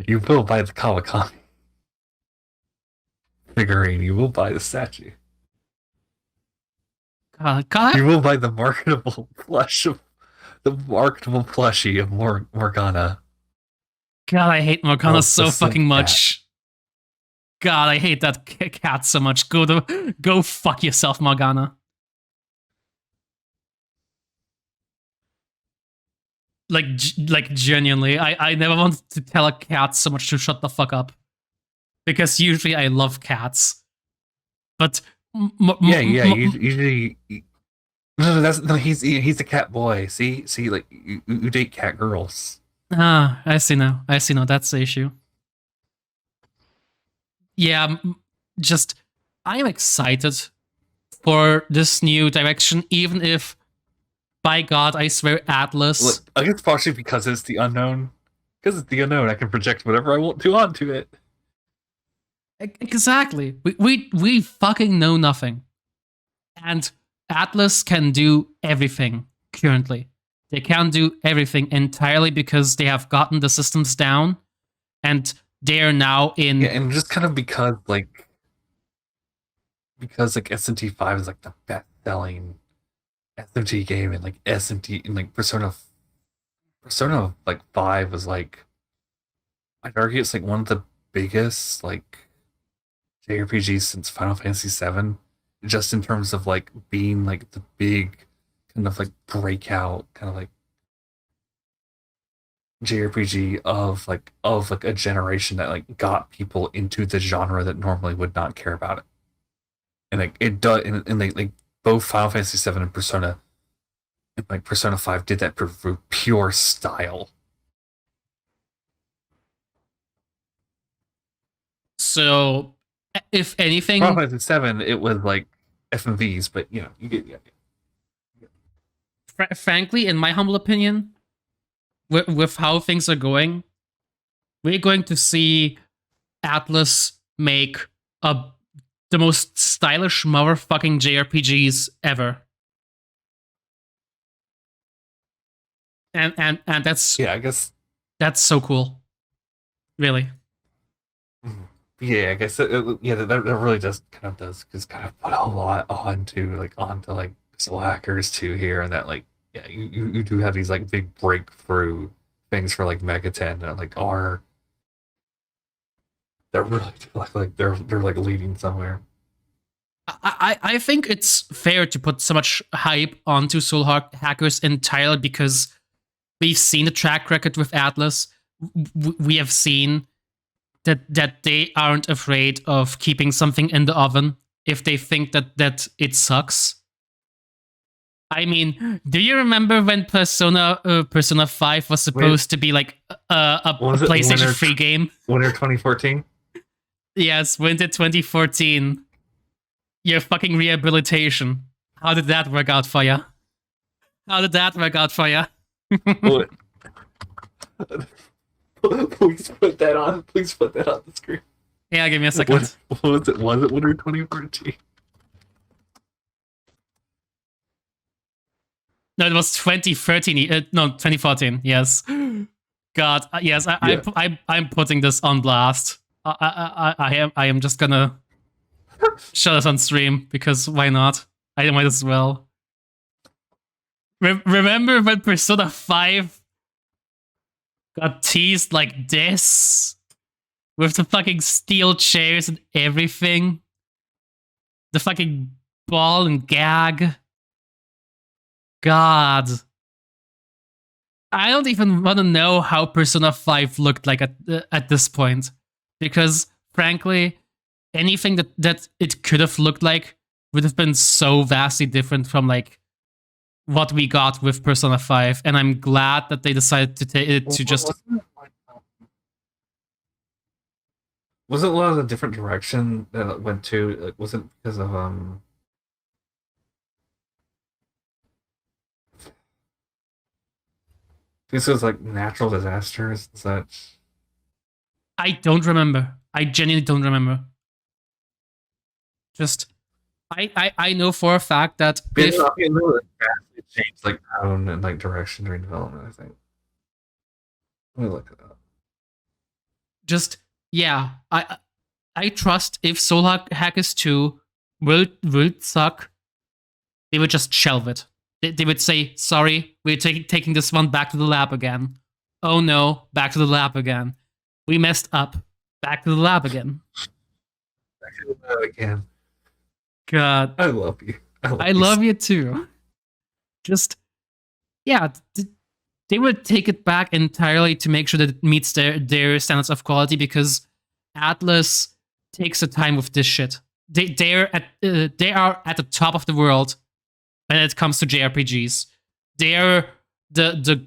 You will buy the Kawakami figurine. You will buy the statue. God, You will buy the marketable plushie of Morgana. God, I hate Morgana Of the so fucking Synth Cat. much. God, I hate that cat so much. Go fuck yourself, Morgana. Like genuinely, I never wanted to tell a cat so much to shut the fuck up because usually I love cats, but Yeah. Usually, no. He's a cat boy. See, like you date cat girls. ah, I see now. I see now. That's the issue. Yeah, just I am excited for this new direction, even if, by God, I swear, Atlas. Look, I guess partially because it's the unknown. Because it's the unknown, I can project whatever I want to onto it. Exactly. We fucking know nothing. And Atlas can do everything currently. They can do everything entirely because they have gotten the systems down, and they are now in. Yeah, and just kind of because like SMT5 is like the best selling SMT game, and like SMT and like Persona like 5 was like, I'd argue it's like one of the biggest like JRPGs since Final Fantasy 7, just in terms of like being like the big kind of like breakout kind of like JRPG of like a generation that like got people into the genre that normally would not care about it. And like it does, and like both Final Fantasy 7 and Persona, and like Persona 5 did that for pure style. So, if Final anything, Fantasy 7, it was like FMVs, but you know, you get, yeah. frankly, in my humble opinion, with how things are going, we're going to see Atlas make a the most stylish motherfucking JRPGs ever. And that's Yeah, I guess. so cool. Really. Yeah, I guess yeah, that really does just kind of put a lot onto like soul hackers too here, and that like yeah, you do have these like big breakthrough things for like Megaten that like are they're really like they're like leading somewhere. I think it's fair to put so much hype onto Soul Hackers entirely because we've seen the track record with Atlas. We have seen that they aren't afraid of keeping something in the oven if they think that it sucks. I mean, do you remember when Persona 5 was supposed to be like a PlayStation free game? Winter 2014? Yes, winter 2014. Your fucking rehabilitation. How did that work out for you? How did that work out for you? Please put that on. Please put that on the screen. Yeah, give me a second. What was it? Was it winter 2014? No, it was 2013. No, 2014. Yes. God, yes. I'm putting this on blast. I am just gonna show this on stream because why not? I might as well. Remember when Persona 5 got teased like this? With the fucking steel chairs and everything? The fucking ball and gag? God. I don't even want to know how Persona 5 looked like at this point. Because, frankly, anything that it could have looked like would have been so vastly different from, like, what we got with Persona 5. And I'm glad that they decided to just... Wasn't a lot of the different direction that it went to, like, wasn't because of, this was like natural disasters and such. I don't remember. I genuinely don't remember. Just, I know for a fact that if it changed like tone and like direction during development, I think. Let me look it up. Just yeah, I trust if Soul Hackers 2 will suck, they would just shelve it. They would say, sorry, we're taking this one back to the lab again. Oh no, back to the lab again. We messed up. Back to the lab again. Back to the lab again. God. I love you. I love you too. Just, yeah, they would take it back entirely to make sure that it meets their standards of quality because Atlas takes the time with this shit. They are at the top of the world when it comes to JRPGs. They are the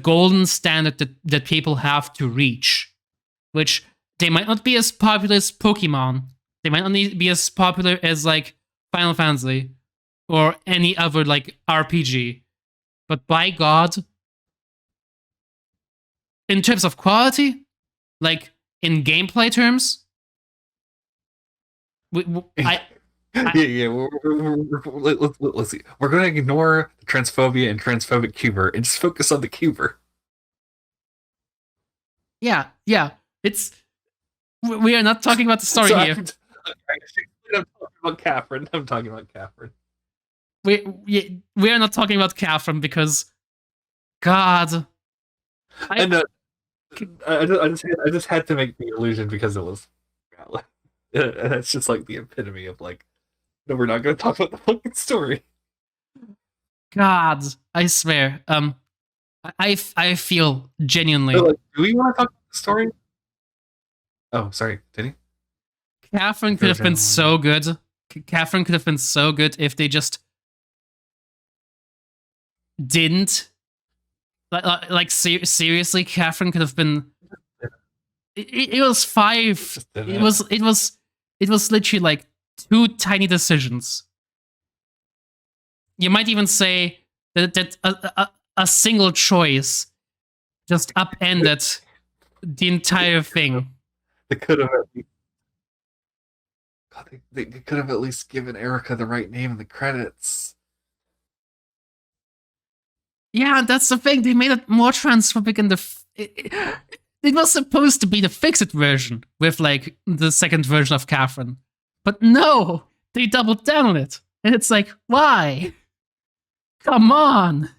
golden standard that people have to reach, which they might not be as popular as Pokemon. They might not be as popular as like Final Fantasy or any other like RPG. But by God, in terms of quality, like in gameplay terms, I, Yeah. Let's see. We're going to ignore the transphobia and transphobic cuber and just focus on the cuber. yeah. It's we are not talking about the story So here. I'm talking about Catherine. I'm talking about Catherine. We are not talking about Catherine because God, I And I just had to make the illusion because it was. And that's just like the epitome of like, no, we're not going to talk about the fucking story. God, I swear. I feel But genuinely like, do we want to talk about the story? Oh, sorry, did he? Catherine You could feel have been genuine. so good. Catherine could have been so good if they just didn't. Seriously, Catherine could have been. It was five. Just did It it. was. It was. It was literally like two tiny decisions. You might even say that a single choice just upended the entire thing. They could have at least, God, they could have at least given Erica the right name in the credits. Yeah, that's the thing. They made it more transphobic in it was supposed to be the fix-it version with like the second version of Catherine, but no, they doubled down on it, and it's like, why? Come on!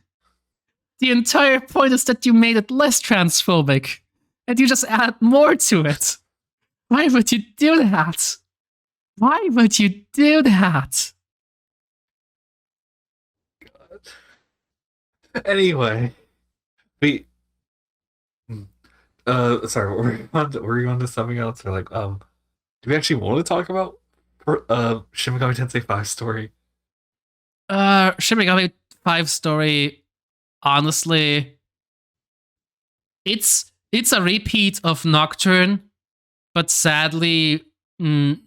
The entire point is that you made it less transphobic, and you just add more to it. Why would you do that? Why would you do that? Anyway, we sorry, were we on to something else or like do we actually want to talk about Shin Megami Tensei 5 story? Shin Megami 5 story, honestly, it's a repeat of Nocturne, but sadly, mm,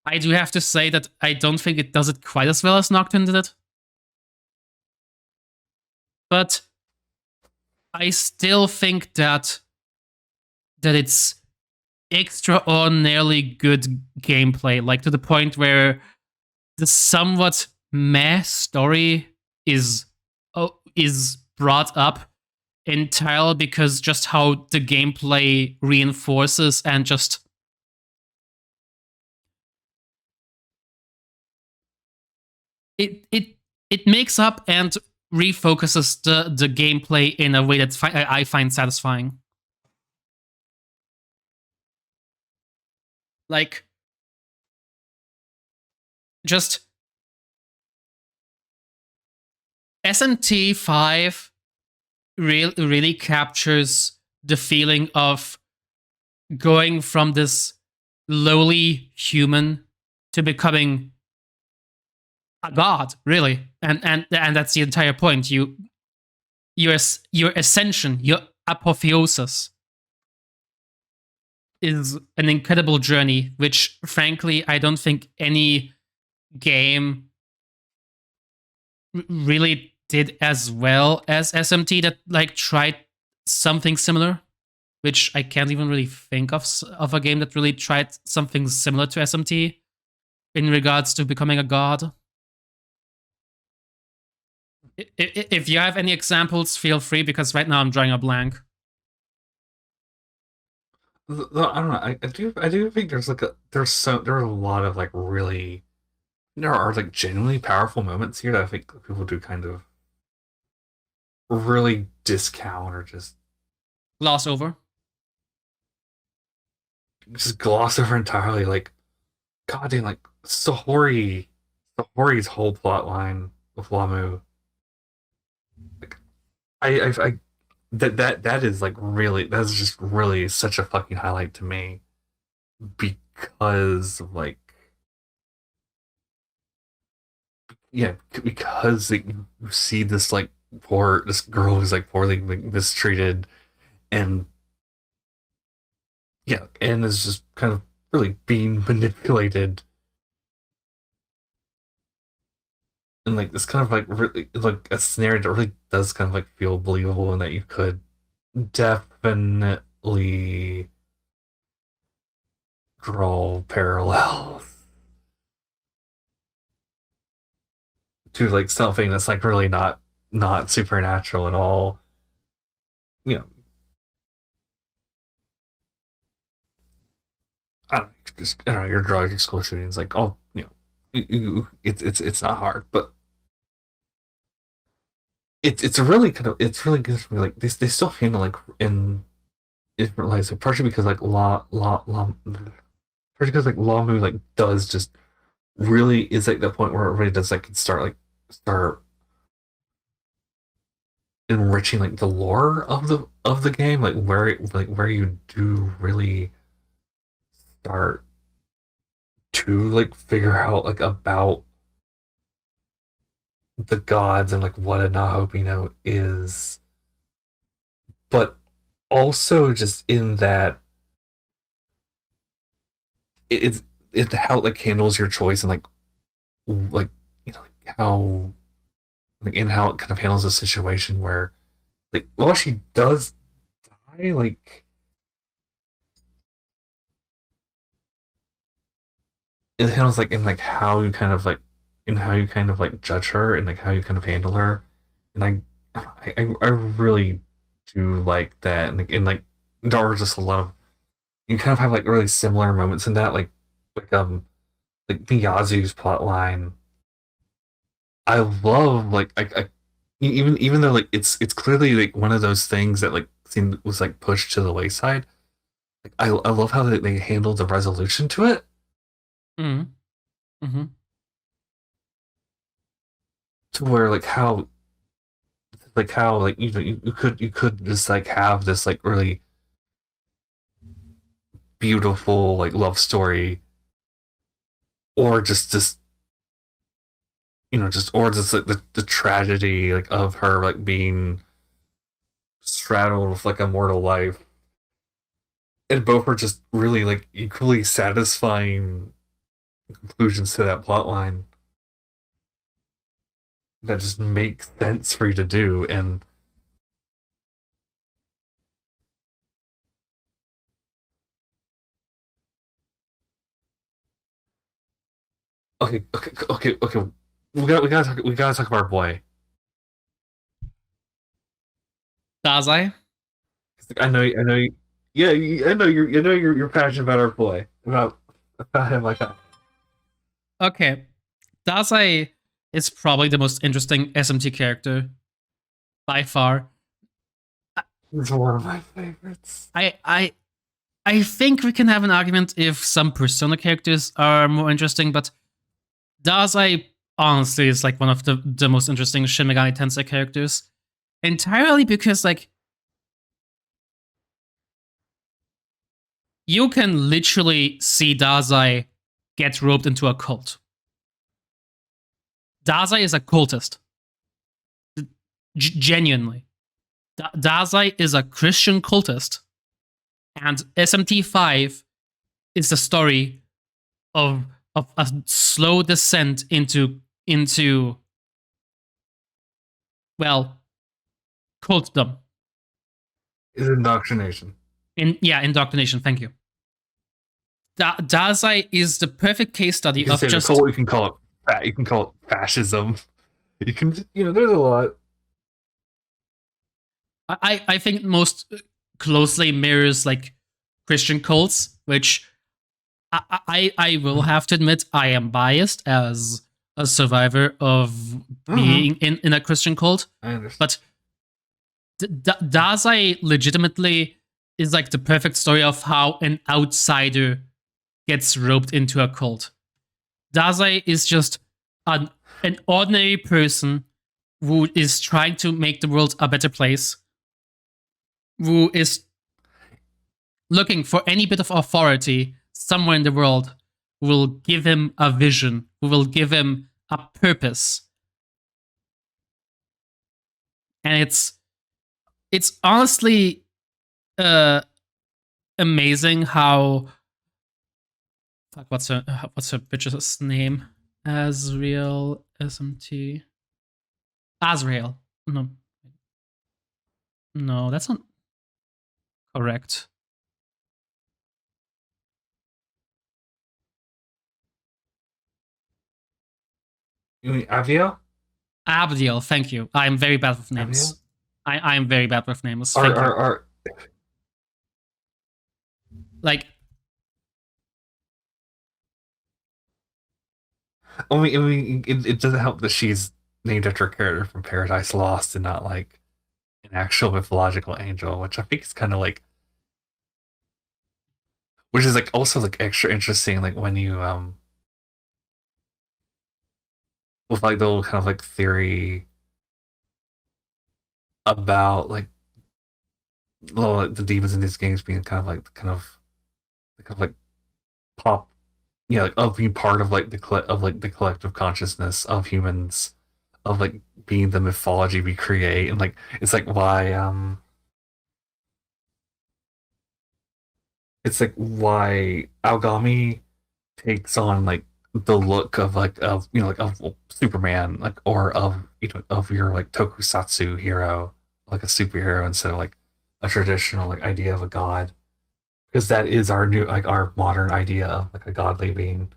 I do have to say that I don't think it does it quite as well as Nocturne did it. But I still think that it's extraordinarily good gameplay, like to the point where the somewhat meh story is brought up entirely because just how the gameplay reinforces and just it it makes up and refocuses the gameplay in a way that I find satisfying. Like just SMT5 really captures the feeling of going from this lowly human to becoming a god, really, and that's the entire point. Your ascension, your apotheosis, is an incredible journey, which frankly I don't think any game really did as well as SMT that like tried something similar. Which I can't even really think of a game that really tried something similar to SMT in regards to becoming a god. If you have any examples, feel free because right now I'm drawing a blank. I don't know. I do think there are a lot of like really there are like genuinely powerful moments here that I think people do kind of really discount or Gloss over. just gloss over entirely. Like God damn, like Sahori's whole plot line with Lamu. Like I that is like really that's just really such a fucking highlight to me because of like yeah because like, you see this girl who's like poorly like, mistreated and yeah and is just kind of really being manipulated and like this kind of like really like a scenario that really does kind of like feel believable and that you could definitely draw parallels to like something that's like really not supernatural at all. You know, I don't know, your drug school shootings, like, oh, it's not hard, but it's really kind of it's really good for me. Like they still handle like in different lights, like, partially because like partially because like Law Movie like does just really is like the point where it really does like start enriching like the lore of the game, like where you do really start to like figure out like about the gods and like what a Nahobino is, but also just in that it's how it like handles your choice and like like how like in how it kind of handles a situation where like well she does die like it handles like in like how you kind of like in how you kind of like judge her and like how you kind of handle her and I really do like that and like there are just a lot of you kind of have like really similar moments in that like Miyazu's plot line I love like I even though like it's clearly like one of those things that like seemed was like pushed to the wayside like I love how they handled the resolution to it Mm-hmm. Mm-hmm. to where like how like you could just like have this like really beautiful like love story or just just or just like the tragedy like of her like being straddled with like a mortal life and both are just really like equally satisfying conclusions to that plot line that just make sense for you to do and okay we gotta talk about our boy. Dazai. I know yeah I know you're passionate about our boy about him like that. Okay. Dazai is probably the most interesting SMT character by far. He's one of my favorites. I think we can have an argument if some Persona characters are more interesting, but Dazai honestly is like one of the most interesting Shin Megami Tensei characters. Entirely because like you can literally see Dazai get roped into a cult. Dazai is a cultist. Genuinely. Dazai is a Christian cultist. And SMT5 is the story of a slow descent into well, cultdom. Is indoctrination. Indoctrination, thank you. Dazai is the perfect case You study can of say the just cult. You can call it fascism. You can there's a lot. I think most closely mirrors like Christian cults, which I will have to admit I am biased as a survivor of being in a Christian cult. I understand. But Dazai legitimately is like the perfect story of how an outsider gets roped into a cult. Dazai is just an ordinary person who is trying to make the world a better place, who is looking for any bit of authority somewhere in the world who will give him a vision, who will give him a purpose. And it's honestly amazing how fuck what's her bitch's name? Azrael SMT. Azrael. No. No, that's not correct. You mean Avia? Abdiel, thank you. I am very bad with names. Abigail? I am very bad with names. Are Thank you. are Like, it doesn't help that she's named after a character from Paradise Lost and not like an actual mythological angel, which I think is kind of like, which is like also like extra interesting, like when you with like the whole kind of like theory about like the demons in these games being kind of like like pop, yeah, like of being part of like the collective consciousness of humans, of like being the mythology we create, and like it's like why it's like why Algami takes on like the look of like of like of Superman, like or of of your like tokusatsu hero, like a superhero instead of like a traditional like idea of a god, because that is our new like our modern idea of like a godly being,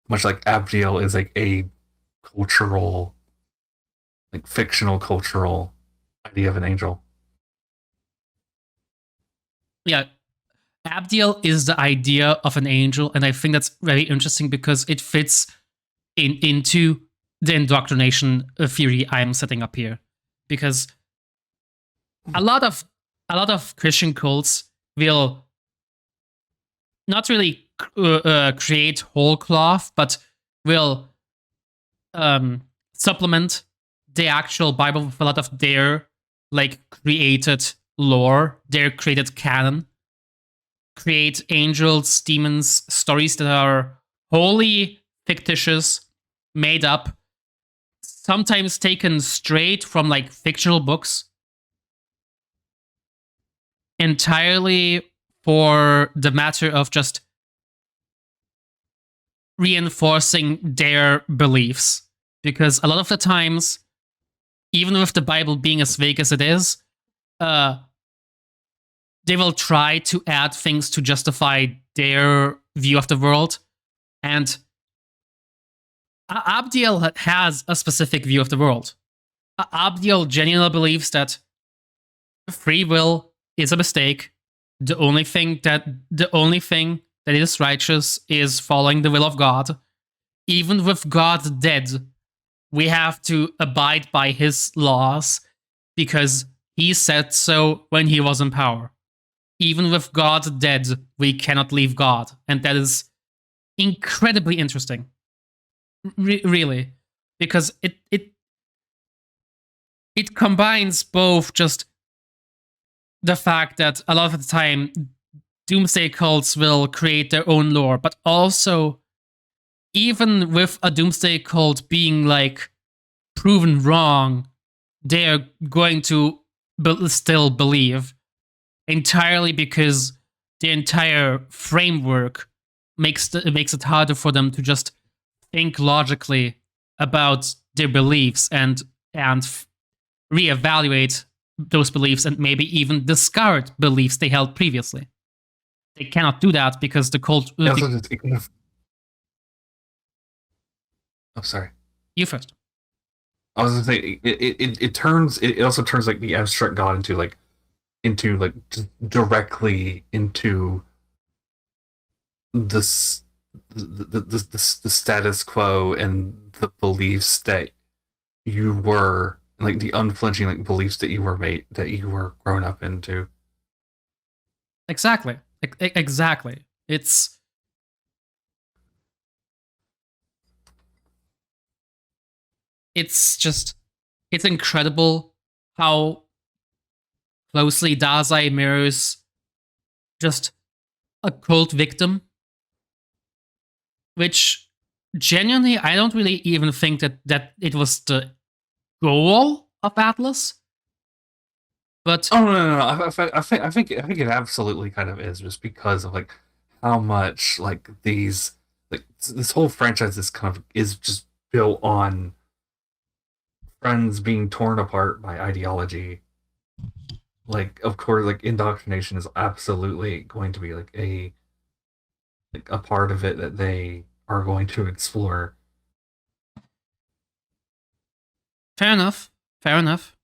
much like Abdiel is like a cultural, like fictional cultural idea of an angel. yeah, Abdiel is the idea of an angel, and I think that's very interesting because it fits into the indoctrination theory I'm setting up here. Because a lot of Christian cults will not really create whole cloth, but will supplement the actual Bible with a lot of their like created lore, their created canon, create angels, demons, stories that are wholly fictitious, made up, sometimes taken straight from like fictional books, entirely for the matter of just reinforcing their beliefs. Because a lot of the times, even with the Bible being as vague as it is, uh, they will try to add things to justify their view of the world. And Abdiel has a specific view of the world. Abdiel genuinely believes that free will is a mistake. The only thing that is righteous is following the will of God. Even with God dead, we have to abide by his laws because he said so when he was in power. Even with God dead, we cannot leave God. And that is incredibly interesting. Really. Because it combines both just the fact that a lot of the time doomsday cults will create their own lore, but also even with a doomsday cult being like proven wrong, they're going to still believe entirely because the entire framework makes it harder for them to just think logically about their beliefs and reevaluate those beliefs and maybe even discard beliefs they held previously. They cannot do that because the cult. Oh, sorry. You first. I was gonna say it also turns like the abstract god into like just directly into this the status quo and the beliefs that you were, like the unflinching like beliefs that you were made, that you were grown up into. Exactly. Exactly. It's just it's incredible how closely Dazai mirrors just a cult victim, which genuinely I don't really even think that it was the goal of Atlas. But Oh no. I think it absolutely kind of is, just because of like how much like these like this whole franchise is kind of is just built on friends being torn apart by ideology. Like of course like indoctrination is absolutely going to be like a part of it that they are going to explore. Fair enough. Fair enough.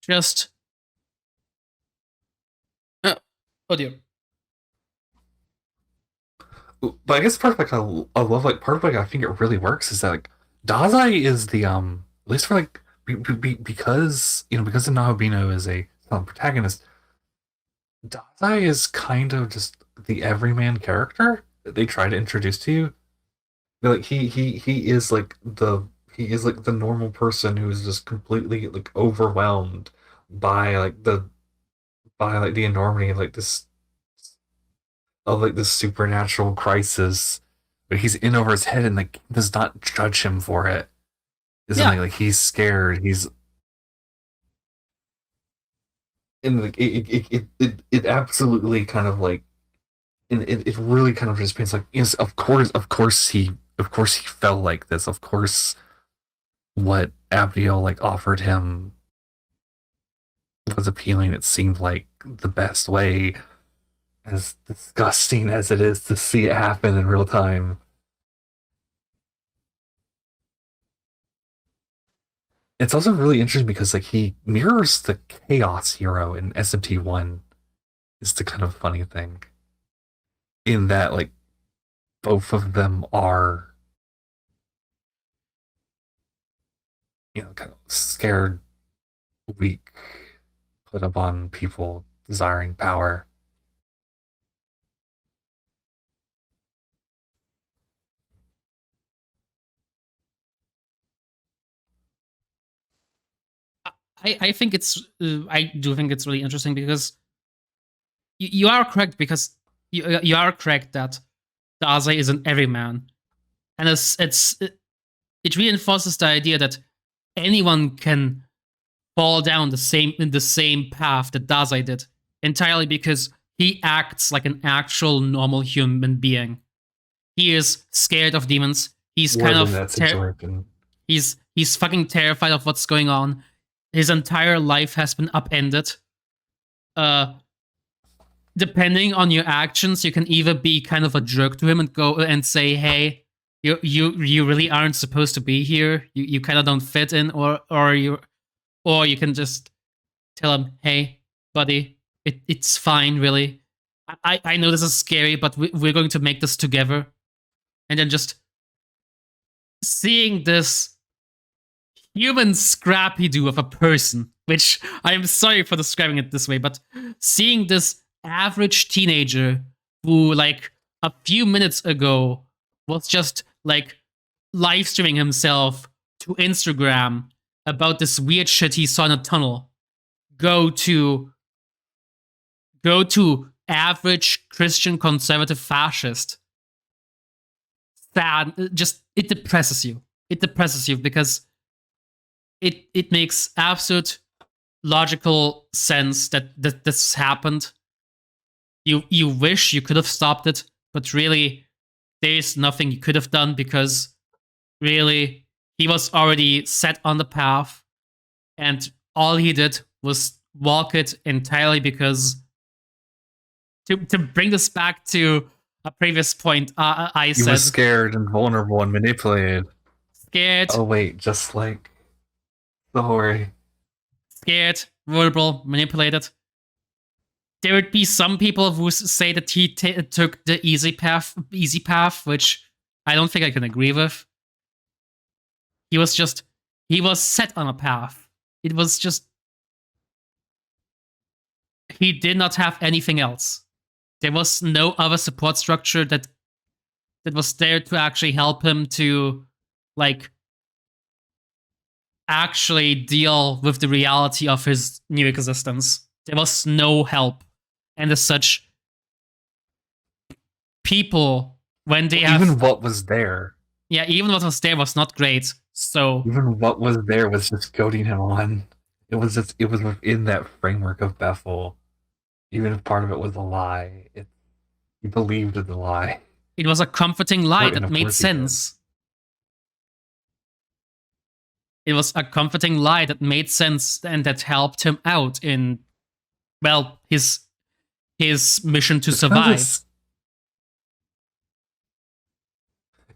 Just. Oh dear. But I guess part of like I love like part of like I think it really works is that like Dazai is the at least for like because because the Naobino is a protagonist, Dazai is kind of just the everyman character that they try to introduce to you. Like he is like the normal person who is just completely like overwhelmed by like the enormity of like this supernatural crisis, but he's in over his head and like does not judge him for it. It's Yeah. something like he's scared. He's and like it absolutely kind of like and it really kind of just paints like yes, of course he felt like this. Of course, what Abigail like offered him was appealing. It seemed like the best way, as disgusting as it is to see it happen in real time. It's also really interesting because like he mirrors the chaos hero in SMT1 is the kind of funny thing. In that like both of them are kind of scared, weak, put upon people desiring power. I think it's I do think it's really interesting because you are correct because you are correct that Daze is an everyman, and it reinforces the idea that anyone can fall down the same path that Daze did entirely because he acts like an actual normal human being. He is scared of demons. He's kind Was in of that situation. he's fucking terrified of what's going on. His entire life has been upended. Uh, Depending on your actions, you can either be kind of a jerk to him and go and say, "Hey, you really aren't supposed to be here. You kind of don't fit in," or you can just tell him, "Hey, buddy, it's fine, really. I know this is scary, but we're going to make this together." And then just seeing this human scrappy do of a person, which I am sorry for describing it this way, but seeing this average teenager who, like, a few minutes ago was just like live streaming himself to Instagram about this weird shit he saw in a tunnel go to average Christian conservative fascist. Sad. Just it depresses you. It depresses you because it makes absolute logical sense that this happened. You wish you could have stopped it, but really there's nothing you could have done because really he was already set on the path and all he did was walk it entirely because to bring this back to a previous point I He said was scared and vulnerable and manipulated. scared, Oh wait, just like don't worry. scared, vulnerable, manipulated. There would be some people who say that he took the easy path, which I don't think I can agree with. He was set on a path. It was just he did not have anything else. There was no other support structure that was there to actually help him to like actually deal with the reality of his new existence. There was no help. And as such, people when they have Even what was there, yeah, even what was there was not great. So even what was there was just goading him on. It was within that framework of Bethel. Even if part of it was a lie, he believed in the lie. it was a comforting lie And that of made course he did. sense. It was a comforting lie that made sense and that helped him out in well his mission to It's kind of survive. this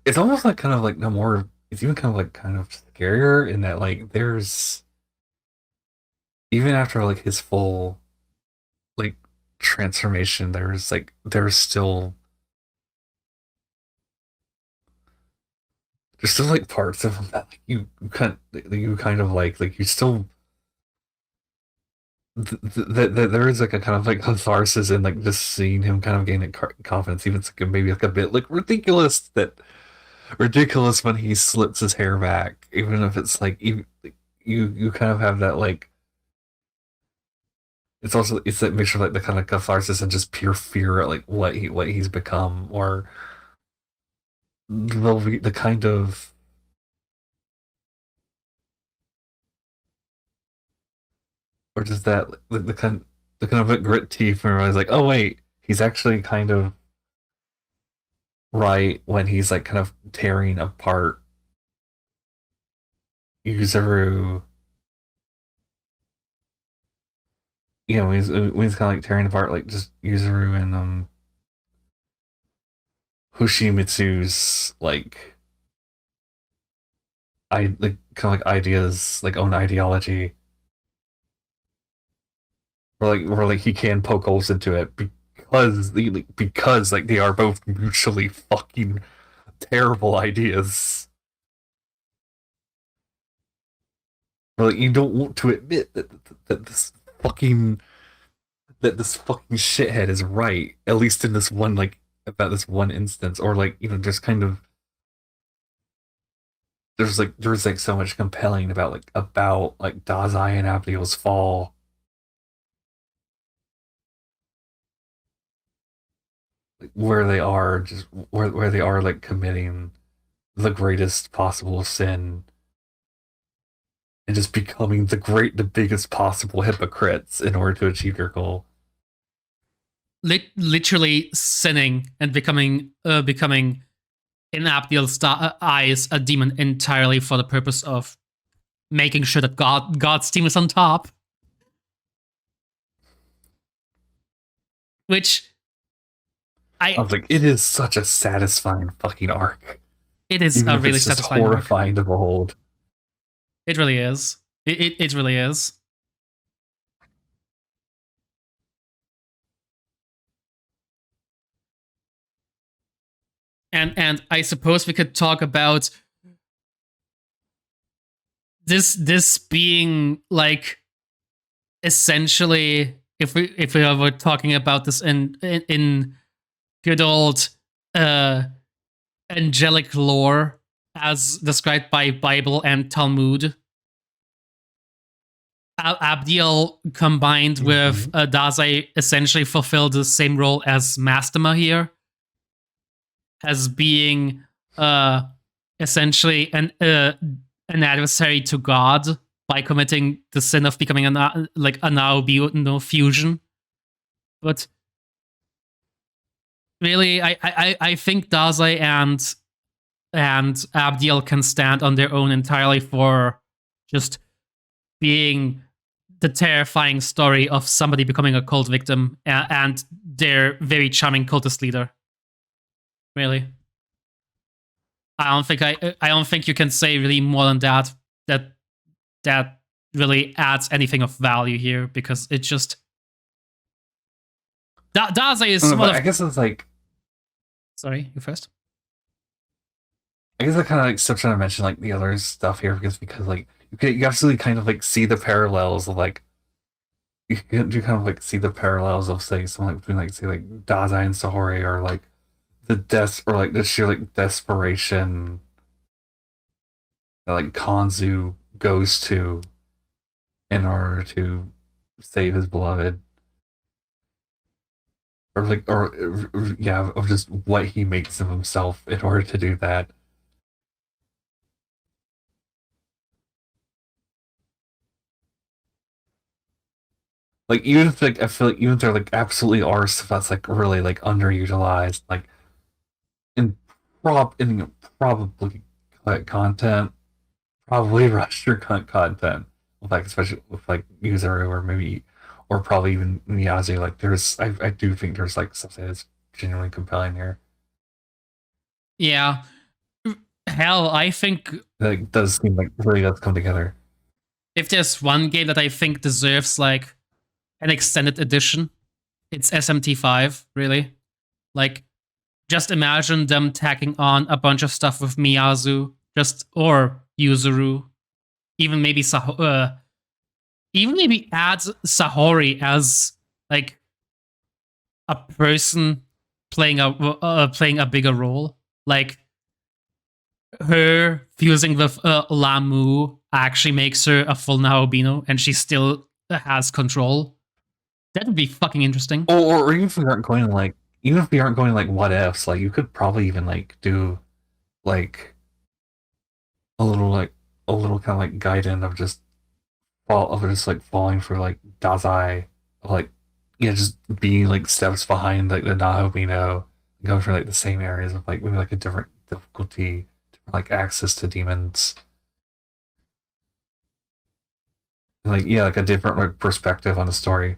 it's almost like kind of like the more it's even kind of like kind of scarier in that like there's even after like his full like transformation, there's still like parts of him that like you kind of like you still that there is like a kind of like catharsis in like just seeing him kind of gaining confidence, even it's like maybe like a bit like ridiculous when he slips his hair back, even if it's like you kind of have that like it's that mixture of like the kind of catharsis and just pure fear at like what he's become, or the kind of or just that the kind of like grit teeth and realize like, oh wait, he's actually kind of right when he's like kind of tearing apart Yuzuru. You know, when he's kind of like tearing apart like just Yuzuru and Hoshimitsu's like I like kind of like ideas, like own ideology, or like he can poke holes into it because like they are both mutually fucking terrible ideas. Or like you don't want to admit that fucking this fucking shithead is right, at least in this one like about this one instance, or like just kind of there's like so much compelling about like Dazai and Abdiel's fall, like, where they are just where they are like committing the greatest possible sin and just becoming the biggest possible hypocrites in order to achieve your goal. Literally sinning and becoming in Abdiel's eyes a demon entirely for the purpose of making sure that God's team is on top. Which I was like, it is such a satisfying fucking arc. It is Even a if really it's just satisfying horrifying arc. to behold. It really is. It really is. And I suppose we could talk about this being like essentially if we were talking about this in good old uh angelic lore as described by Bible and Talmud. Abdiel combined with Dazai essentially fulfilled the same role as Mastema here, as being essentially an adversary to God by committing the sin of becoming like a Naobino fusion. But really, I think Dazai and Abdiel can stand on their own entirely for just being the terrifying story of somebody becoming a cult victim and their very charming cultist leader. Really, I don't think you can say really more than that really adds anything of value here, because it just Daze is one But of. I guess it's like Sorry, you first. I guess I kind of like still trying to mention like the other stuff here because like you absolutely kind of like see the parallels of like you kind of like see the parallels of say something like between like say like Dazai and Sahori, or like or like the sheer like desperation that like Kanzu goes to in order to save his beloved, or like or yeah, of just what he makes of himself in order to do that. Like even if like I feel like even if there like absolutely are stuff that's like really like underutilized, like in probably content, probably restaurant content, like especially with like user or maybe or probably even Miyazi. Like I do think there's like stuff that is genuinely compelling here. Yeah, Hell, I think That does seem like really does come together. if there's one game that I think deserves like an extended edition, it's SMT5, really. Like, just imagine them tacking on a bunch of stuff with Miyazu, or Yuzuru, even maybe even maybe add Sahori as like a person playing a bigger role. Like her fusing with Lamu actually makes her a full Naobino, and she still has control. That would be fucking interesting. Or even if we aren't going like even if we aren't going like what ifs, like you could probably even like do like like a little kind of like guidance of just like falling for like Dazai, like yeah, just being like steps behind like the Nahobino, going for like the same areas of like maybe like a different difficulty, different, like access to demons, like yeah, like a different like perspective on the story.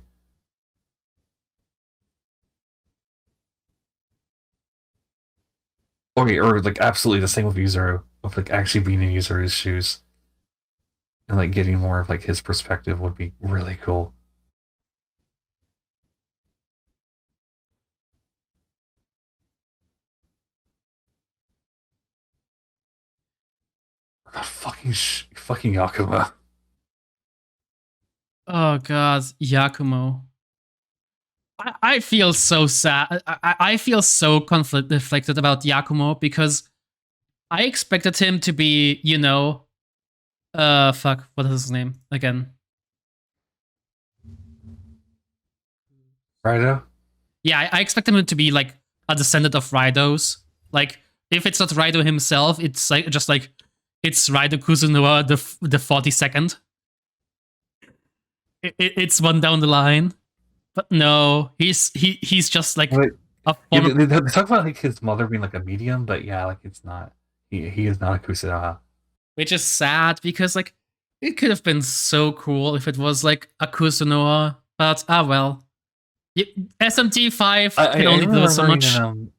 Okay, or like absolutely the same with Yuzuru, of like actually being in Yuzuru's shoes and like getting more of like his perspective would be really cool. God, fucking Yakuma. Oh god, Yakumo. I feel so sad. I feel so conflicted about Yakumo because I expected him to be, fuck, what is his name again? Righto? Yeah, I expected him to be like a descendant of Raido's. Like, if it's not Raido himself, it's like just like it's Raido Kuzunoa the 42nd. It's one down the line, but no, he's just like Wait, a yeah, form, they talk about like his mother being like a medium, but yeah, like it's not. He is not a Kusunoha. which is sad because like it could have been so cool if it was like a Kuzunoa, but well. SMT5 can I only do so remember even much.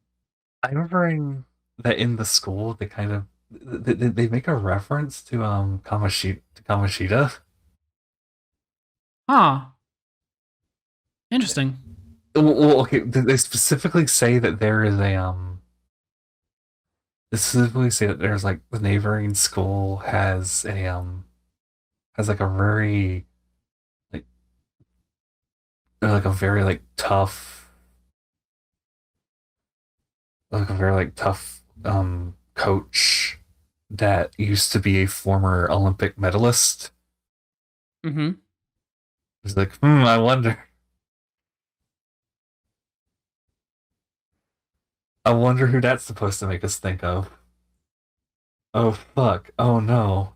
I remember that in the school they kind of they make a reference to Kamoshida. Huh. Interesting. Okay, they specifically say that there is a they specifically say that there's like the neighboring school has like a very like like a very like tough like a very like tough coach that used to be a former Olympic medalist. Mm-hmm. It's like, I wonder who that's supposed to make us think of. Oh fuck. Oh no.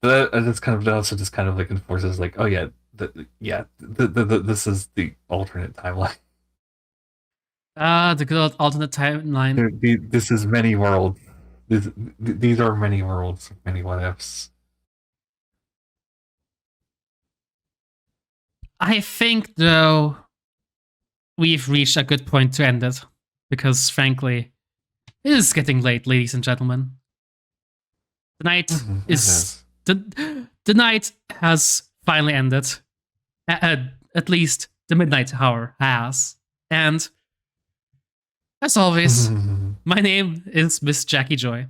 That's kind of that also just kind of like enforces like, oh yeah, this is the alternate timeline. The good old alternate timeline. This is many worlds. These are many worlds, many what ifs. I think though we've reached a good point to end it because frankly, it is getting late, ladies and gentlemen. The night It is is. the night has finally ended. At least the midnight hour has. And as always, my name is Miss Jackie Joy.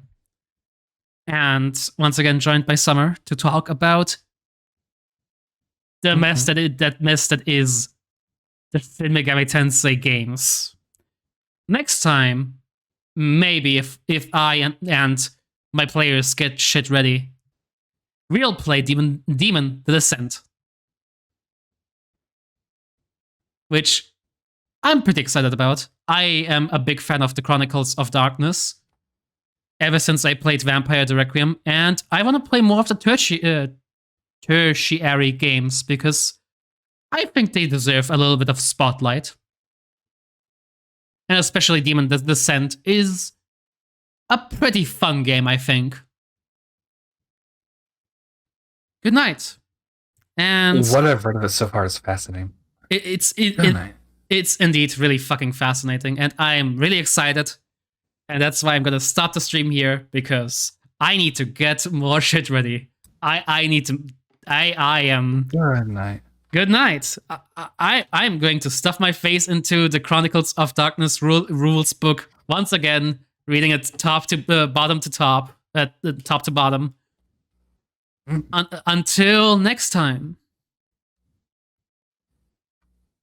And once again, joined by Summer to talk about the mess that is the Shin Megami Tensei games. Next time, maybe if I and my players get shit ready, we'll play Demon the Descent, which I'm pretty excited about. I am a big fan of the Chronicles of Darkness ever since I played Vampire the Requiem, and I want to play more of the tertiary games because I think they deserve a little bit of spotlight. And especially Demon the Descent is a pretty fun game, I think. Good night. And What I've read of it so far is fascinating. it's Good night. it's indeed really fucking fascinating, and I'm really excited And that's why I'm gonna stop the stream here because I need to get more shit ready. I need to. I am. Good night. Good night. I'm going to stuff my face into the Chronicles of Darkness rules book once again, reading it top to bottom to top, top to bottom. Until next time.